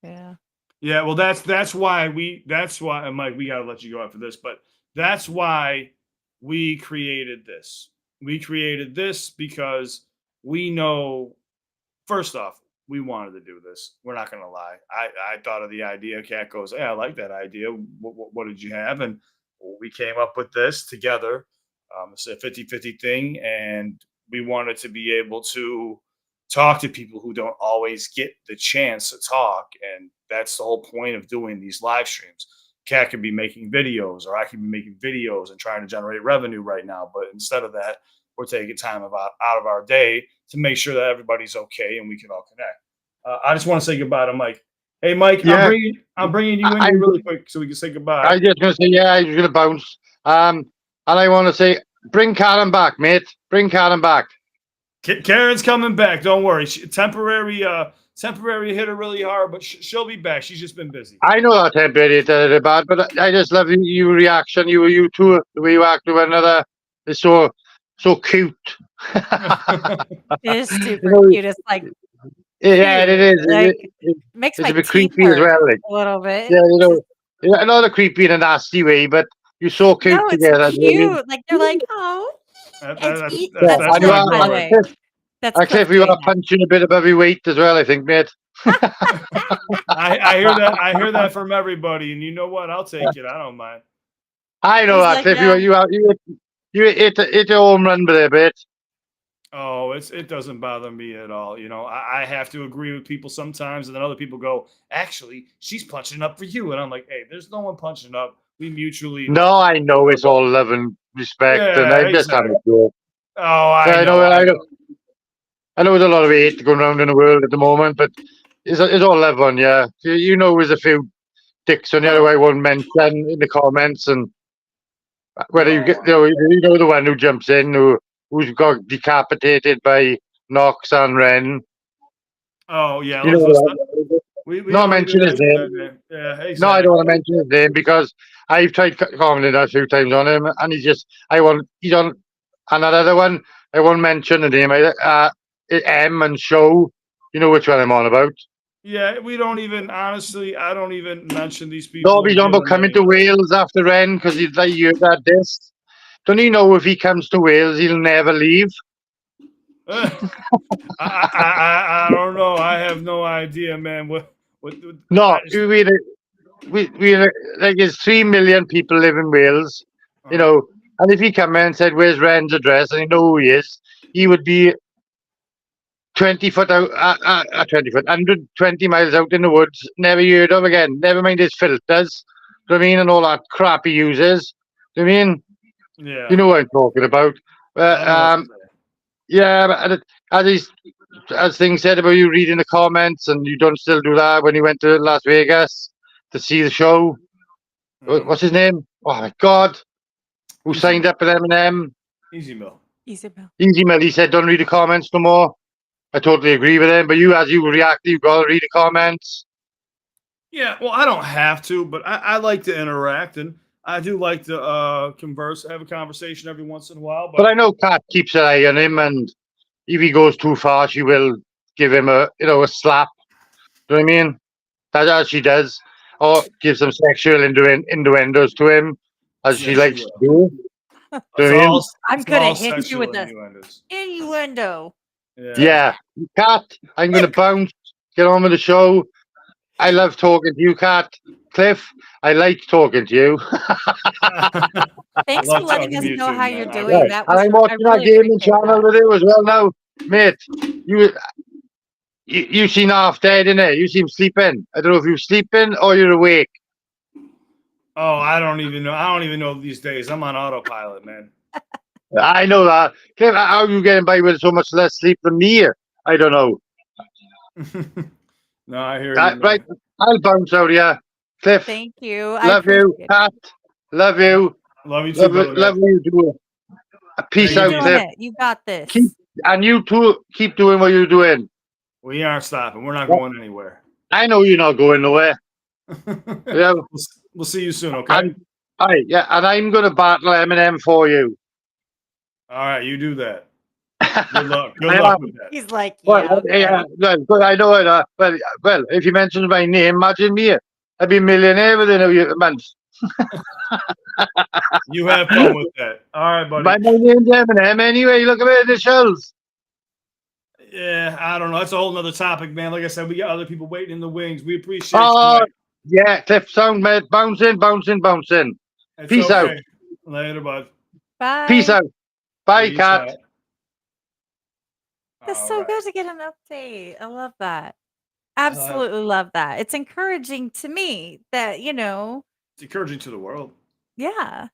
S1: Yeah.
S2: Yeah, well, that's why, Mike, we gotta let you go after this, but that's why we created this. We created this because we know, first off, we wanted to do this. We're not gonna lie. I thought of the idea. Kat goes, "Hey, I like that idea. What did you have?" And we came up with this together. It's a 50-50 thing, and we wanted to be able to talk to people who don't always get the chance to talk, and that's the whole point of doing these live streams. Kat could be making videos, or I could be making videos and trying to generate revenue right now, but instead of that, we're taking time out of our day to make sure that everybody's okay and we can all connect. I just want to say goodbye to Mike. Hey, Mike,
S8: Yeah.
S2: I'm bringing you in here really quick so we can say goodbye.
S8: I just gonna say I was gonna bounce. And I want to say, bring Karen back, mate. Bring Karen back.
S2: Karen's coming back. Don't worry. Temporary hit her really hard, but she'll be back. She's just been busy.
S8: I know that temporary is bad, but I just love your reaction. You two, the way you act to one another is so cute.
S1: It is super cute. It's like
S8: yeah,
S1: cute.
S8: it is.
S1: Like,
S8: It
S1: makes
S8: it's
S1: my
S8: a bit
S1: teeth
S8: creepy as
S1: hurt
S8: well. Like,
S1: a little bit.
S8: yeah, not a creepy in a nasty way, but you're so cute
S1: No, it's
S8: together.
S1: cute. Like they're like, oh,
S2: That's
S1: Cliff,
S2: what
S1: by
S2: I'm
S1: the
S2: doing.
S1: way. That's
S8: Cliff,
S1: Cliff
S8: you
S1: doing
S8: are
S1: that.
S8: punching a bit above your weight as well, I think, mate.
S2: I hear that. I hear that from everybody, and you know what? I'll take it. I don't mind.
S8: I know
S1: He's
S8: that,
S1: like,
S8: Cliff.
S1: yeah.
S8: You hit a home run there, mate.
S2: Oh, it doesn't bother me at all. You know, I have to agree with people sometimes, and then other people go, "Actually, she's punching up for you," and I'm like, "Hey, there's no one punching up. We mutually."
S8: No, I know it's all love and respect, and
S2: Yeah,
S8: I'm just having a joke.
S2: Oh,
S8: I know there's a lot of hate going around in the world at the moment, but it's all love on you. You know, there's a few dicks on you who I won't mention in the comments, and whether you get, you know the one who jumps in who's got decapitated by Knox and Ren.
S2: Oh yeah,
S8: You know
S2: let's we
S8: not
S2: don't
S8: mention
S2: even
S8: his
S2: mention
S8: name.
S2: that name. Yeah, exactly.
S8: No, I don't want to mention his name because I've tried commenting a few times on him, and he's on. And that other one, I won't mention the name. M and Show. You know which one I'm on about.
S2: Yeah, we don't even, honestly, I don't even mention these people.
S8: No, he's on about coming to Wales after Ren because he's like, you heard this. Don't you know if he comes to Wales, he'll never leave?
S2: I don't know. I have no idea, man.
S8: No, we like there's 3 million people live in Wales, you know, and if he come in and said, "Where's Ren's address?" and you know who he is, he would be 20 foot out, 120 miles out in the woods, never heard of again. Never mind his filters, do you know what I mean, and all that crap he uses. Do you know what I mean?
S2: Yeah.
S8: You know what I'm talking about.
S2: I don't know what to say.
S8: Yeah, but as things said about you reading the comments, and you don't still do that when you went to Las Vegas to see the show. What's his name? Oh my God, who
S2: Easy
S8: signed
S2: Mill.
S8: up with Eminem?
S2: Easy Mill.
S1: Easy Bill.
S8: Easy Mill. He said, "Don't read the comments no more." I totally agree with him. But you, as you react, you got to read the comments.
S2: Yeah, well, I don't have to, but I like to interact, and I do like to converse, have a conversation every once in a while.
S8: But I know Kat keeps an eye on him, and if he goes too far, she will give him a slap. Do you know what I mean? That's as she does, or give some sexual innuendos to him, as she
S2: Yes,
S8: likes
S2: she
S8: to
S2: will.
S8: do. Do you
S2: It's
S8: know what I mean?
S2: all,
S1: I'm
S2: it's
S1: gonna
S2: all
S1: hit you
S2: sexual
S1: with the
S2: innuendos.
S1: innuendo.
S8: Yeah, Kat, I'm gonna bounce. Get on with the show. I love talking to you, Kat. Cliff, I like talking to you.
S1: Thanks
S2: Love
S1: for letting
S2: talking
S1: us
S2: to you
S1: know
S2: too,
S1: how
S2: man.
S1: you're
S2: I
S1: doing.
S2: really-
S1: That
S8: And
S1: was
S8: I'm
S1: I
S8: watching our
S1: really
S8: gaming
S1: appreciate
S8: channel
S1: that.
S8: with you as well now, mate. You seem half dead, innit? You seem sleeping. I don't know if you're sleeping or you're awake.
S2: Oh, I don't even know. I don't even know these days. I'm on autopilot, man.
S8: I know that. Cliff, how are you getting by with so much less sleep than me? I don't know.
S2: No, I hear you, man.
S8: Right, I'll bounce out here. Cliff,
S1: Thank you. I
S8: love you.
S1: appreciate it.
S8: Pat, love you.
S2: Love you too, brother,
S8: Love
S2: man.
S8: what you do. Peace
S1: Keep
S8: out,
S1: doing
S8: Cliff.
S1: it. You got this.
S8: And you too, keep doing what you're doing.
S2: We aren't stopping. We're not going anywhere.
S8: I know you're not going nowhere. Yeah.
S2: We'll see you soon, okay?
S8: And I'm going to battle Eminem for you.
S2: All right, you do that. Good luck. Good
S8: I
S2: luck
S8: am.
S2: with that.
S1: He's like,
S8: Well,
S1: yeah, okay.
S8: but I know it. Well, if you mention my name, imagine me. I'd be a millionaire within a month.
S2: You have fun with that. All right, buddy.
S8: My name's Eminem anyway. Look at it in the shelves.
S2: Yeah, I don't know. That's a whole nother topic, man. Like I said, we got other people waiting in the wings. We appreciate
S8: Oh,
S2: you, mate.
S8: yeah, Cliff Sound, mate. Bouncing.
S2: It's
S8: Peace
S2: okay.
S8: out.
S2: Later, bud.
S1: Bye.
S8: Peace out. Bye,
S2: Peace
S8: Kat.
S2: out.
S1: That's
S2: All
S1: so
S2: right.
S1: good to get an update. I love that. Absolutely love that. It's encouraging to me that,
S2: It's encouraging to the world.
S1: yeah.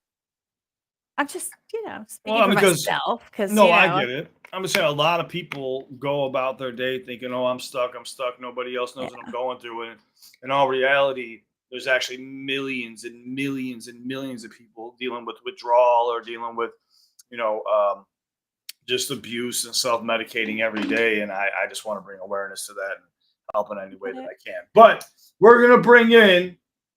S1: I'm just, speaking
S2: Well,
S1: for
S2: because
S1: myself because
S2: no, I get it. I'm just saying a lot of people go about their day thinking, "Oh, I'm stuck. Nobody else knows what I'm going through." And in all reality, there's actually millions and millions and millions of people dealing with withdrawal or dealing with, just abuse and self-medicating every day. And I just want to bring awareness to that and help in any way that I can. But we're gonna bring in.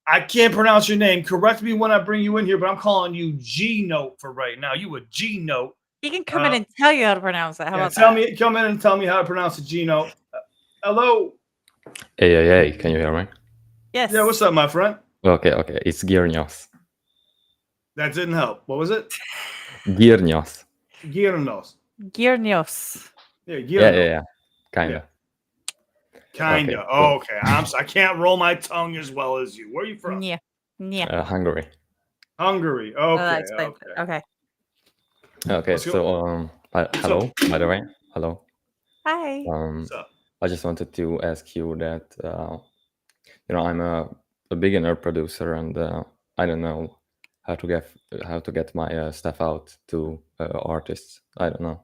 S2: I can't pronounce your name. Correct me when I bring you in here, but I'm calling you G Note for right now. You a G Note.
S1: He can come in and tell you how to pronounce it. How about
S2: Come in and tell me how to pronounce a G Note. Hello.
S9: Hey, can you hear me?
S1: Yes.
S2: Yeah, what's up, my friend?
S9: Okay, it's Girnios.
S2: That didn't help. What was it?
S9: Girnios.
S2: Girnos.
S1: Girnios.
S9: Yeah,
S2: Girnos.
S9: kinda.
S2: Kinda.
S9: Okay, cool.
S2: Okay. I can't roll my tongue as well as you. Where are you from?
S1: Yeah.
S9: Hungary.
S2: Hungary.
S1: That
S2: Okay.
S1: explains it.
S2: Okay.
S9: Okay,
S2: Let's go.
S9: so hello, by the way. Hello.
S1: Hi.
S2: What's up?
S9: I just wanted to ask you that I'm a beginner producer and I don't know how to get my stuff out to artists. I don't know.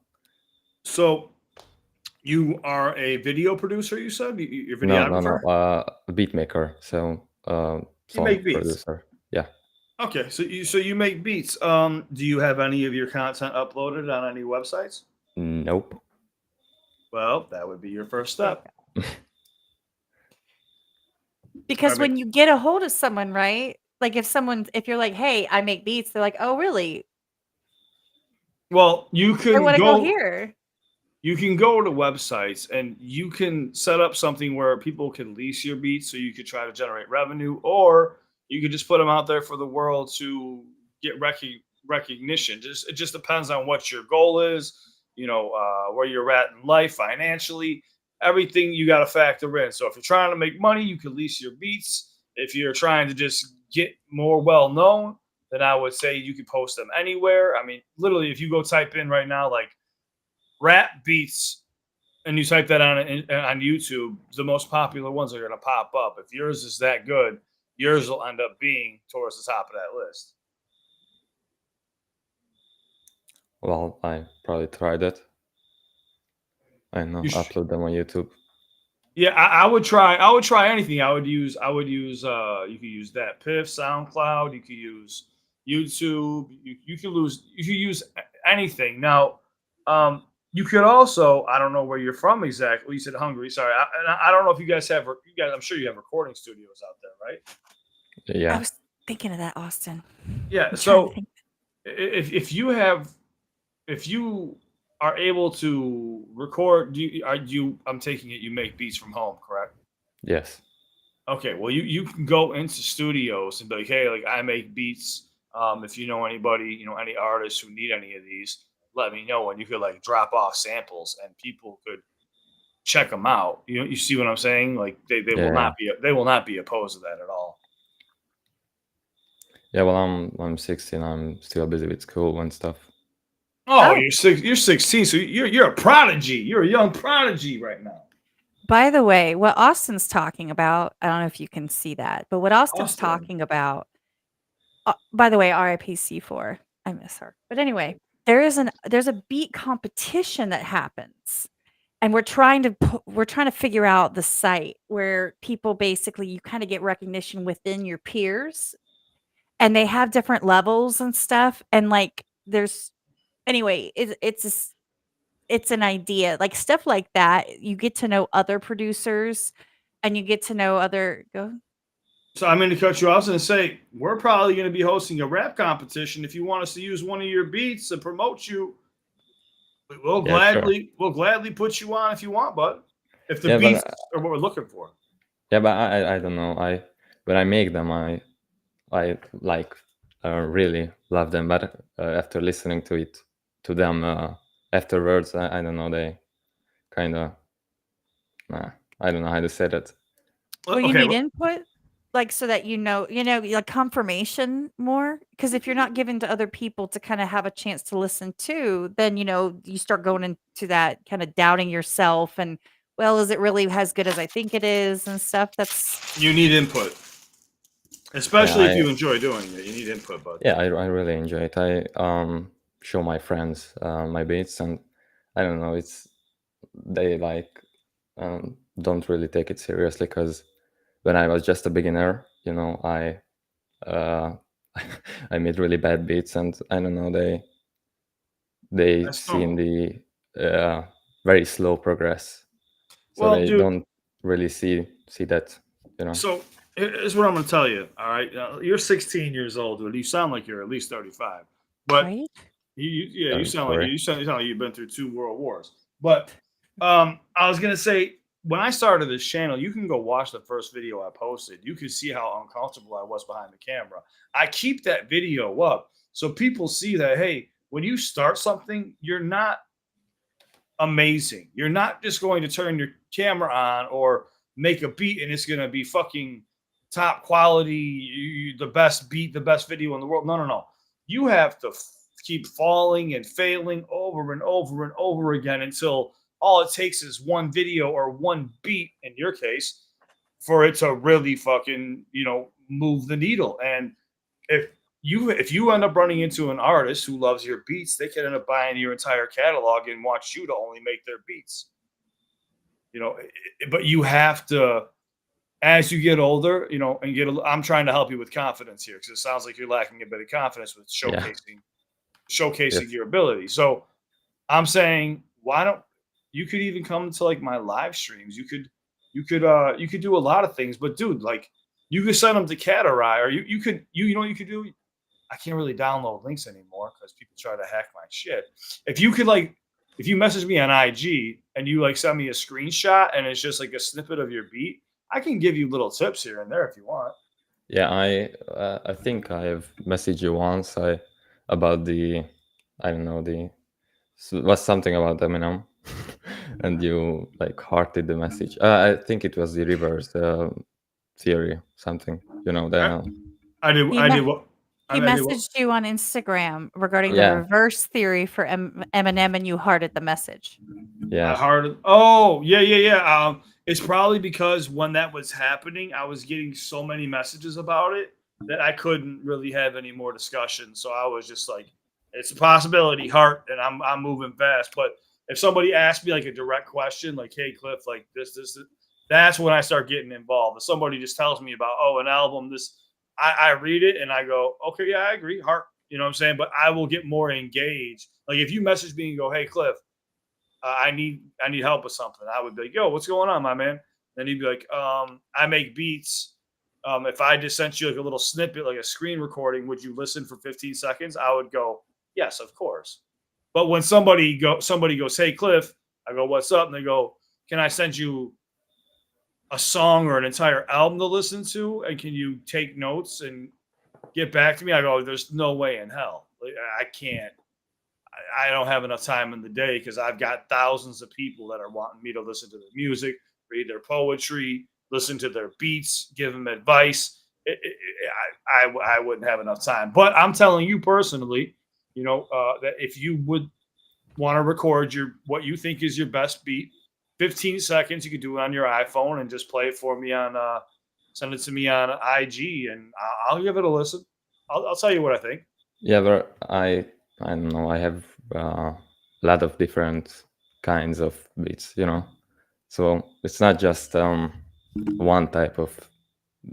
S2: So you are a video producer, you said? You're a videographer?
S9: No, a beat maker. So
S2: You make beats.
S9: producer. Yeah.
S2: Okay, so you make beats. Do you have any of your content uploaded on any websites?
S9: Nope.
S2: Well, that would be your first step.
S1: Because when you get a hold of someone, right? Like if you're like, hey, I make beats, they're like, oh, really?
S2: Well, you
S1: I
S2: can
S1: want to go here.
S2: You can go to websites and you can set up something where people can lease your beats so you could try to generate revenue, or you could just put them out there for the world to get recognition. It just depends on what your goal is, where you're at in life financially, everything you got to factor in. So if you're trying to make money, you can lease your beats. If you're trying to just get more well known, then I would say you could post them anywhere. I mean, literally, if you go type in right now, like rap beats, and you type that on YouTube, the most popular ones are going to pop up. If yours is that good, yours will end up being towards the top of that list.
S9: Well, I probably tried it. I don't know,
S2: You sh-
S9: upload them on YouTube.
S2: Yeah, I would try. I would try anything. I would use. I would use. You could use that Piff, SoundCloud. You could use YouTube. You could use. You could use anything. Now, you could also. I don't know where you're from exactly. You said Hungary. Sorry, I don't know if you guys have. You guys, I'm sure you have recording studios out there, right?
S1: I
S9: Yeah.
S1: was thinking of that, Austin.
S2: Yeah.
S1: I'm trying to
S2: So
S1: think.
S2: if you have, if you are able to record, I'm taking it you make beats from home, correct?
S9: Yes.
S2: Okay, well, you can go into studios and be like, hey, like I make beats. If you know anybody, any artists who need any of these, let me know. And you could like drop off samples, and people could check them out. You see what I'm saying? Like they will
S9: Yeah.
S2: not be opposed to that at all.
S9: Yeah. Well, I'm 16. I'm still busy with school and stuff.
S2: Oh,
S1: Oh.
S2: you're 16, so you're a prodigy. You're a young prodigy right now.
S1: By the way, what Austin's talking about, I don't know if you can see that, but what Austin's
S2: Austin.
S1: talking about, by the way, RIP C4, I miss her. But anyway, there's a beat competition that happens, and we're trying to figure out the site where people basically you kind of get recognition within your peers, and they have different levels and stuff, and like there's anyway, it's an idea like stuff like that. You get to know other producers, and you get to know other go.
S2: So I'm going to cut you off and say we're probably going to be hosting a rap competition. If you want us to use one of your beats to promote you, we'll
S9: Yeah, sure.
S2: gladly put you on if you want, bud. If the
S9: Yeah, but
S2: beats are what we're looking for.
S9: yeah, but I don't know. When I make them, I like really love them. But after listening to them afterwards, I don't know. They kind of I don't know how to say that.
S1: Well, you
S2: Okay,
S1: need input, like so that like confirmation more. Because if you're not given to other people to kind of have a chance to listen to, then you start going into that kind of doubting yourself and well, is it really as good as I think it is and stuff? That's
S2: you need input, especially if
S9: I
S2: you enjoy doing it. You need input, bud.
S9: Yeah, I really enjoy it. I show my friends my beats, and I don't know. They like don't really take it seriously because when I was just a beginner, I I made really bad beats, and I don't know. They
S2: That's
S9: seen
S2: normal.
S9: the very slow progress, so
S2: Well,
S9: they
S2: dude.
S9: don't really see that.
S2: So here's what I'm going to tell you. All right, you're 16 years old, dude. You sound like you're at least 35, but
S1: right.
S2: you sound
S9: Sorry.
S2: like you've been through 2 world wars. But I was gonna say when I started this channel, you can go watch the first video I posted. You can see how uncomfortable I was behind the camera. I keep that video up so people see that hey, when you start something, you're not amazing. You're not just going to turn your camera on or make a beat and it's gonna be fucking top quality, the best beat, the best video in the world. No. You have to keep falling and failing over and over and over again until all it takes is one video or one beat, in your case, for it to really fucking, move the needle. And if you end up running into an artist who loves your beats, they can end up buying your entire catalog and want you to only make their beats. But you have to, as you get older, and I'm trying to help you with confidence here because it sounds like you're lacking a bit of confidence with showcasing
S9: Yes.
S2: your ability. So I'm saying, why don't you could even come to like my live streams? You could do a lot of things, but dude, like you could send them to Catarai, or you could you know what you could do. I can't really download links anymore because people try to hack my shit. If you message me on IG and you like send me a screenshot and it's just like a snippet of your beat, I can give you little tips here and there if you want.
S9: Yeah, I think I have messaged you once about the I don't know was something about Eminem, and you like hearted the message. I think it was the reverse theory, something.
S2: I did.
S1: He
S2: I
S1: me-
S2: did what.
S1: He
S2: I did what.
S1: messaged you on Instagram regarding the
S9: Yeah.
S1: reverse theory for Eminem, and you hearted the message.
S9: Yeah,
S2: Oh, yeah. It's probably because when that was happening, I was getting so many messages about it that I couldn't really have any more discussion. So I was just like, It's a possibility, heart, and I'm moving fast. But if somebody asks me like a direct question, like, "Hey, Cliff, like this," that's when I start getting involved. If somebody just tells me about, oh, an album, this, I read it and I go, okay, yeah, I agree, heart. You know what I'm saying? But I will get more engaged. Like if you message me and go, "Hey, Cliff, I need help with something," I would be like, "Yo, what's going on, my man?" Then he'd be like, "I make beats. If I just sent you like a little snippet, like a screen recording, would you listen for 15 seconds?" I would go, "Yes, of course." But when somebody goes, "Hey, Cliff," I go, "What's up?" And they go, "Can I send you a song or an entire album to listen to? And can you take notes and get back to me?" I go, "There's no way in hell. Like, I can't. I don't have enough time in the day because I've got thousands of people that are wanting me to listen to their music, read their poetry, listen to their beats, give them advice. I wouldn't have enough time." But I'm telling you personally, that if you would want to record what you think is your best beat, 15 seconds, you could do it on your iPhone and just play it for me send it to me on IG, and I'll give it a listen. I'll tell you what I think.
S9: Yeah, but I don't know. I have a lot of different kinds of beats, so it's not just one type of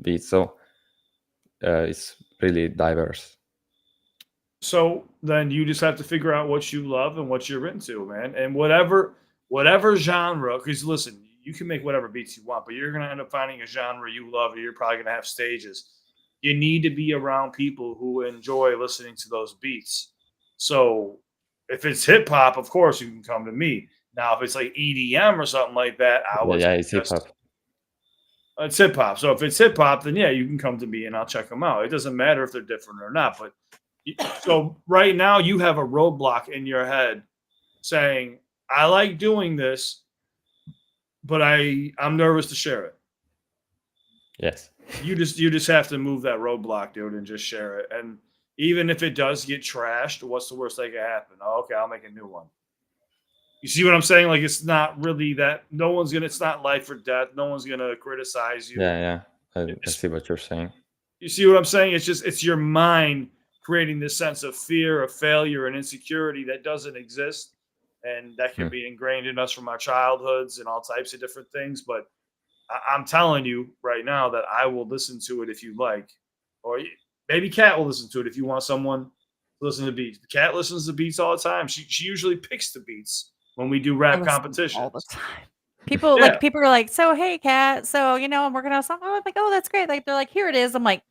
S9: beat. So it's really diverse.
S2: So then you just have to figure out what you love and what you're into, man. And whatever genre, because listen, you can make whatever beats you want, but you're gonna end up finding a genre you love, or you're probably gonna have stages. You need to be around people who enjoy listening to those beats. So if it's hip hop, of course you can come to me. Now, if it's like EDM or something like that, I would
S9: Yeah, it's hip
S2: suggest
S9: hop.
S2: it's hip hop. So if it's hip hop, then yeah, you can come to me and I'll check them out. It doesn't matter if they're different or not. But so right now you have a roadblock in your head saying, "I like doing this, but I'm nervous to share it."
S9: Yes.
S2: You just have to move that roadblock, dude, and just share it. And even if it does get trashed, what's the worst that could happen? Oh, okay, I'll make a new one. You see what I'm saying? Like it's not really that. No one's gonna. It's not life or death. No one's gonna criticize you.
S9: Yeah. I see what you're saying.
S2: You see what I'm saying? It's your mind creating this sense of fear, of failure, and insecurity that doesn't exist, and that can
S9: Hmm.
S2: be ingrained in us from our childhoods and all types of different things. But I'm telling you right now that I will listen to it if you like, or maybe Kat will listen to it if you want someone to listen to beats. Kat listens to beats all the time. She usually picks the beats when we do
S1: I
S2: rap
S1: listen
S2: competitions
S1: all the time. People
S2: Yeah.
S1: people are like, "So hey, Kat, so I'm working on something." I'm like, "Oh, that's great." Like they're like, "Here it is." I'm like,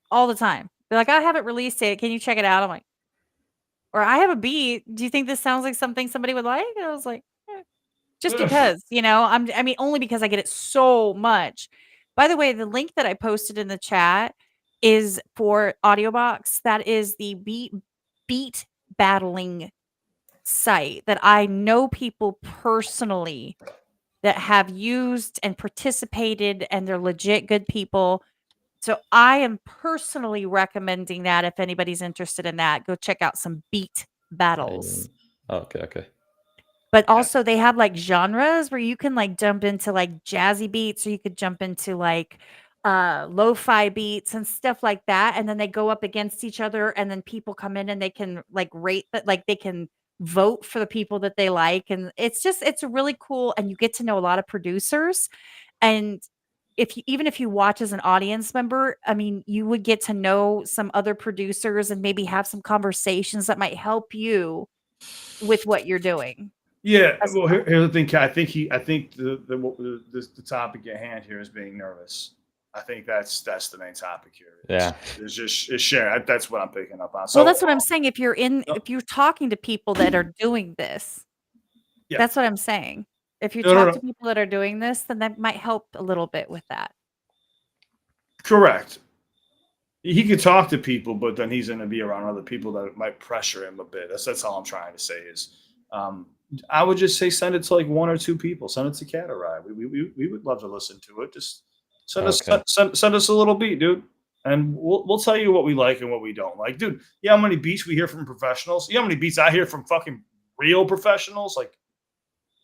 S1: all the time. They're like, "I haven't released it. Can you check it out?" I'm like, or "I have a beat. Do you think this sounds like something somebody would like?" And I was like, just because, I mean, only because I get it so much. By the way, the link that I posted in the chat is for Audiobox. That is the beat battling site that I know people personally that have used and participated, and they're legit good people. So I am personally recommending that if anybody's interested in that, go check out some beat battles.
S9: Okay.
S1: But also they have like genres where you can like jump into like jazzy beats, or you could jump into like lo-fi beats and stuff like that. And then they go up against each other, and then people come in and they can like rate that, like they can vote for the people that they like. And it's really cool. And you get to know a lot of producers. And even if you watch as an audience member, I mean, you would get to know some other producers and maybe have some conversations that might help you with what you're doing.
S2: Yeah,
S1: As
S2: well,
S1: well.
S2: here's the thing. Kat. I think the topic at hand here is being nervous. I think that's the main topic here.
S9: Yeah.
S2: It's just sharing. That's what I'm picking up on.
S1: Well,
S2: So
S1: that's what I'm saying. If you're talking to people that are doing this,
S2: yeah,
S1: that's what I'm saying. If you
S2: no,
S1: talk
S2: no,
S1: to people that are doing this, then that might help a little bit with that.
S2: correct. He could talk to people, but then he's going to be around other people that might pressure him a bit. That's all I'm trying to say is, I would just say send it to like one or two people. Send it to Cat or I. We would love to listen to it. Just send us
S9: Okay.
S2: send us a little beat, dude, and we'll tell you what we like and what we don't like, dude. You know how many beats we hear from professionals? You know how many beats I hear from fucking real professionals? Like,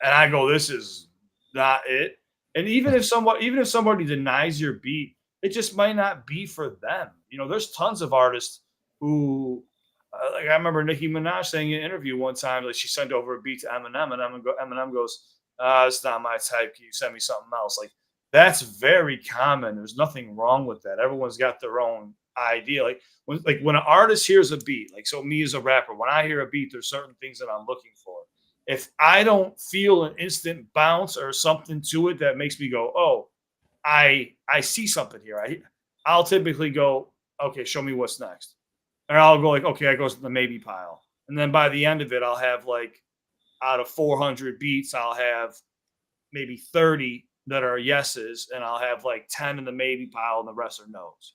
S2: and I go, this is not it. And even if somebody denies your beat, it just might not be for them. There's tons of artists who Like I remember Nicki Minaj saying in an interview one time, like she sent over a beat to Eminem, and Eminem goes, "It's not my type. Can you send me something else?" Like that's very common. There's nothing wrong with that. Everyone's got their own idea. Like when an artist hears a beat, like so me as a rapper, when I hear a beat, there's certain things that I'm looking for. If I don't feel an instant bounce or something to it that makes me go, "Oh, I see something here," I'll typically go, "Okay, show me what's next." And I'll go like, okay, that goes to the maybe pile. And then by the end of it, I'll have like out of 400 beats, I'll have maybe 30 that are yeses, and I'll have like 10 in the maybe pile, and the rest are no's.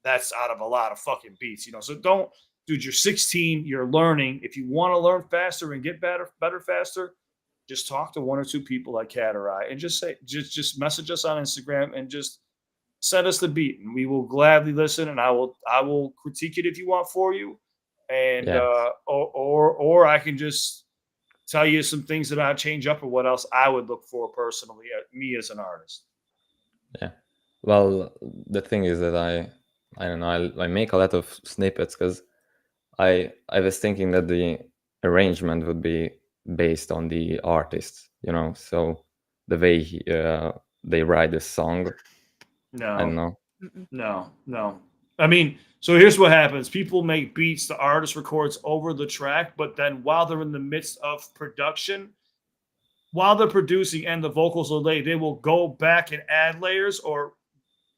S2: That's out of a lot of fucking beats, you know. So don't, dude, you're 16, you're learning. If you want to learn faster and get better faster, just talk to one or two people like Cat or I, and just say, just message us on Instagram and just send us the beat, and we will gladly listen. And I will critique it if you want for you, and
S9: Yeah,
S2: or I can just tell you some things that I'd change up or what else I would look for personally at me as an artist.
S9: yeah. Well, the thing is that I don't know. I make a lot of snippets because I was thinking that the arrangement would be based on the artist, you know. So the way they write the song, I don't
S2: No,
S9: know.
S1: Mm-mm.
S2: no. I mean, so here's what happens: people make beats, the artist records over the track, but then while they're in the midst of production, while they're producing and the vocals are laid, they will go back and add layers or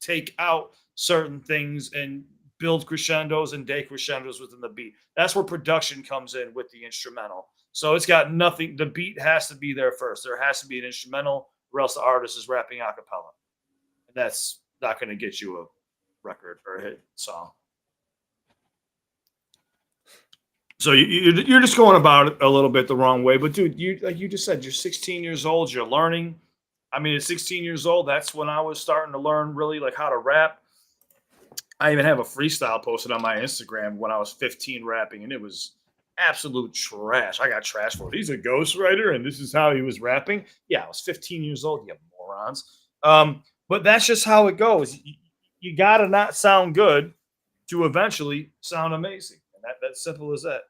S2: take out certain things and build crescendos and decrescendos within the beat. That's where production comes in with the instrumental. So it's got nothing. The beat has to be there first. There has to be an instrumental, or else the artist is rapping a cappella. And that's not going to get you a record or a hit song. So you're just going about it a little bit the wrong way. But dude, you like you just said, you're 16 years old. You're learning. I mean, at 16 years old, that's when I was starting to learn really like how to rap. I even have a freestyle posted on my Instagram when I was 15 rapping, and it was absolute trash. I got trash for it. He's a ghostwriter, and this is how he was rapping. Yeah, I was 15 years old, you morons. But that's just how it goes. You gotta not sound good to eventually sound amazing. And that's simple as that.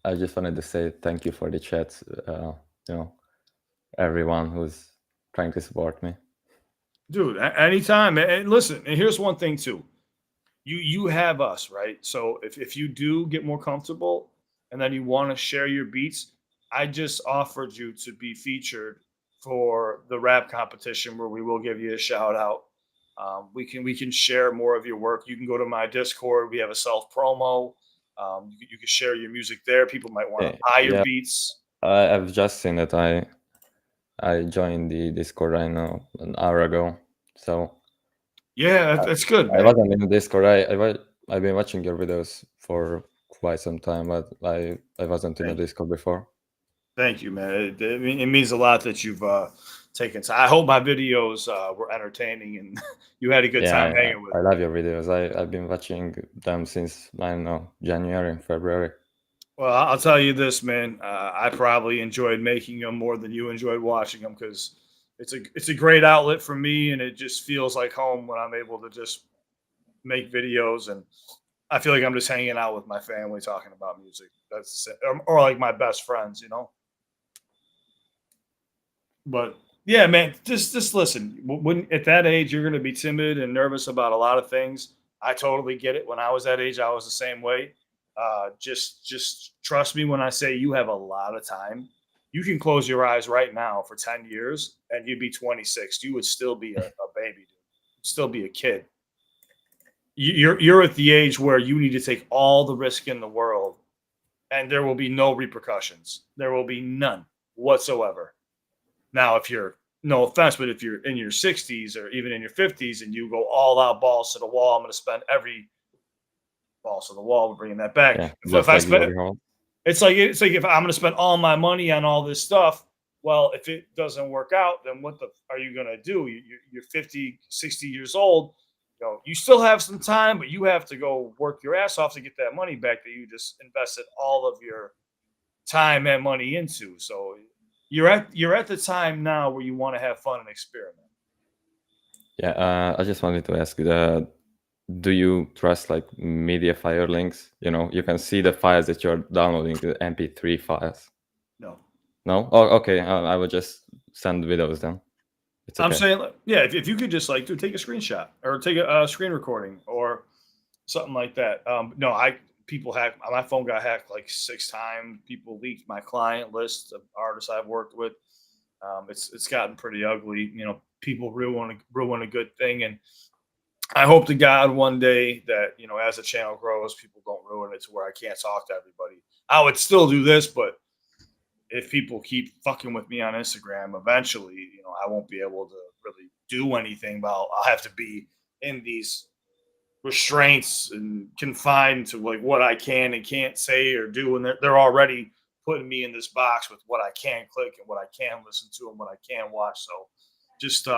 S9: I just wanted to say thank you for the chat. You know, everyone who's trying to support me.
S2: Dude, anytime. And listen, and here's one thing too. You have us, right? So if you do get more comfortable and then you want to share your beats, I just offered you to be featured for the rap competition where we will give you a shout out. We can share more of your work. You can go to my Discord. We have a self promo. You can share your music there. People might want to buy your
S9: Yeah,
S2: beats.
S9: I've just seen that I joined the Discord right now an hour ago. So
S2: Yeah, that's good,
S9: I
S2: man.
S9: wasn't in the Discord. I've been watching your videos for quite some time, but I wasn't in the
S2: Thank you.
S9: Discord before.
S2: Thank you, man. It means a lot that you've taken time. I hope my videos were entertaining and you had a good
S9: Yeah,
S2: time hanging with
S9: I
S2: me.
S9: love your videos. I've been watching them since, I don't know, January and February.
S2: Well, I'll tell you this, man. I probably enjoyed making them more than you enjoyed watching them because it's a great outlet for me, and it just feels like home when I'm able to just make videos, and I feel like I'm just hanging out with my family talking about music. That's or like my best friends, you know. But yeah, man, just listen. When at that age you're going to be timid and nervous about a lot of things. I totally get it. When I was that age, I was the same way. Just trust me when I say you have a lot of time. You can close your eyes right now for 10 years and you'd be 26. You would still be a baby, dude. Still be a kid. You're at the age where you need to take all the risk in the world, and there will be no repercussions. There will be none whatsoever. Now, if you're no offense, but if you're in your 60s or even in your 50s and you go all out balls to the wall, I'm going to spend every balls to the wall. We're bringing that back.
S9: Yeah,
S2: If
S9: just
S2: I
S9: like
S2: spend,
S9: Glory Hall.
S2: it's like if I'm going to spend all my money on all this stuff, well, if it doesn't work out, then what the are you going to do? You're 50, 60 years old. You know, you still have some time, but you have to go work your ass off to get that money back that you just invested all of your time and money into. So you're at the time now where you want to have fun and experiment.
S9: Yeah, I just wanted to ask you that do you trust like Mediafire links? You know, you can see the files that you're downloading, the MP3 files.
S2: No.
S9: No? Oh, okay. I will just send videos then. It's okay.
S2: I'm saying, yeah, if you could just like, dude, take a screenshot or take a screen recording or something like that. No, people hack my phone got hacked like 6 times. People leaked my client list of artists I've worked with. It's gotten pretty ugly. You know, people ruin a good thing, and I hope to God one day that, you know, as the channel grows, people don't ruin it to where I can't talk to everybody. I would still do this, but if people keep fucking with me on Instagram, eventually, you know, I won't be able to really do anything. But I'll have to be in these restraints and confined to like what I can and can't say or do. And they're already putting me in this box with what I can click and what I can listen to and what I can watch. So just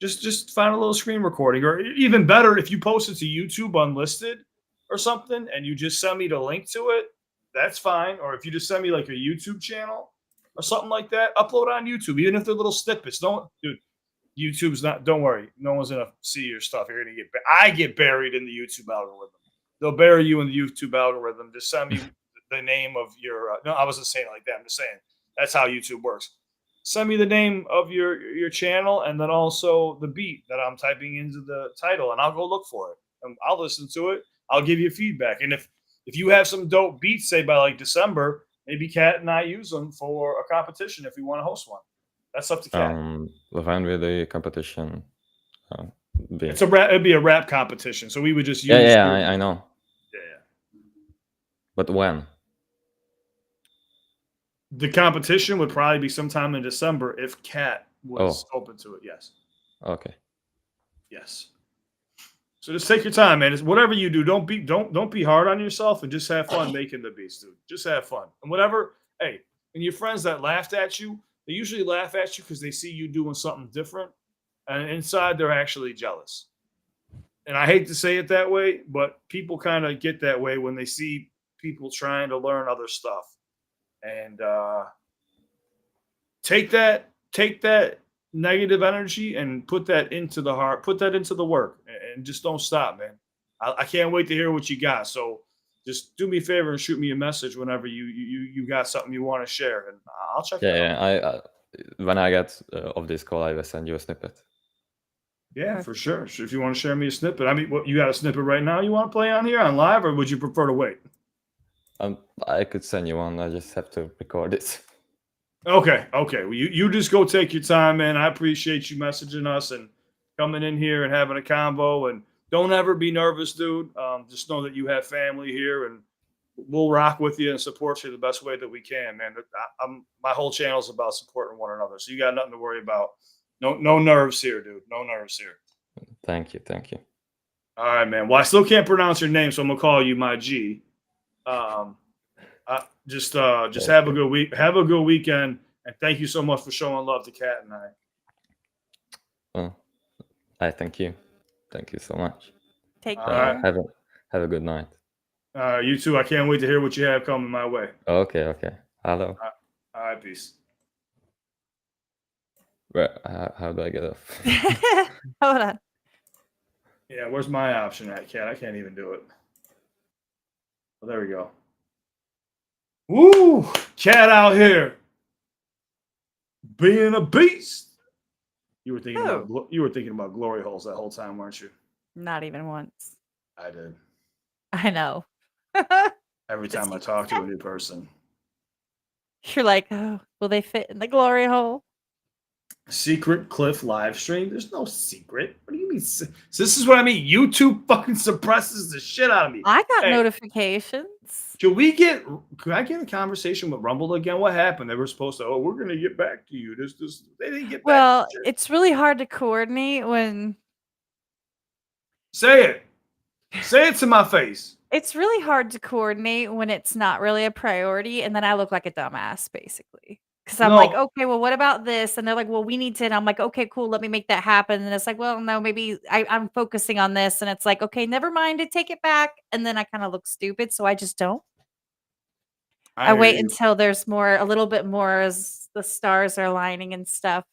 S2: just find a little screen recording, or even better, if you post it to YouTube unlisted or something and you just send me the link to it, that's fine. Or if you just send me like a YouTube channel or something like that, upload on YouTube, even if they're little snippets. Don't, dude, YouTube's not, don't worry, no one's gonna see your stuff. You're gonna I get buried in the YouTube algorithm. They'll bury you in the YouTube algorithm. Just send me the name of your no, I wasn't saying it like that. I'm just saying that's how YouTube works. Send me the name of your channel and then also the beat that I'm typing into the title, and I'll go look for it and I'll listen to it. I'll give you feedback. And if you have some dope beats, say by like December, maybe Kat and I use them for a competition if we want to host one. That's up to Kat.
S9: When will the competition be?
S2: It'd be a rap competition, so we would just use.
S9: Yeah, I know.
S2: Yeah.
S9: But when?
S2: The competition would probably be sometime in December if Kat was open to it. Yes.
S9: Okay.
S2: Yes. So just take your time, man. It's whatever you do. Don't be hard on yourself and just have fun making the beats, dude. Just have fun. And whatever, hey, and your friends that laughed at you, they usually laugh at you because they see you doing something different. And inside they're actually jealous. And I hate to say it that way, but people kind of get that way when they see people trying to learn other stuff. And take that negative energy and put that into the heart, put that into the work, and just don't stop, man. I can't wait to hear what you got. So just do me a favor and shoot me a message whenever you got something you want to share, and I'll check it out.
S9: Yeah, when I get off this call, I will send you a snippet.
S2: Yeah, for sure. If you want to share me a snippet, I mean, what, you got a snippet right now you want to play on here on live, or would you prefer to wait?
S9: I could send you one. I just have to record it.
S2: Okay. Well, you just go take your time, man. I appreciate you messaging us and coming in here and having a convo. And don't ever be nervous, dude. Just know that you have family here, and we'll rock with you and support you the best way that we can, man. My whole channel is about supporting one another, so you got nothing to worry about. No nerves here, dude. No nerves here.
S9: Thank you.
S2: All right, man. Well, I still can't pronounce your name, so I'm gonna call you my G. Just have a good week. Have a good weekend, and thank you so much for showing love to Kat and I.
S9: Well, I thank you. Thank you so much.
S1: Take care.
S9: Have a good night.
S2: You too. I can't wait to hear what you have coming my way.
S9: Okay. Hello.
S2: All right, peace.
S9: How do I get off?
S1: Hold on.
S2: Yeah, where's my option at, Kat? I can't even do it. Well, there we go. Woo! Kat out here being a beast. You were thinking about glory holes that whole time, weren't you?
S1: Not even once.
S2: I did.
S1: I know.
S2: Every time I talk to a new person.
S1: You're like, oh, will they fit in the glory hole?
S2: Secret Cliff live stream? There's no secret. What do you mean? So this is what I mean. YouTube fucking suppresses the shit out of me.
S1: I got notifications.
S2: Could I get a conversation with Rumble again? What happened? They were supposed to, we're gonna get back to you. They didn't get back.
S1: Well, it's really hard to coordinate when
S2: Say it to my face.
S1: It's really hard to coordinate when it's not really a priority, and then I look like a dumbass, basically. Because I'm like, okay, well, what about this? And they're like, well, we need to. And I'm like, okay, cool, let me make that happen. And it's like, well, no, maybe I'm focusing on this. And it's like, okay, never mind, I take it back. And then I kind of look stupid, so I just don't. I wait until there's a little bit more as the stars are aligning and stuff.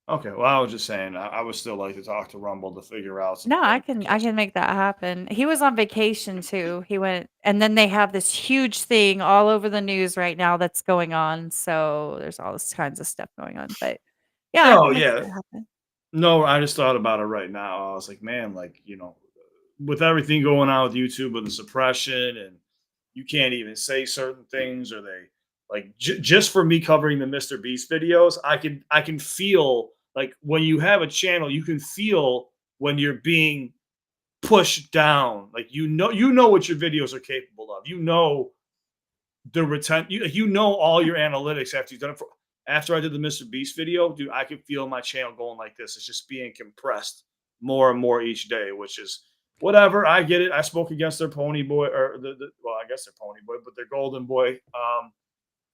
S2: Okay, well, I was just saying, I would still like to talk to Rumble to figure out some
S1: No, I
S2: things.
S1: can make that happen. He was on vacation too. He went and then they have this huge thing all over the news right now that's going on. So there's all this kinds of stuff going on. But yeah, I
S2: No,
S1: can make
S2: yeah.
S1: that happen.
S2: No, I just thought about it right now. I was like, man, like, with everything going on with YouTube with the suppression and you can't even say certain things or they like just for me covering the Mr. Beast videos, I can feel like when you have a channel, you can feel when you're being pushed down. Like you know what your videos are capable of. You know the you know all your analytics after you've done it for after I did the Mr. Beast video, dude, I could feel my channel going like this. It's just being compressed more and more each day, which is whatever. I get it. I spoke against their pony boy or well, I guess their pony boy, but their golden boy.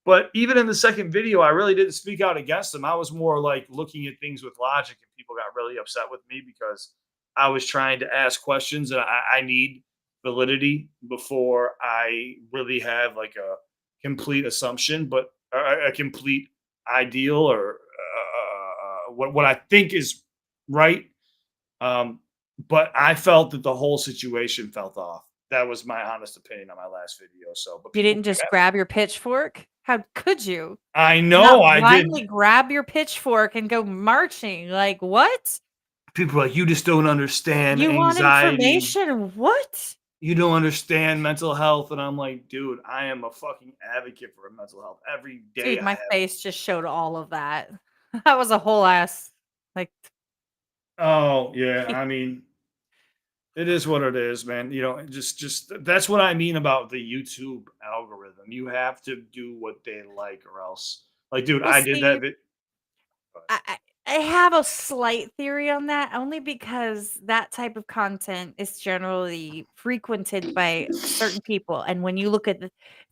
S2: But even in the second video, I really didn't speak out against them. I was more like looking at things with logic, and people got really upset with me because I was trying to ask questions, and I need validity before I really have like a complete assumption, but a complete ideal or what I think is right. Um, but I felt that the whole situation felt off. That was my honest opinion on my last video. So, but
S1: You
S2: people
S1: didn't
S2: came
S1: just
S2: at me.
S1: grab your pitchfork? How could you?
S2: I
S1: Not
S2: know I did.
S1: blindly grab your pitchfork and go marching. Like, what?
S2: People are like, you just don't understand
S1: You want
S2: anxiety.
S1: information? What?
S2: You don't understand mental health. And I'm like, dude, I am a fucking advocate for mental health. Every day
S1: Dude,
S2: I
S1: my
S2: have.
S1: face just showed all of that. That was a whole ass like
S2: Oh, yeah. I mean, it is what it is, man. Just that's what I mean about the YouTube algorithm. You have to do what they like, or else, like, dude,
S1: well,
S2: I did that.
S1: see, I have a slight theory on that only because that type of content is generally frequented by certain people. And when you look at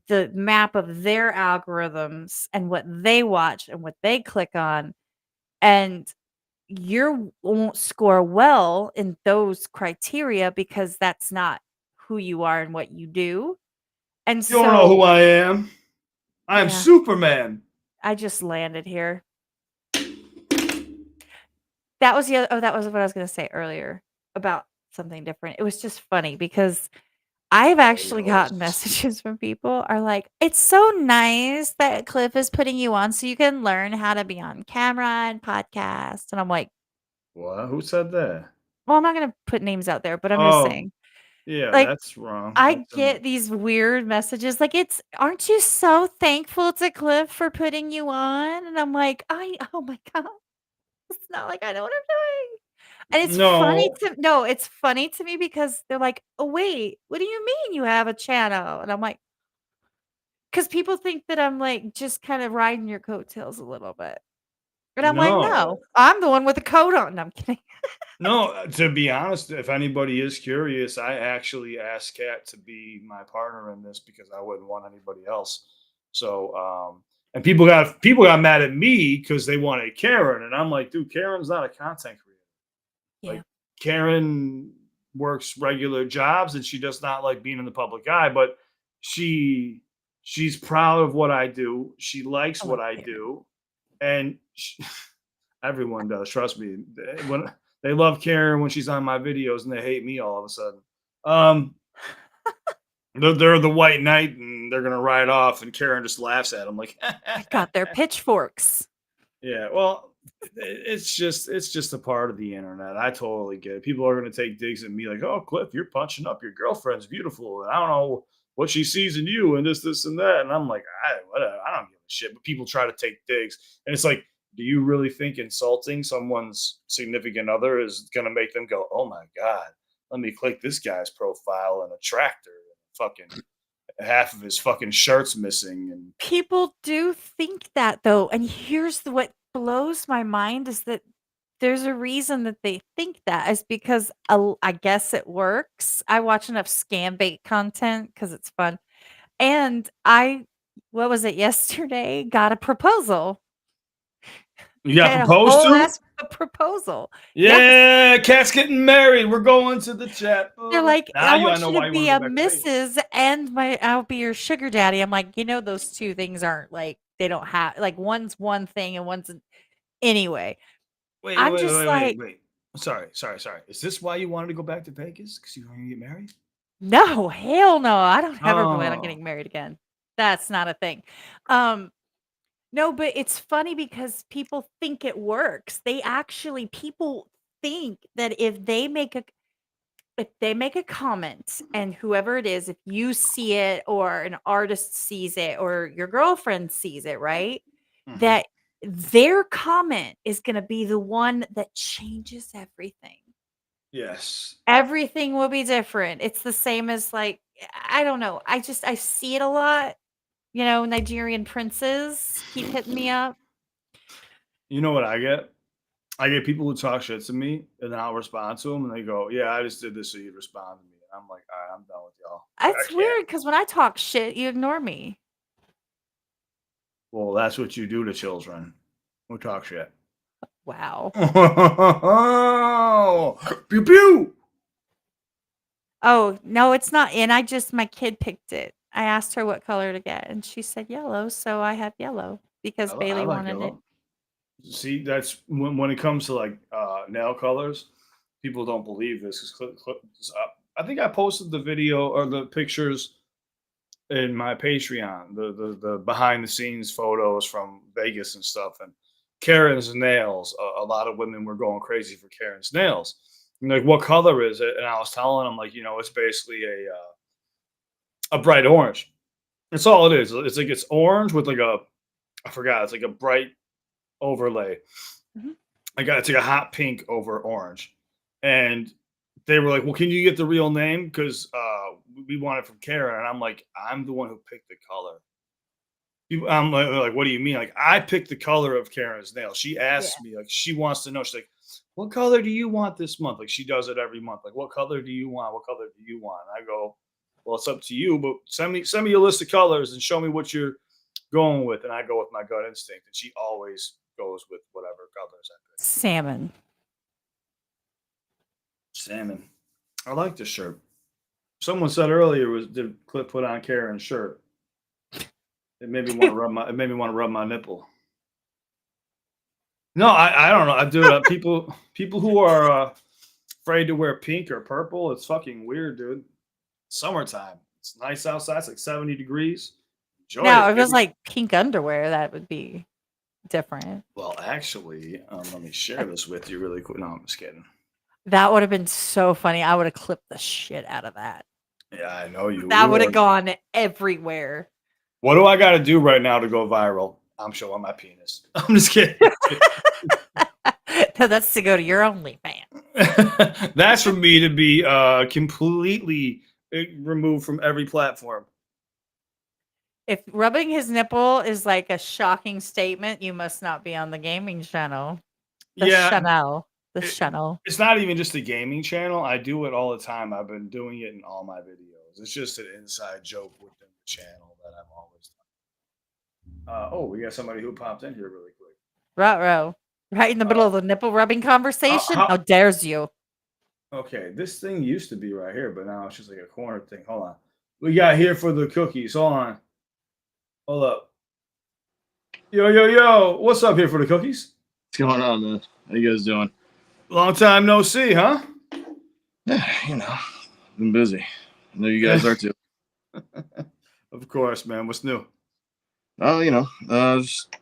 S1: the map of their algorithms and what they watch and what they click on, and you won't score well in those criteria because that's not who you are and what you do. And
S2: You don't know who
S1: so,
S2: I am. I am
S1: yeah,
S2: Superman.
S1: I just landed here. That was the other, oh, that was what I was gonna say earlier about something different. It was just funny because I've actually gotten messages from people are like, "It's so nice that Cliff is putting you on so you can learn how to be on camera and podcast." And I'm like,
S2: What? Who said that?
S1: "Well, I'm not gonna put names out there, but I'm just
S2: Oh,
S1: saying,
S2: yeah,
S1: like,
S2: that's wrong.
S1: I
S2: That's
S1: get these weird messages like, "It's aren't you so thankful to Cliff for putting you on?" And I'm like, "I oh my god, it's not like I know what I'm doing." And it's funny
S2: no,
S1: to no, it's funny to me because they're like, "Oh, wait, what do you mean you have a channel?" And I'm like, "'Cause people think that I'm, like, just kind of riding your coattails a little bit." And I'm like,
S2: no.
S1: "No, I'm the one with the coat on." No, I'm kidding.
S2: No, to be honest, if anybody is curious, I actually asked Kat to be my partner in this because I wouldn't want anybody else. So, and people got mad at me because they wanted Karen, and I'm like, dude, Karen's not a content creator.
S1: Yeah.
S2: Like, Karen works regular jobs and she does not like being in the public eye, but she's proud of what I do. She likes
S1: I
S2: what
S1: love
S2: I
S1: Karen.
S2: do, and everyone does. Trust me. When they love Karen when she's on my videos, and they hate me all of a sudden. Um, they're the white knight, and they're gonna ride off, and Karen just laughs at them like,
S1: I got their pitchforks.
S2: yeah. Well, it's just a part of the internet. I totally get it. People are gonna take digs at me like, oh, Cliff, you're punching up. Your girlfriend's beautiful, and I don't know what she sees in you, and this, and that. And I'm like, whatever. I don't give a shit. But people try to take digs, and it's like, do you really think insulting someone's significant other is going to make them go, oh my God, let me click this guy's profile and a tractor and fucking half of his fucking shirt's missing? And
S1: People do think that though, and here's what blows my mind is that there's a reason that they think that is because I guess it works. I watch enough scam bait content because it's fun. And what was it yesterday? Got a proposal.
S2: you got
S1: Had a
S2: proposed
S1: whole
S2: to?
S1: ass proposal. Yes.
S2: Yeah, Cat's getting married. We're going to the chat.
S1: They're like,
S2: Now
S1: I
S2: I
S1: want
S2: know
S1: you
S2: why
S1: to
S2: you want
S1: be
S2: to go
S1: a
S2: back to Vegas.
S1: Mrs. and I'll be your sugar daddy. I'm like, those two things aren't like they don't have like one's one thing and one's anyway.
S2: Wait,
S1: I'm
S2: wait,
S1: just
S2: wait,
S1: like,
S2: wait, wait. Sorry. Is this why you wanted to go back to Vegas? Because you were going to get married?
S1: no, hell no. I don't ever plan on
S2: Oh.
S1: getting married again. That's not a thing. Um, no, but it's funny because people think it works. People think that if they make a comment and whoever it is, if you see it or an artist sees it or your girlfriend sees it, right?
S2: Mhm.
S1: That their comment is going to be the one that changes everything.
S2: Yes.
S1: Everything will be different. It's the same as like, I don't know. I see it a lot. Nigerian princes keep hitting me up.
S2: You know what I get? I get people who talk shit to me, and then I'll respond to them, and they go, "Yeah, I just did this so you'd respond to me." And I'm like, "All right, I'm done with y'all. I
S1: It's
S2: can't."
S1: weird because when I talk shit, you ignore me.
S2: Well, that's what you do to children who talk shit.
S1: Wow.
S2: Pew pew.
S1: Oh, no, it's not. And my kid picked it. I asked her what color to get, and she said yellow. So I have yellow because
S2: I
S1: Bailey
S2: like
S1: wanted it.
S2: yellow. See, that's when it comes to like nail colors, people don't believe this. I think I posted the video or the pictures in my Patreon, the behind the scenes photos from Vegas and stuff, and Karen's nails. A lot of women were going crazy for Karen's nails. And like, what color is it? And I was telling them, like, it's basically a bright orange. That's all it is. It's like it's orange with like I forgot. It's like a bright overlay.
S1: Mhm.
S2: It's like a hot pink over orange, and they were like, "Well, can you get the real name? Because we want it from Karen." And I'm like, "I'm the one who picked the color." I'm like, "What do you mean?" Like, I picked the color of Karen's nail. She asked me, like, she wants to know. She's like, "What color do you want this month?" Like, she does it every month. Like, "What color do you want? What color do you want?" And I go, "Well, it's up to you, but send me a list of colors and show me what you're going with." And I go with my gut instinct, and she always goes with whatever colors I pick.
S1: Salmon.
S2: Salmon. I like this shirt. Someone said earlier did Cliff put on Karen's shirt? It made me want to rub my nipple. No, I don't know. I do it. People who are afraid to wear pink or purple, it's fucking weird, dude. Summertime. It's nice outside. It's like 70 degrees. Enjoy
S1: Now,
S2: it,
S1: if it was
S2: baby.
S1: like pink underwear, that would be different.
S2: Well, actually, let me share this with you really quick. No, I'm just kidding.
S1: That would have been so funny. I would have clipped the shit out of that.
S2: Yeah, I know you.
S1: That would have gone everywhere.
S2: What do I got to do right now to go viral? I'm showing my penis. I'm just kidding.
S1: No, that's to go to your OnlyFans.
S2: That's for me to be completely removed from every platform.
S1: If rubbing his nipple is like a shocking statement, you must not be on the gaming channel. The channel.
S2: It's not even just a gaming channel. I do it all the time. I've been doing it in all my videos. It's just an inside joke within the channel that I'm always doing. We got somebody who popped in here really quick.
S1: Ruh-roh. Right in the middle of the nipple rubbing conversation? How dares you?
S2: Okay, this thing used to be right here, but now it's just like a corner thing. Hold on. We got here for the cookies. Hold on. Hold up. Yo. What's up here for the cookies?
S10: What's going on, man? How you guys doing?
S2: Long time no see, huh?
S10: Yeah, been busy. I know you guys are too.
S2: Of course, man. What's new?
S10: Oh, just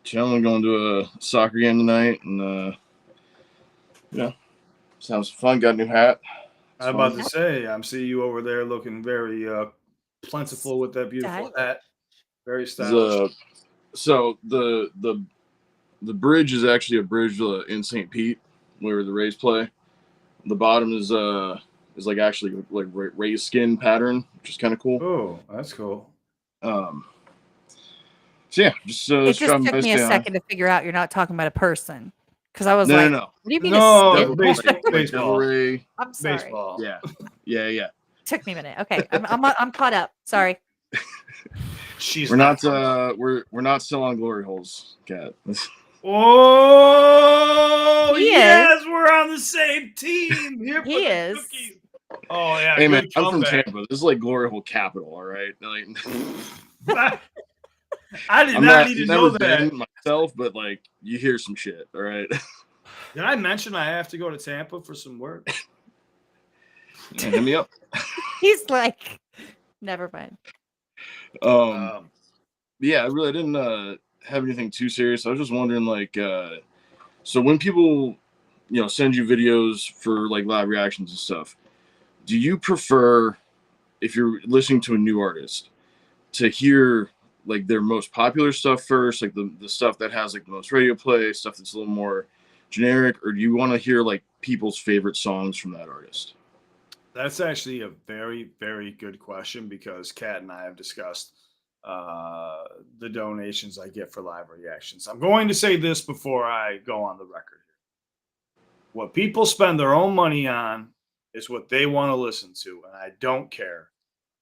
S10: chilling, going to a soccer game tonight, and just having some fun. Got a new hat.
S2: I'm about to say, I'm seeing you over there looking very plentiful with that beautiful hat. Very stylish.
S10: So the bridge is actually a bridge in St. Pete where the Rays play. The bottom is like actually like Rays skin pattern, which is kind of cool.
S2: Oh, that's cool.
S10: So yeah, just
S1: it just took me a second to figure out you're not talking about a person. Because I was like,
S10: no.
S1: What do you mean
S2: No,
S10: baseball.
S1: I'm sorry.
S2: Baseball.
S10: Yeah.
S1: Took me a minute. Okay, I'm caught up. Sorry.
S10: We're not still on glory holes, Kat.
S2: Oh,
S1: yes,
S2: we're on the same team. Here
S1: he is.
S2: Cookies. Oh yeah.
S10: Hey man, I'm from Tampa. This is like glory hole capital, all right? Like,
S2: I did not need to know that
S10: myself, but like you hear some shit, all right?
S2: Did I mention I have to go to Tampa for some work?
S10: Yeah, hit me up.
S1: He's like, never mind.
S10: Yeah, I really didn't have anything too serious. I was just wondering, like, so when people, send you videos for like live reactions and stuff, do you prefer, if you're listening to a new artist, to hear like their most popular stuff first, like the stuff that has like the most radio play, stuff that's a little more generic, or do you want to hear like people's favorite songs from that artist?
S2: That's actually a very, very good question because Kat and I have discussed the donations I get for live reactions. I'm going to say this before I go on the record here. What people spend their own money on is what they want to listen to, and I don't care.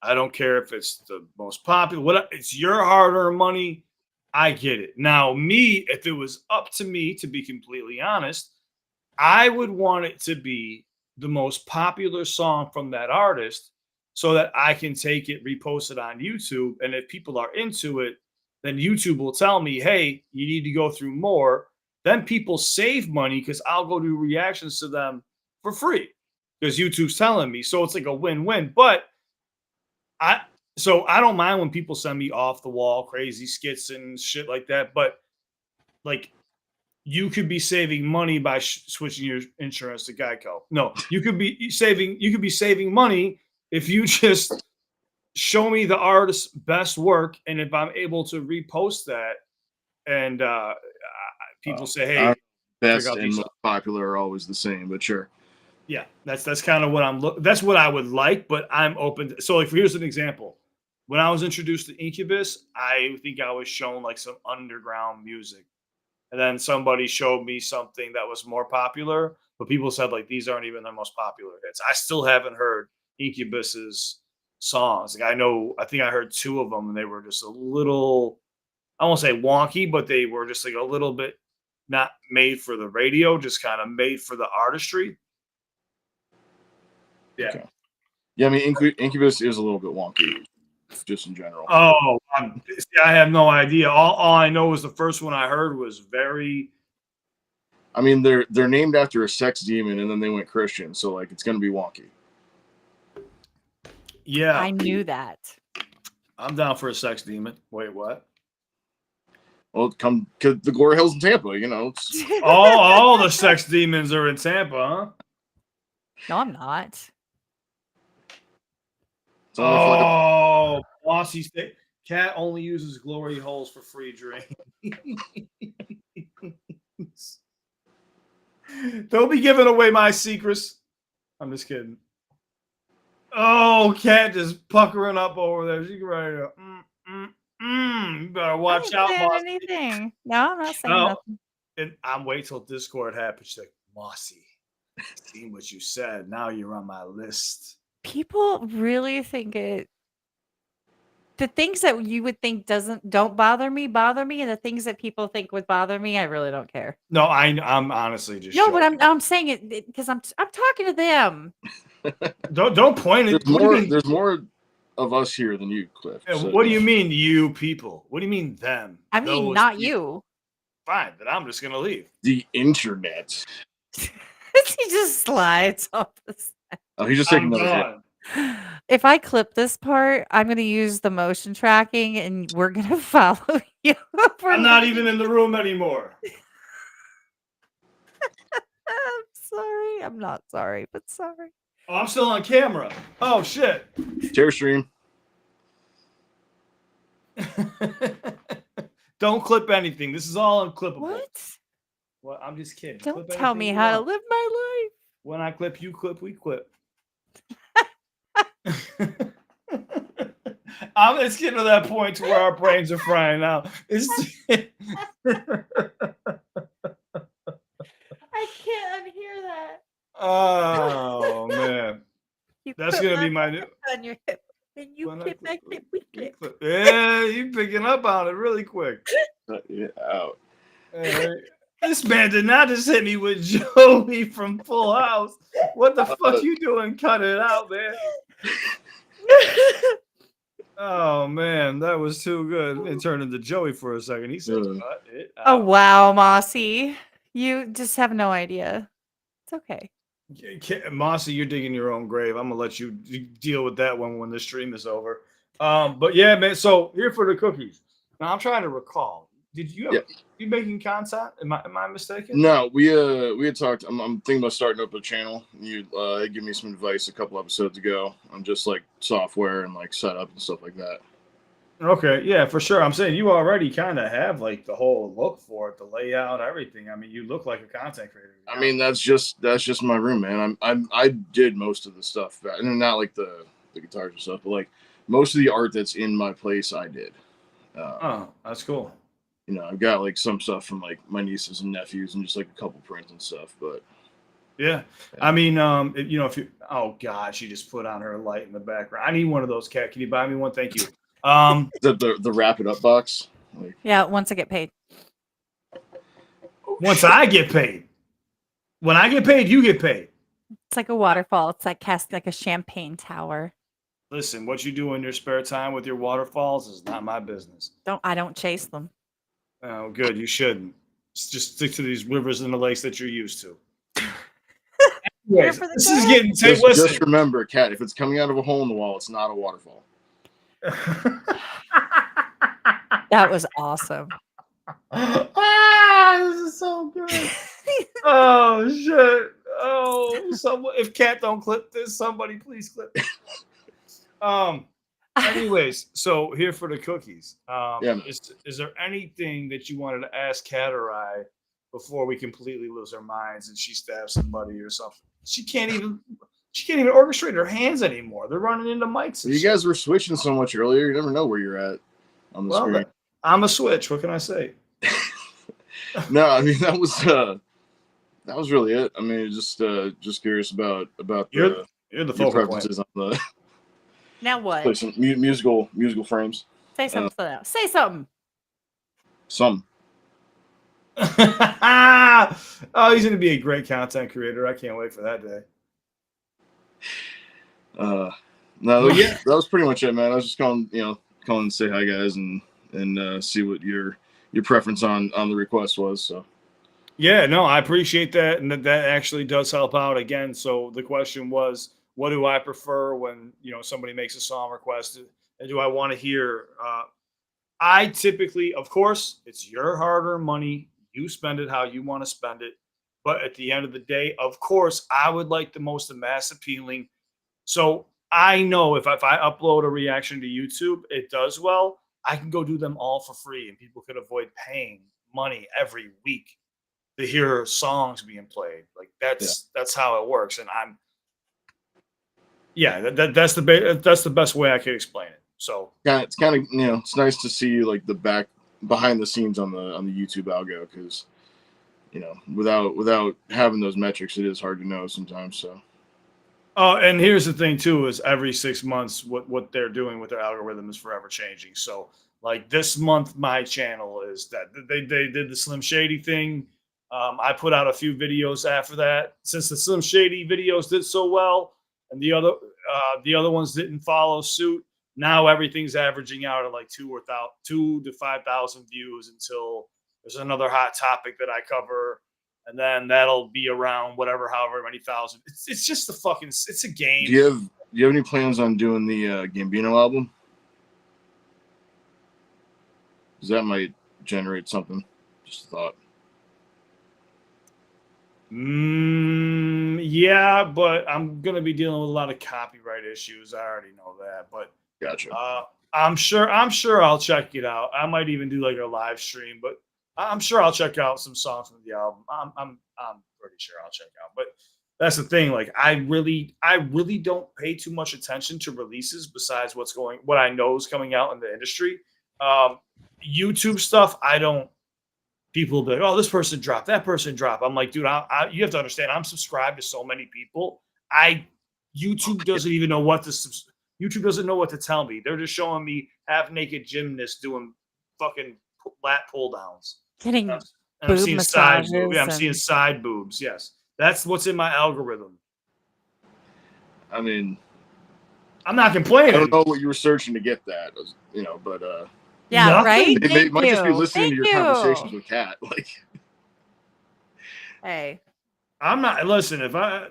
S2: I don't care if it's the most popular. It's your hard-earned money. I get it. Now, me, if it was up to me, to be completely honest, I would want it to be the most popular song from that artist so that I can take it, repost it on YouTube. And if people are into it, then YouTube will tell me, hey, you need to go through more. Then people save money because I'll go do reactions to them for free because YouTube's telling me. So it's like a win-win. But I don't mind when people send me off the wall crazy skits and shit like that. But like, you could be saving money by switching your insurance to Geico. No, you could be saving money if you just show me the artist's best work, and if I'm able to repost that, and people say, "Hey,
S10: best and most popular are always the same," but sure.
S2: Yeah, that's kind of what that's what I would like, but I'm open. So, like, here's an example. When I was introduced to Incubus, I think I was shown like some underground music. And then somebody showed me something that was more popular, but people said like these aren't even their most popular hits. I still haven't heard Incubus's songs. Like I think I heard 2 of them, and they were just a little, I won't say wonky, but they were just like a little bit not made for the radio, just kind of made for the artistry. Yeah.
S10: Okay. Yeah, I mean, Incubus is a little bit wonky, just in general.
S2: Oh, I have no idea. All I know is the first one I heard was very.
S10: I mean, they're named after a sex demon, and then they went Christian, so like it's gonna be wonky.
S2: Yeah,
S1: I knew that.
S2: I'm down for a sex demon. Wait, what?
S10: Well, come to the Glory Hills in Tampa, It's...
S2: all the sex demons are in Tampa, huh?
S1: No, I'm not.
S2: Oh, Bossy Cat only uses glory holes for free drinks. Don't be giving away my secrets. I'm just kidding. Oh, Cat just puckering up over there. She's ready to. You better watch out, Mossy.
S1: Anything? No, I'm not saying nothing.
S2: And I'm wait till Discord happens. She's like, Mossy, seen what you said. Now you're on my list.
S1: People really think it. The things that you would think don't bother me, and the things that people think would bother me, I really don't care.
S2: No, I'm honestly just
S1: no, joking. But I'm saying it because I'm talking to them.
S2: don't point it.
S10: There's more of us here than you, Cliff.
S2: So. What do you mean, you people? What do you mean them?
S1: I mean, not you.
S2: Fine, then I'm just gonna leave.
S10: The internet.
S1: He just slides off the side.
S10: Oh, he's just taking another.
S1: If I clip this part, I'm going to use the motion tracking, and we're going to follow you.
S2: I'm not even in the room anymore.
S1: I'm sorry. I'm not sorry, but sorry.
S2: Oh, I'm still on camera. Oh, shit.
S10: Share stream.
S2: Don't clip anything. This is all unclippable.
S1: What?
S2: Well, I'm just kidding.
S1: Don't tell me how to live my life.
S2: When I clip, you clip, we clip. It's getting to that point to where our brains are frying now.
S1: I can't unhear that.
S2: Oh man, that's gonna be my new.
S1: On your hip. And you clip, I clip, we clip.
S2: Yeah, you picking up on it really quick.
S10: Yeah, out.
S2: This man did not just hit me with Joey from Full House. What the fuck you doing? Cut it out, man. Oh man, that was too good. It turned into Joey for a second. He said, "Cut it out."
S1: Oh wow, Mossy, You just have no idea. It's okay.
S2: Mossy, you're digging your own grave. I'm gonna let you deal with that one when the stream is over. But yeah, man. So here for the cookies. Now I'm trying to recall. Did you
S10: Yeah.
S2: you making content? Am I mistaken?
S10: No, we had talked. I'm thinking about starting up a channel. You gave me some advice a couple episodes ago on just like software and like setup and stuff like that.
S2: Okay, yeah, for sure. I'm saying you already kind of have like the whole look for it, the layout, everything. I mean, you look like a content creator.
S10: I mean, that's just my room, man. I did most of the stuff, and not like the guitars and stuff, but like most of the art that's in my place, I did.
S2: Oh, that's cool.
S10: You know, I've got like some stuff from like my nieces and nephews, and just like a couple prints and stuff. But
S2: yeah, I mean, you know, if you, oh God, she just put on her light in the background. I need one of those, Cat. Can you buy me one? Thank you.
S10: The wrap it up box. Like,
S1: Yeah, once I get paid.
S2: Once I get paid. When I get paid, you get paid.
S1: It's like a waterfall. It's like like a champagne tower.
S2: Listen, what you do in your spare time with your waterfalls is not my business.
S1: I don't chase them.
S2: Oh, good. You shouldn't. Just stick to these rivers and the lakes that you're used to. Anyways, this is getting
S10: just remember, Kat, if it's coming out of a hole in the wall, it's not a waterfall.
S1: That was awesome.
S2: This is so good. Oh shit. Oh, someone, if Cat don't clip this, somebody please clip it. Anyways, so here for the cookies.
S10: Yeah.
S2: Is there anything that you wanted to ask Cat or I before we completely lose our minds and she stabs somebody or something? She can't even orchestrate her hands anymore. They're running into mics. And
S10: you guys were switching so much earlier. You never know where you're at on the screen.
S2: I'm a switch. What can I say?
S10: No, I mean that was really it. I mean, just curious about
S2: you're the focal point
S10: on the.
S1: Now what?
S10: Play some musical frames.
S1: Say something else. Say something.
S10: Some.
S2: Oh, he's gonna be a great content creator. I can't wait for that day.
S10: No, yeah, that was pretty much it, man. I was just calling to say hi, guys, and see what your preference on the request was. So.
S2: Yeah, no, I appreciate that, and that actually does help out again. So the question was, what do I prefer when somebody makes a song request, and do I want to hear? I typically, of course, it's your hard-earned money. You spend it how you want to spend it. But at the end of the day, of course, I would like the most mass appealing. So I know if I upload a reaction to YouTube, it does well. I can go do them all for free, and people could avoid paying money every week to hear songs being played. Like that's how it works. And that's the best way I could explain it. So
S10: yeah, it's kind of it's nice to see like the behind the scenes on the YouTube algo, because without having those metrics, it is hard to know sometimes. So.
S2: And here's the thing too: is every 6 months, what they're doing with their algorithm is forever changing. So like this month, my channel is that they did the Slim Shady thing. I put out a few videos after that. Since the Slim Shady videos did so well, and the other ones didn't follow suit, now everything's averaging out at like 2 to 5,000 views until there's another hot topic that I cover, and then that'll be around however many thousand. It's just it's a game.
S10: Do you have any plans on doing the Gambino album? Because that might generate something. Just a thought.
S2: Yeah, but I'm gonna be dealing with a lot of copyright issues. I already know that, but
S10: gotcha.
S2: I'm sure I'll check it out. I might even do like a live stream, but I'm sure I'll check out some songs from the album. I'm pretty sure I'll check out. But that's the thing. Like I really don't pay too much attention to releases besides what I know is coming out in the industry. YouTube stuff, I don't. People will be like, oh, this person dropped, that person dropped. I'm like, dude, you have to understand, I'm subscribed to so many people. YouTube doesn't even know YouTube doesn't know what to tell me. They're just showing me half-naked gymnasts doing fucking lat pull-downs.
S1: Getting
S2: and
S1: boob
S2: I'm seeing
S1: massages.
S2: I'm seeing side boobs. Yes, that's what's in my algorithm.
S10: I mean,
S2: I'm not complaining.
S10: I don't know what you were searching to get that, but
S1: yeah,
S2: nothing.
S1: right.
S10: They might just be listening to your conversations with Kat. Like,
S1: Hey,
S2: I'm not. Listen, if I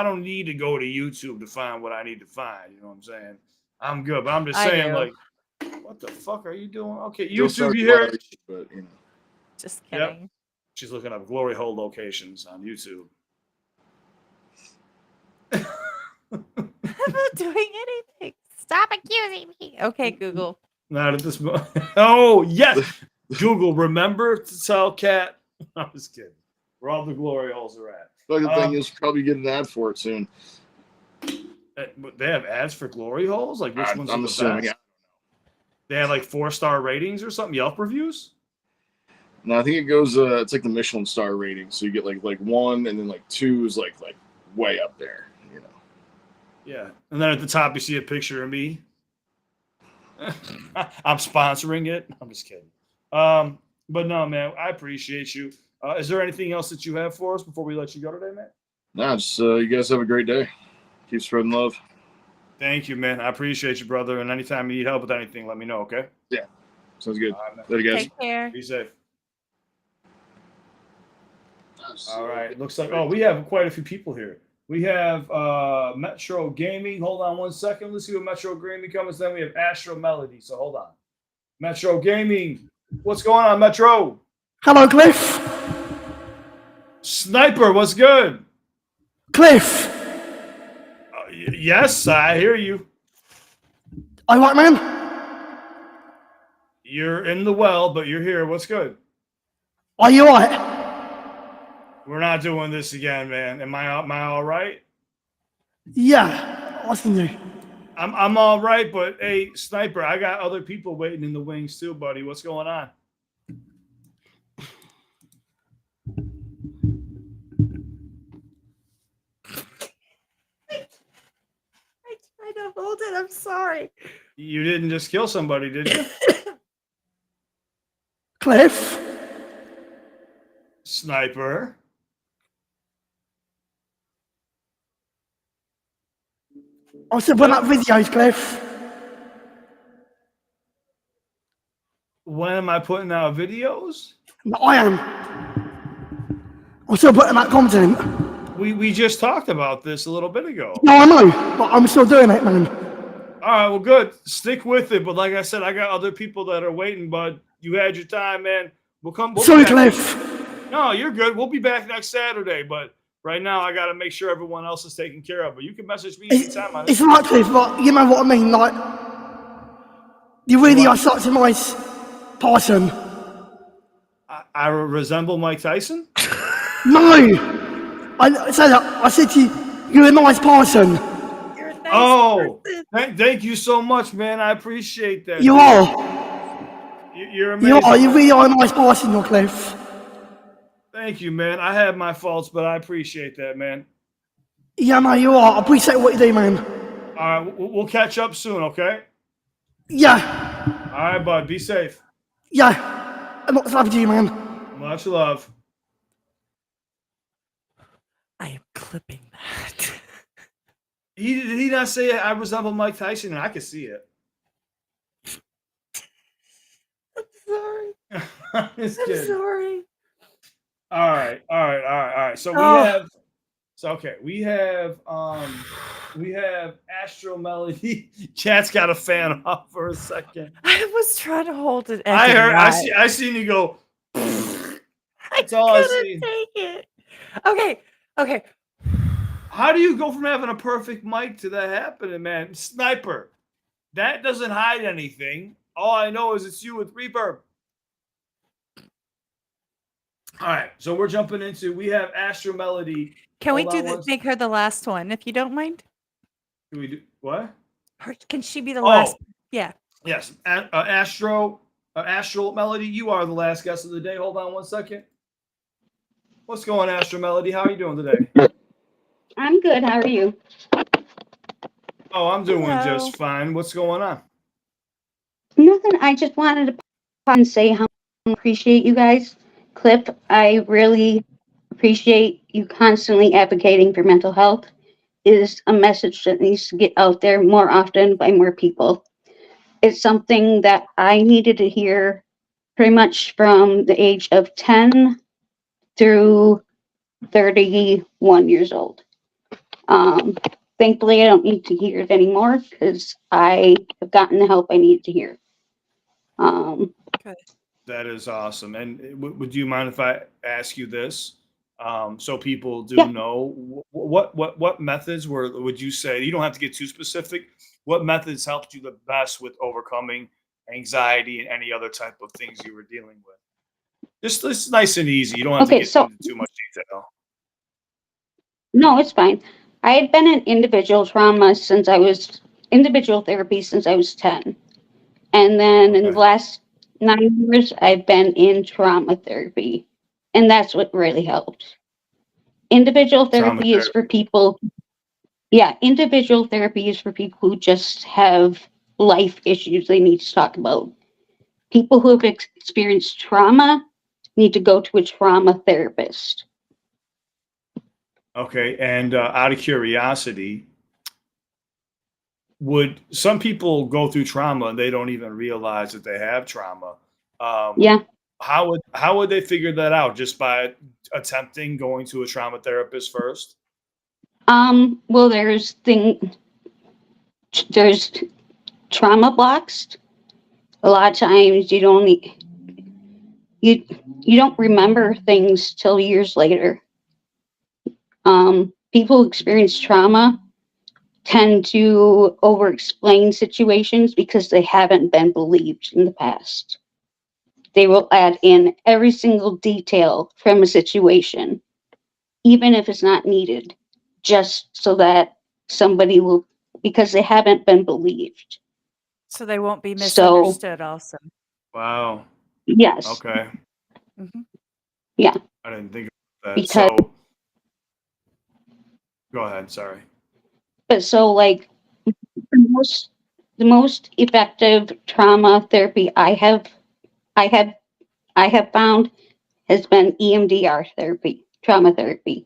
S2: don't need to go to YouTube to find what I need to find. You know what I'm saying? I'm good, but I'm just
S1: I
S2: saying,
S1: do.
S2: like, what the fuck are you doing? Okay,
S10: You'll
S2: YouTube,
S10: start
S2: you hear
S10: glad,
S2: it?
S10: but you know.
S1: Just
S2: Yep.
S1: kidding.
S2: She's looking up glory hole locations on YouTube.
S1: I'm not doing anything. Stop accusing me. Okay, Google.
S2: Not at this moment. Oh, yes. Google, remember to tell Kat. I'm just kidding. Where all the glory holes are at.
S10: Fucking thing is, probably get an ad for it soon.
S2: They have ads for glory holes? Like, which ones are
S10: I'm
S2: the
S10: assuming.
S2: best? They have like 4-star ratings or something? Yelp reviews?
S10: No, I think it goes. It's like the Michelin star rating. So you get like 1, and then like 2 is like way up there. You know.
S2: Yeah. And then at the top, you see a picture of me. I'm sponsoring it. I'm just kidding. But no, man, I appreciate you. Is there anything else that you have for us before we let you go today, man?
S10: Nah, just you guys have a great day. Keep spreading love.
S2: Thank you, man. I appreciate you, brother. And anytime you need help with anything, let me know, okay?
S10: Yeah. Sounds good.
S2: All right, man.
S10: Later, guys.
S1: Take care.
S2: Be safe. All right. Looks like, oh, we have quite a few people here. We have Metro Gaming. Hold on one second. Let's see what Metro Gaming comes. Then we have Astro Melody. So hold on. Metro Gaming. What's going on, Metro?
S6: Hello, Cliff.
S2: Sniper, what's good?
S6: Cliff.
S2: Yes, I hear you.
S6: All right, man.
S2: You're in the well, but you're here. What's good?
S6: Are you all right?
S2: We're not doing this again, man. Am I all right?
S6: Yeah. What's new?
S2: I'm all right, but hey, Sniper, I got other people waiting in the wings too, buddy. What's going on?
S1: I tried to hold it. I'm sorry.
S2: You didn't just kill somebody, did you?
S6: Cliff.
S2: Sniper.
S6: I'm still putting up videos, Cliff.
S2: When am I putting out videos?
S6: I am. I'm still putting out content.
S2: We just talked about this a little bit ago.
S6: No, I know, but I'm still doing it, man.
S2: All right, well, good. Stick with it. But like I said, I got other people that are waiting, bud. You had your time, man. We'll
S6: Sorry,
S2: be back.
S6: Cliff.
S2: No, you're good. We'll be back next Saturday, but right now I got to make sure everyone else is taken care of. But you can message me anytime on
S6: It's
S2: this.
S6: right, Cliff, but you know what I mean. Like, you really are such a nice person.
S2: I resemble Mike Tyson?
S6: No. I said to you, you're a nice person.
S1: You're a nice
S2: Oh,
S1: person.
S2: thank you so much, man. I appreciate that.
S6: You are.
S2: You're amazing.
S6: You really are a nice person, you're Cliff.
S2: Thank you, man. I have my faults, but I appreciate that, man.
S6: Yeah, man, you are. I appreciate what you do, man.
S2: All right, we'll catch up soon, okay?
S6: Yeah.
S2: All right, bud. Be safe.
S6: Yeah. I'm not love to you, man.
S2: Much love.
S1: I am clipping that.
S2: Did he not say I resemble Mike Tyson? And I could see it.
S1: I'm sorry.
S2: I'm just kidding.
S1: Sorry.
S2: All right. So we have Astro Melody. Chat's got a fan off for a second.
S1: I was trying to hold it.
S2: I seen you go. That's all I see.
S1: Take it. Okay.
S2: How do you go from having a perfect mic to that happening, man? Sniper, that doesn't hide anything. All I know is it's you with reverb. All right, so we're jumping into. We have Astro Melody.
S1: Can we make her the last one, if you don't mind?
S2: Can we do what?
S1: Can she be the last? Yeah.
S2: Yes, Astro Melody. You are the last guest of the day. Hold on one second. What's going on, Astro Melody? How are you doing today?
S11: I'm good. How are you?
S2: Oh, I'm doing just fine. What's going on?
S11: Nothing. I just wanted to pop and say how much I appreciate you guys. Cliff, I really appreciate you constantly advocating for mental health. It is a message that needs to get out there more often by more people. It's something that I needed to hear pretty much from the age of 10 through 31 years old. Thankfully, I don't need to hear it anymore because I have gotten the help I need to hear.
S1: Good.
S2: That is awesome. And would you mind if I ask you this, so people do
S11: Yeah.
S2: know what methods would you say? You don't have to get too specific. What methods helped you the best with overcoming anxiety and any other type of things you were dealing with? Just this nice and easy. You don't have to
S11: Okay,
S2: get
S11: so
S2: into too much detail.
S11: no, it's fine. I had been in individual therapy since I was 10. And then in the
S2: Okay.
S11: last 9 years, I've been in trauma therapy. And that's what really helped. Individual
S2: Trauma
S11: therapy is for people, individual therapy is for people who just have life issues they need to talk about. People who have experienced trauma need to go to a trauma therapist.
S2: Okay. And out of curiosity, would some people go through trauma and they don't even realize that they have trauma?
S11: Yeah.
S2: How would they figure that out? Just by attempting going to a trauma therapist first?
S11: Well, there's trauma blocks. A lot of times you don't remember things till years later. People who experience trauma tend to over-explain situations because they haven't been believed in the past. They will add in every single detail from a situation, even if it's not needed, just so that somebody will, because they haven't been believed.
S1: So they won't be
S11: So,
S1: misunderstood also.
S2: Wow.
S11: yes,
S2: Okay.
S1: Mhm.
S11: yeah,
S2: I didn't think of that.
S11: because,
S2: So go ahead. Sorry.
S11: but so like the most effective trauma therapy I have found has been EMDR therapy, trauma therapy.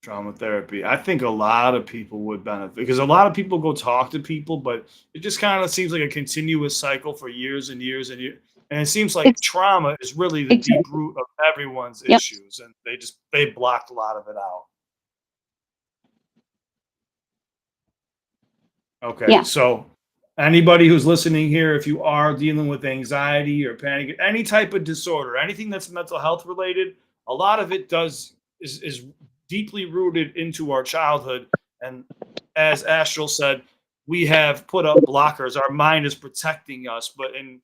S2: Trauma therapy. I think a lot of people would benefit because a lot of people go talk to people, but it just kind of seems like a continuous cycle for years and years and years. And it seems like
S11: It's
S2: trauma is really the deep
S11: exactly.
S2: root of everyone's
S11: Yep.
S2: issues, and they blocked a lot of it out. Okay,
S11: Yeah.
S2: so anybody who's listening here, if you are dealing with anxiety or panic, any type of disorder, anything that's mental health related, a lot of it is deeply rooted into our childhood. And as Astral said, we have put up blockers. Our mind is protecting us, but in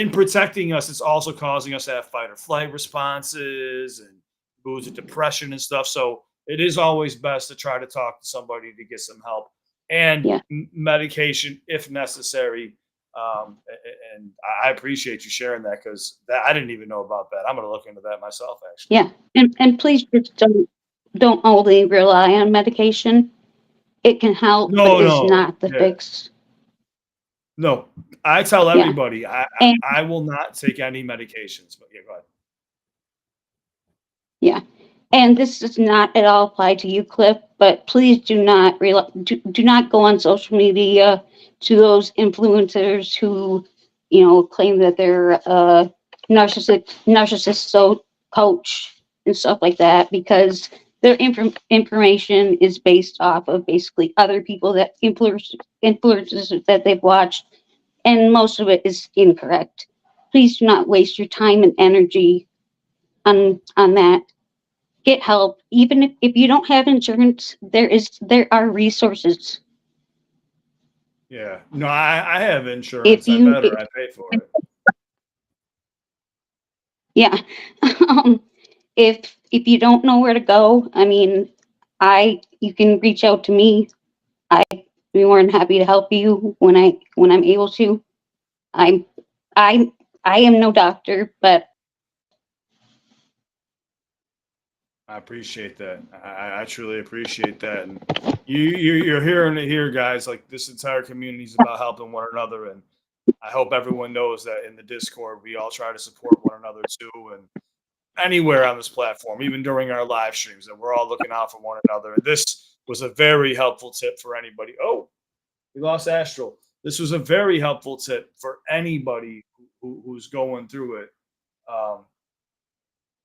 S2: protecting us, it's also causing us to have fight or flight responses and moods of depression and stuff. So it is always best to try to talk to somebody to get some help and
S11: Yeah.
S2: medication if necessary. And I appreciate you sharing that because I didn't even know about that. I'm going to look into that myself, actually.
S11: Yeah. And please just don't only rely on medication. It can help, but
S2: No,
S11: it's
S2: no,
S11: not the
S2: yeah,
S11: fix.
S2: no. I tell
S11: Yeah.
S2: everybody
S11: And
S2: I will not take any medications. But yeah, go ahead.
S11: yeah. And this does not at all apply to you, Cliff, but please do not do not go on social media to those influencers who, claim that they're a narcissist coach and stuff like that, because their information is based off of basically other people that influencers that they've watched, and most of it is incorrect. Please do not waste your time and energy on that. Get help. Even if you don't have insurance, there are resources.
S2: Yeah. No, I have
S11: If
S2: insurance. I
S11: you
S2: better. I pay for it.
S11: Yeah. um, if you don't know where to go, I mean, you can reach out to me. I'd be more than happy to help you when I'm able to. I'm I I am no doctor, but
S2: I appreciate that. I truly appreciate that. And you're hearing it here, guys. Like this entire community is about helping one another, and I hope everyone knows that in the Discord we all try to support one another too, and anywhere on this platform, even during our live streams, that we're all looking out for one another. And this was a very helpful tip for anybody. Oh, we lost Astral. This was a very helpful tip for anybody who's going through it. Um,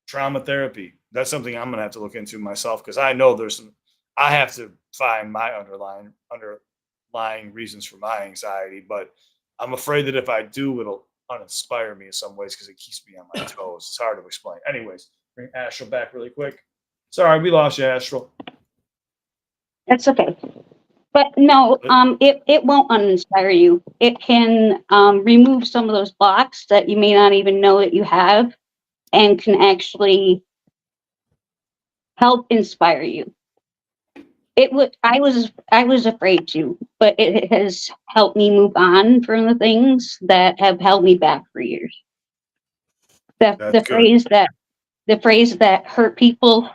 S2: trauma therapy. That's something I'm gonna have to look into myself because I know there's some. I have to find my underlying reasons for my anxiety, but I'm afraid that if I do, it'll uninspire me in some ways because it keeps me on my toes. It's hard to explain. Anyways, bring Astral back really quick. Sorry, we lost you, Astral.
S11: That's okay. But no, it won't uninspire you. It can remove some of those blocks that you may not even know that you have, and can actually help inspire you. It would. I was afraid to, but it has helped me move on from the things that have held me back for years.
S2: That's
S11: The
S2: good.
S11: phrase that hurt people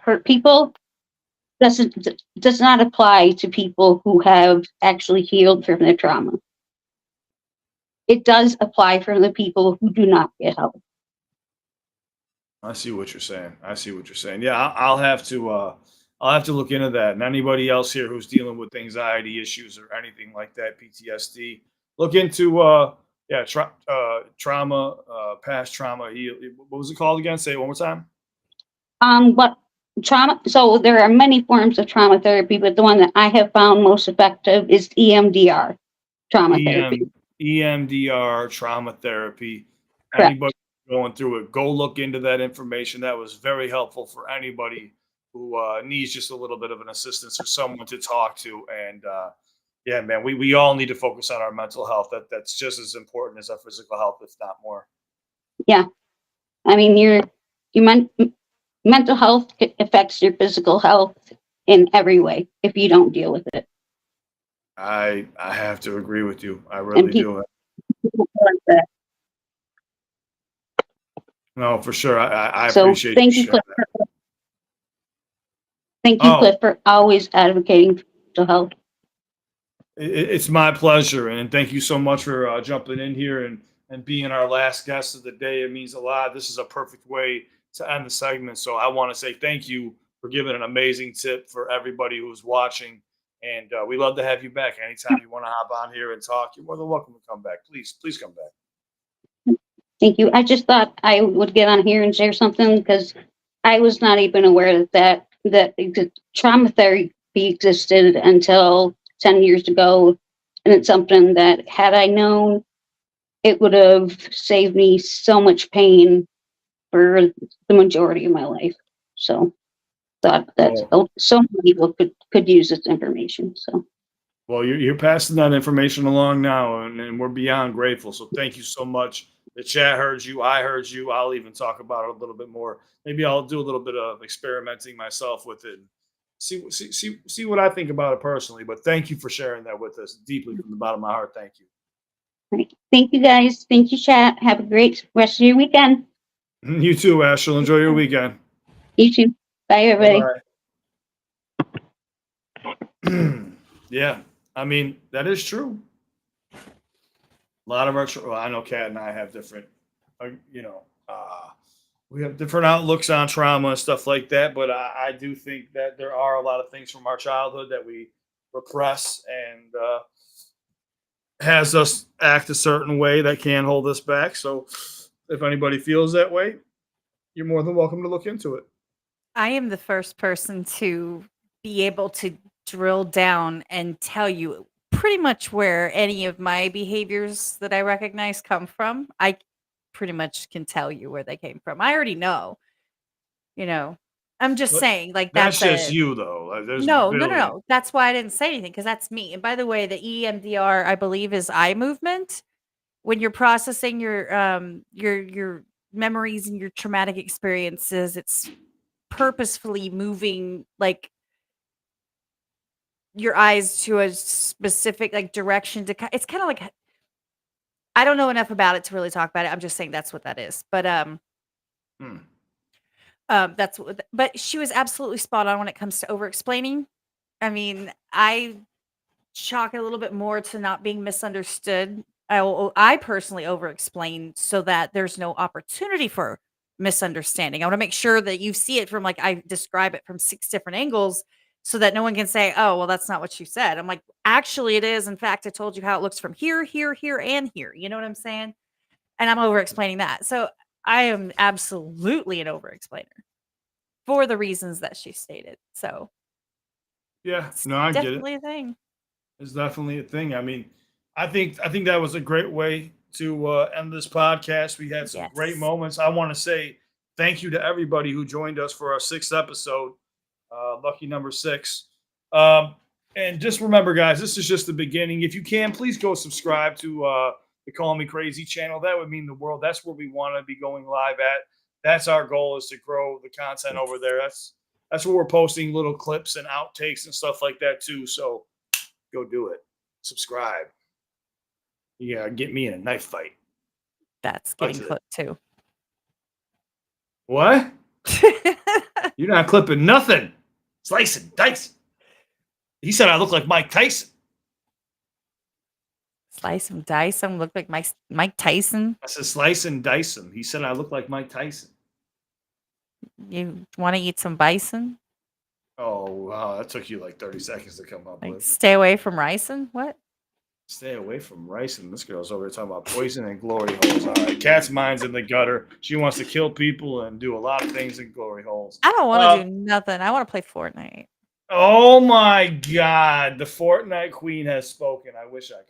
S11: does not apply to people who have actually healed from their trauma. It does apply for the people who do not get help.
S2: I see what you're saying. I see what you're saying. Yeah, I'll have to. I'll have to look into that. And anybody else here who's dealing with anxiety issues or anything like that, PTSD, look into yeah, trauma, past trauma. What was it called again? Say it one more time.
S11: But trauma. So there are many forms of trauma therapy, but the one that I have found most effective is EMDR trauma therapy.
S2: EMDR trauma therapy.
S11: Correct.
S2: Anybody going through it, go look into that information. That was very helpful for anybody who needs just a little bit of an assistance or someone to talk to. And yeah, man, we all need to focus on our mental health. That's just as important as our physical health, if not more.
S11: Yeah, I mean your mental health affects your physical health in every way if you don't deal with it.
S2: I have to agree with you. I
S11: And
S2: really
S11: people
S2: do.
S11: like that.
S2: No, for sure. I
S11: So
S2: appreciate
S11: thank
S2: you
S11: you, Cliff.
S2: sharing that.
S11: Thank you,
S2: Oh,
S11: Cliff, for always advocating for mental health.
S2: it's my pleasure, and thank you so much for jumping in here and being our last guest of the day. It means a lot. This is a perfect way to end the segment. So I want to say thank you for giving an amazing tip for everybody who's watching, and we love to have you back anytime you want to hop on here and talk. You're more than welcome to come back. Please come back.
S11: Thank you. I just thought I would get on here and share something because I was not even aware that trauma therapy existed until 10 years ago. And it's something that, had I known, it would have saved me so much pain for the majority of my life. So thought that so many people could use this information. So
S2: Well, you're passing that information along now, and we're beyond grateful. So thank you so much. The chat heard you. I heard you. I'll even talk about it a little bit more. Maybe I'll do a little bit of experimenting myself with it. And see what I think about it personally. But thank you for sharing that with us deeply from the bottom of my heart. Thank you.
S11: right. Thank you guys. Thank you, chat. Have a great rest of your weekend.
S2: You too, Ashel. Enjoy your weekend.
S11: You too. Bye, everybody.
S2: Bye. Yeah, I mean that is true. A lot of our, well, I know Kat and I have different, we have different outlooks on trauma and stuff like that. But I do think that there are a lot of things from our childhood that we repress and has us act a certain way that can hold us back. So if anybody feels that way, you're more than welcome to look into it.
S1: I am the first person to be able to drill down and tell you pretty much where any of my behaviors that I recognize come from. I pretty much can tell you where they came from. I already know. I'm just
S2: But
S1: saying, like,
S2: that's
S1: that's
S2: just
S1: a
S2: you, though. Like, there's
S1: no,
S2: really,
S1: That's why I didn't say anything because that's me. And by the way, the EMDR, I believe, is eye movement. When you're processing your memories and your traumatic experiences, it's purposefully moving like your eyes to a specific like direction to it's kind of like I don't know enough about it to really talk about it. I'm just saying that's what that is. But
S2: Hmm.
S1: that's what but she was absolutely spot on when it comes to over explaining. I mean, I chalk it a little bit more to not being misunderstood. I personally over explain so that there's no opportunity for misunderstanding. I want to make sure that you see it from like I describe it from 6 different angles so that no one can say, "Oh, well that's not what you said." I'm like, "Actually it is. In fact, I told you how it looks from here, here, here and here." You know what I'm saying? And I'm over explaining that. So I am absolutely an over-explainer for the reasons that she stated. So
S2: Yeah,
S1: it's
S2: no, I get it.
S1: definitely a thing.
S2: It's definitely a thing. I mean, I think that was a great way to end this podcast. We had some great
S1: Yes.
S2: moments. I want to say thank you to everybody who joined us for our 6th episode, lucky number 6. And just remember, guys, this is just the beginning. If you can, please go subscribe to the Call Me Crazy channel. That would mean the world. That's where we want to be going live at. That's our goal, is to grow the content over there. That's where we're posting little clips and outtakes and stuff like that too. So go do it. Subscribe. Yeah, get me in a knife fight.
S1: That's
S2: Back
S1: getting
S2: to the-
S1: clipped too.
S2: What? You're not clipping nothing. Slice and dice. He said I look like Mike Tyson.
S1: Slice him, dice him, look like Mike Tyson.
S2: I said slice and dice him. He said I look like Mike Tyson.
S1: You want to eat some bison?
S2: Oh, wow. That took you like 30 seconds to come up
S1: Like,
S2: with.
S1: stay away from ricin? What?
S2: Stay away from rice. And this girl's over here talking about poison and glory holes. All right. Cat's mind's in the gutter. She wants to kill people and do a lot of things in glory holes.
S1: I don't want to do nothing. I want to play Fortnite.
S2: Oh my God. The Fortnite queen has spoken. I wish I could.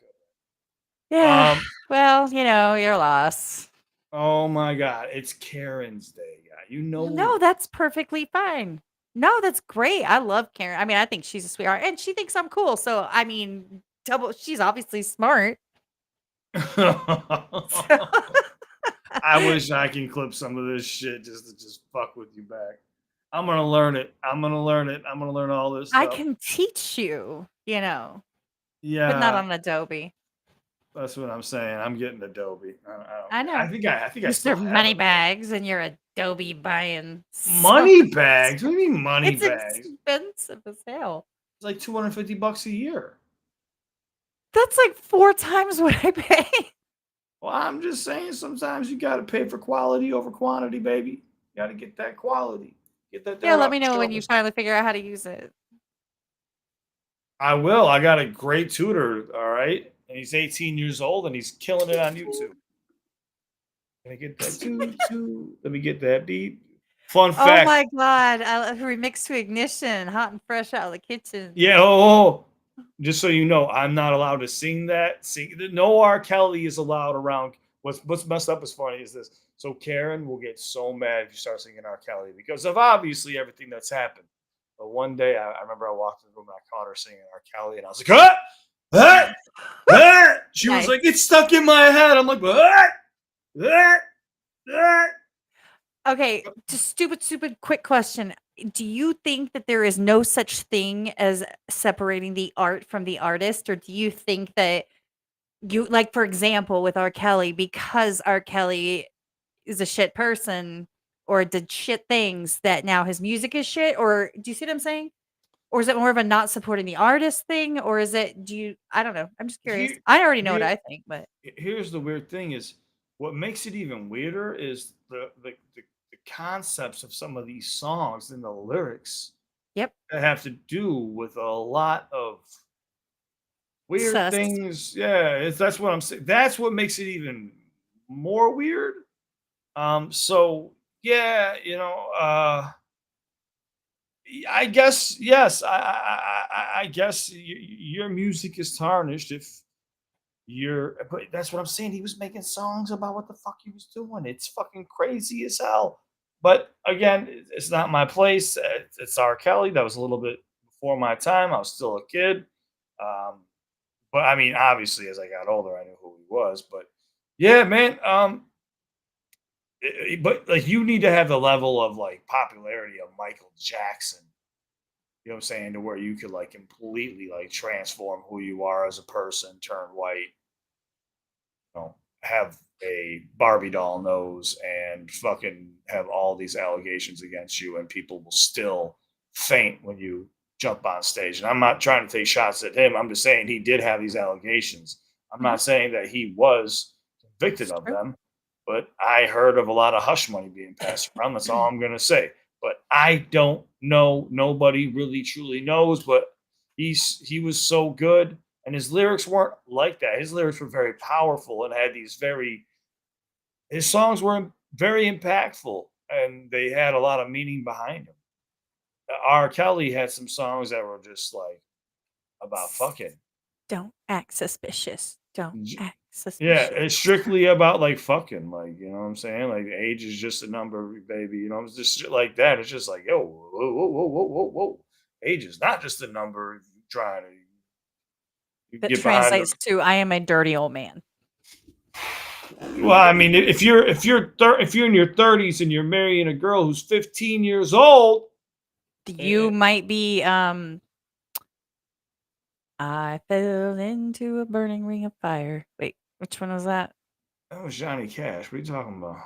S1: Yeah. Well, your loss.
S2: Oh my God. It's Karen's Day. Yeah.
S1: No, that's perfectly fine. No, that's great. I love Karen. I mean, I think she's a sweetheart, and she thinks I'm cool. So, I mean, she's obviously smart.
S2: I wish I can clip some of this shit just to fuck with you back. I'm gonna learn it. I'm gonna learn all this stuff.
S1: I can teach you,
S2: Yeah,
S1: but not on Adobe.
S2: that's what I'm saying. I'm getting Adobe.
S1: I know.
S2: I think I
S1: Mr.
S2: still have
S1: Money
S2: it.
S1: bags, and you're Adobe buying
S2: Money bags. What do you mean money
S1: It's
S2: bags?
S1: expensive as hell.
S2: It's like $250 a year.
S1: That's like 4 times what I pay.
S2: Well, I'm just saying, sometimes you got to pay for quality over quantity, baby. You got to get that quality. Get that.
S1: Yeah, let me know when you finally figure out how to use it.
S2: I will. I got a great tutor. All right, and he's 18 years old and he's killing it on YouTube. Let me get that toot. Let me get that beep. Fun
S1: Oh
S2: fact.
S1: my god! Remix to Ignition, hot and fresh out of the kitchen.
S2: Yeah. Oh, just so you know, I'm not allowed to sing that. No R. Kelly is allowed around. What's messed up is funny is this. So Karen will get so mad if you start singing R. Kelly because of obviously everything that's happened. But one day I remember I walked in the room and I caught her singing R. Kelly and I was like, what? She was like, it's stuck in my head. I'm like, what?
S1: Okay, just stupid quick question. Do you think that there is no such thing as separating the art from the artist, or do you think that for example, with R. Kelly, because R. Kelly is a shit person or did shit things, that now his music is shit? Or do you see what I'm saying? Or is it more of a not supporting the artist thing? Or is it, I don't know. I'm just curious. I already know what I think, but
S2: here's the weird thing is what makes it even weirder is the concepts of some of these songs and the lyrics.
S1: Yep.
S2: That have to do with a lot of weird
S1: Sus.
S2: things. Yeah, that's what I'm saying. That's what makes it even more weird. So yeah, I guess yes. I guess your music is tarnished if but that's what I'm saying. He was making songs about what the fuck he was doing. It's fucking crazy as hell. But again, it's not my place. It's R. Kelly. That was a little bit before my time. I was still a kid. But I mean, obviously, as I got older, I knew who he was. But yeah, man. But like, you need to have the level of like popularity of Michael Jackson. You know what I'm saying? To where you could like completely like transform who you are as a person, turn white, have a Barbie doll nose and fucking have all these allegations against you, and people will still faint when you jump on stage. And I'm not trying to take shots at him. I'm just saying he did have these allegations. I'm not saying that he was convicted of them, but I heard of a lot of hush money being passed around. That's all I'm going to say. But I don't know. Nobody really truly knows, but he was so good. And his lyrics weren't like that. His lyrics were very powerful and had these his songs were very impactful, and they had a lot of meaning behind them. R. Kelly had some songs that were just like about fucking.
S1: Don't act suspicious. Don't
S2: J-
S1: act
S2: Yeah,
S1: suspicious.
S2: it's strictly about like fucking, like, you know what I'm saying? Like age is just a number, baby. You know, it's just shit like that. It's just like, yo, whoa, whoa, whoa, whoa, whoa, whoa. Age is not just a number. Trying to
S1: That
S2: get behind the.
S1: translates to I am a dirty old man.
S2: Well, I mean, if you're in your 30s and you're marrying a girl who's 15 years old,
S1: You might be I fell into a burning ring of fire. Wait, which one was that?
S2: that was Johnny Cash. What are you talking about?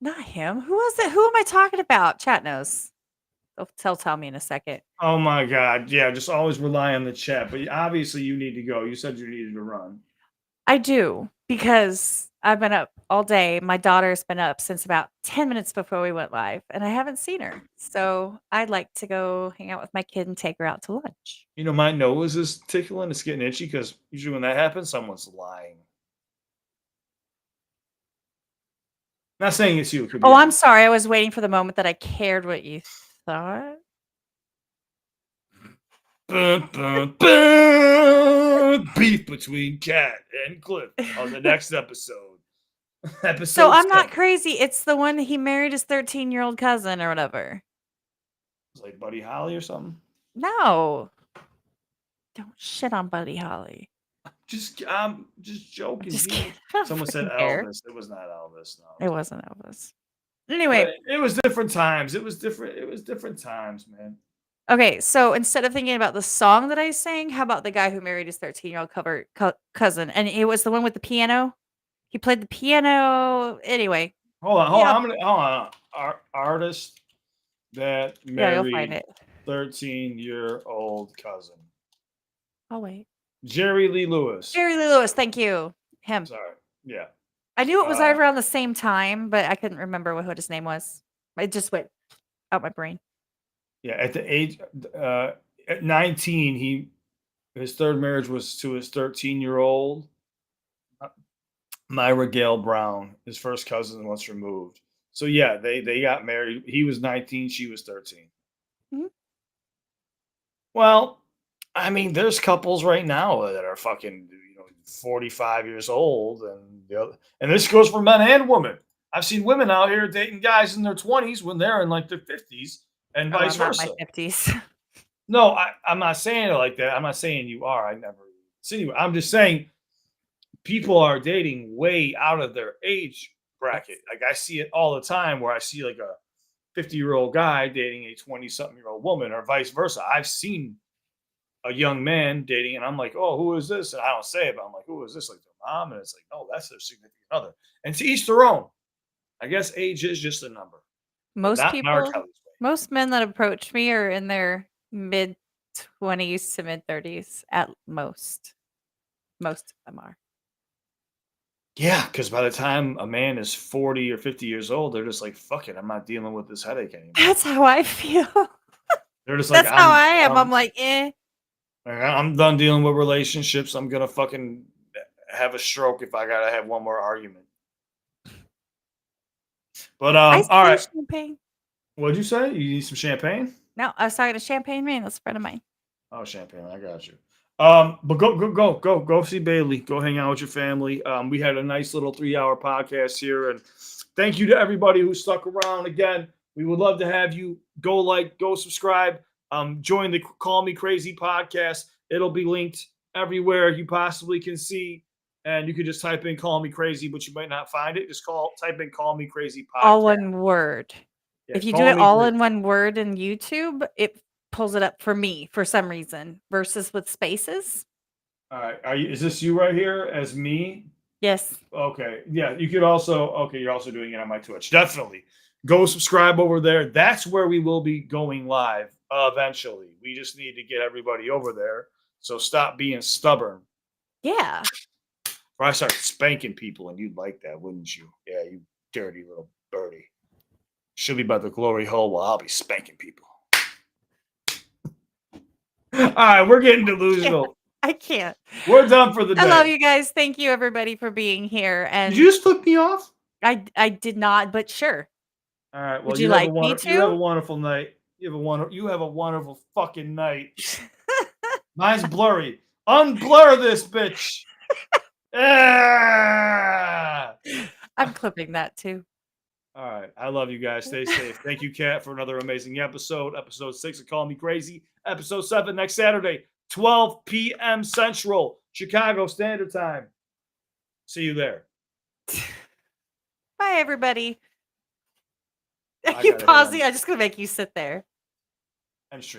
S1: Not him. Who was it? Who am I talking about? Chat knows. They'll tell me in a second.
S2: Oh my God. Yeah, just always rely on the chat. But obviously, you need to go. You said you needed to run.
S1: I do, because I've been up all day. My daughter's been up since about 10 minutes before we went live, and I haven't seen her. So I'd like to go hang out with my kid and take her out to lunch.
S2: You know, my nose is tickling. It's getting itchy because usually when that happens, someone's lying. Not saying it's you. It could be
S1: Oh, I'm
S2: anyone.
S1: sorry. I was waiting for the moment that I cared what you thought.
S2: Beef between Kat and Cliff on the next episode.
S1: So I'm not
S2: 10.
S1: crazy. It's the one he married his 13-year-old cousin or whatever.
S2: It's like Buddy Holly or something.
S1: No. Don't shit on Buddy Holly.
S2: I'm just joking.
S1: Just
S2: People-
S1: kidding. I don't
S2: Someone said
S1: fucking care.
S2: Elvis. It was not Elvis. No.
S1: It wasn't Elvis. Anyway,
S2: But it was different times. It was different times, man.
S1: okay, so instead of thinking about the song that I sang, how about the guy who married his 13-year-old cousin? And it was the one with the piano. He played the piano. Anyway,
S2: Hold on.
S1: Yeah.
S2: Hold on. Artist that
S1: yeah, you'll find
S2: married
S1: it.
S2: 13-year-old cousin.
S1: Oh, wait.
S2: Jerry Lee Lewis.
S1: Jerry Lee Lewis. Thank you. Him.
S2: Sorry. Yeah.
S1: I knew it was around the same time, but I couldn't remember what his name was. It just went out my brain.
S2: Yeah. At the age at 19, his third marriage was to his 13-year-old Myra Gale Brown, his first cousin once removed. So yeah, they got married. He was 19, she was 13.
S1: Mhm.
S2: Well, I mean, there's couples right now that are fucking 45 years old, and this goes for men and women. I've seen women out here dating guys in their 20s when they're in like their 50s, and
S1: Oh,
S2: vice
S1: I'm not
S2: versa.
S1: in my 50s.
S2: No, I'm not saying it like that. I'm not saying you are. I never insinuate. I'm just saying people are dating way out of their age bracket. Like I see it all the time where I see like a 50-year-old guy dating a 20-something-year-old woman or vice versa. I've seen a young man dating and I'm like, oh, who is this? And I don't say it, but I'm like, who is this? Like their mom? And it's like, no, that's their significant other. And to each their own. I guess age is just a number.
S1: Most
S2: Not in R.
S1: people,
S2: Kelly's way.
S1: most men that approach me are in their mid 20s to mid 30s at most. Most of them are.
S2: Yeah, because by the time a man is 40 or 50 years old, they're just like, fuck it, I'm not dealing with this headache anymore.
S1: That's how I feel.
S2: They're just like,
S1: That's how I am. I'm like,
S2: I'm done dealing with relationships. I'm gonna fucking have a stroke if I gotta have one more argument. But
S1: I
S2: all right.
S1: champagne.
S2: What'd you say? You need some champagne?
S1: No, I was talking to Champagne Man. That's a friend of mine.
S2: Oh, champagne. I got you. But go see Bailey. Go hang out with your family. We had a nice little 3-hour podcast here, and thank you to everybody who stuck around. Again, we would love to have you go subscribe. Join the Call Me Crazy podcast. It'll be linked everywhere you possibly can see, and you can just type in "Call Me Crazy," but you might not find it. Just type in "Call Me Crazy" podcast.
S1: All one word.
S2: Yeah,
S1: if you do
S2: Call
S1: it
S2: Me
S1: all
S2: Crazy.
S1: in one word in YouTube, it pulls it up for me for some reason versus with spaces.
S2: All right. Is this you right here as me?
S1: Yes.
S2: Okay. Yeah. You could also. Okay. You're also doing it on my Twitch. Definitely go subscribe over there. That's where we will be going live eventually. We just need to get everybody over there. So stop being stubborn.
S1: Yeah.
S2: Or I start spanking people, and you'd like that, wouldn't you? Yeah, you dirty little birdie. She'll be by the glory hole while I'll be spanking people. All right, we're getting delusional.
S1: I can't.
S2: We're done for the day.
S1: I love you guys. Thank you, everybody, for being here. And
S2: Did you just flip me off?
S1: I did not, but sure.
S2: All right. Well,
S1: Would you like me
S2: you have a
S1: to?
S2: wonderful night. You have a wonderful fucking night. Mine's blurry. Unblur this bitch. Ah!
S1: I'm clipping that too.
S2: All right. I love you guys. Stay safe. Thank you, Kat, for another amazing episode. Episode 6 of Call Me Crazy. Episode 7 next Saturday, 12 p.m. Central, Chicago Standard Time. See you there.
S1: Bye, everybody.
S2: I
S1: You
S2: gotta
S1: pausing?
S2: hit
S1: I'm just gonna make you sit there.
S2: end stream.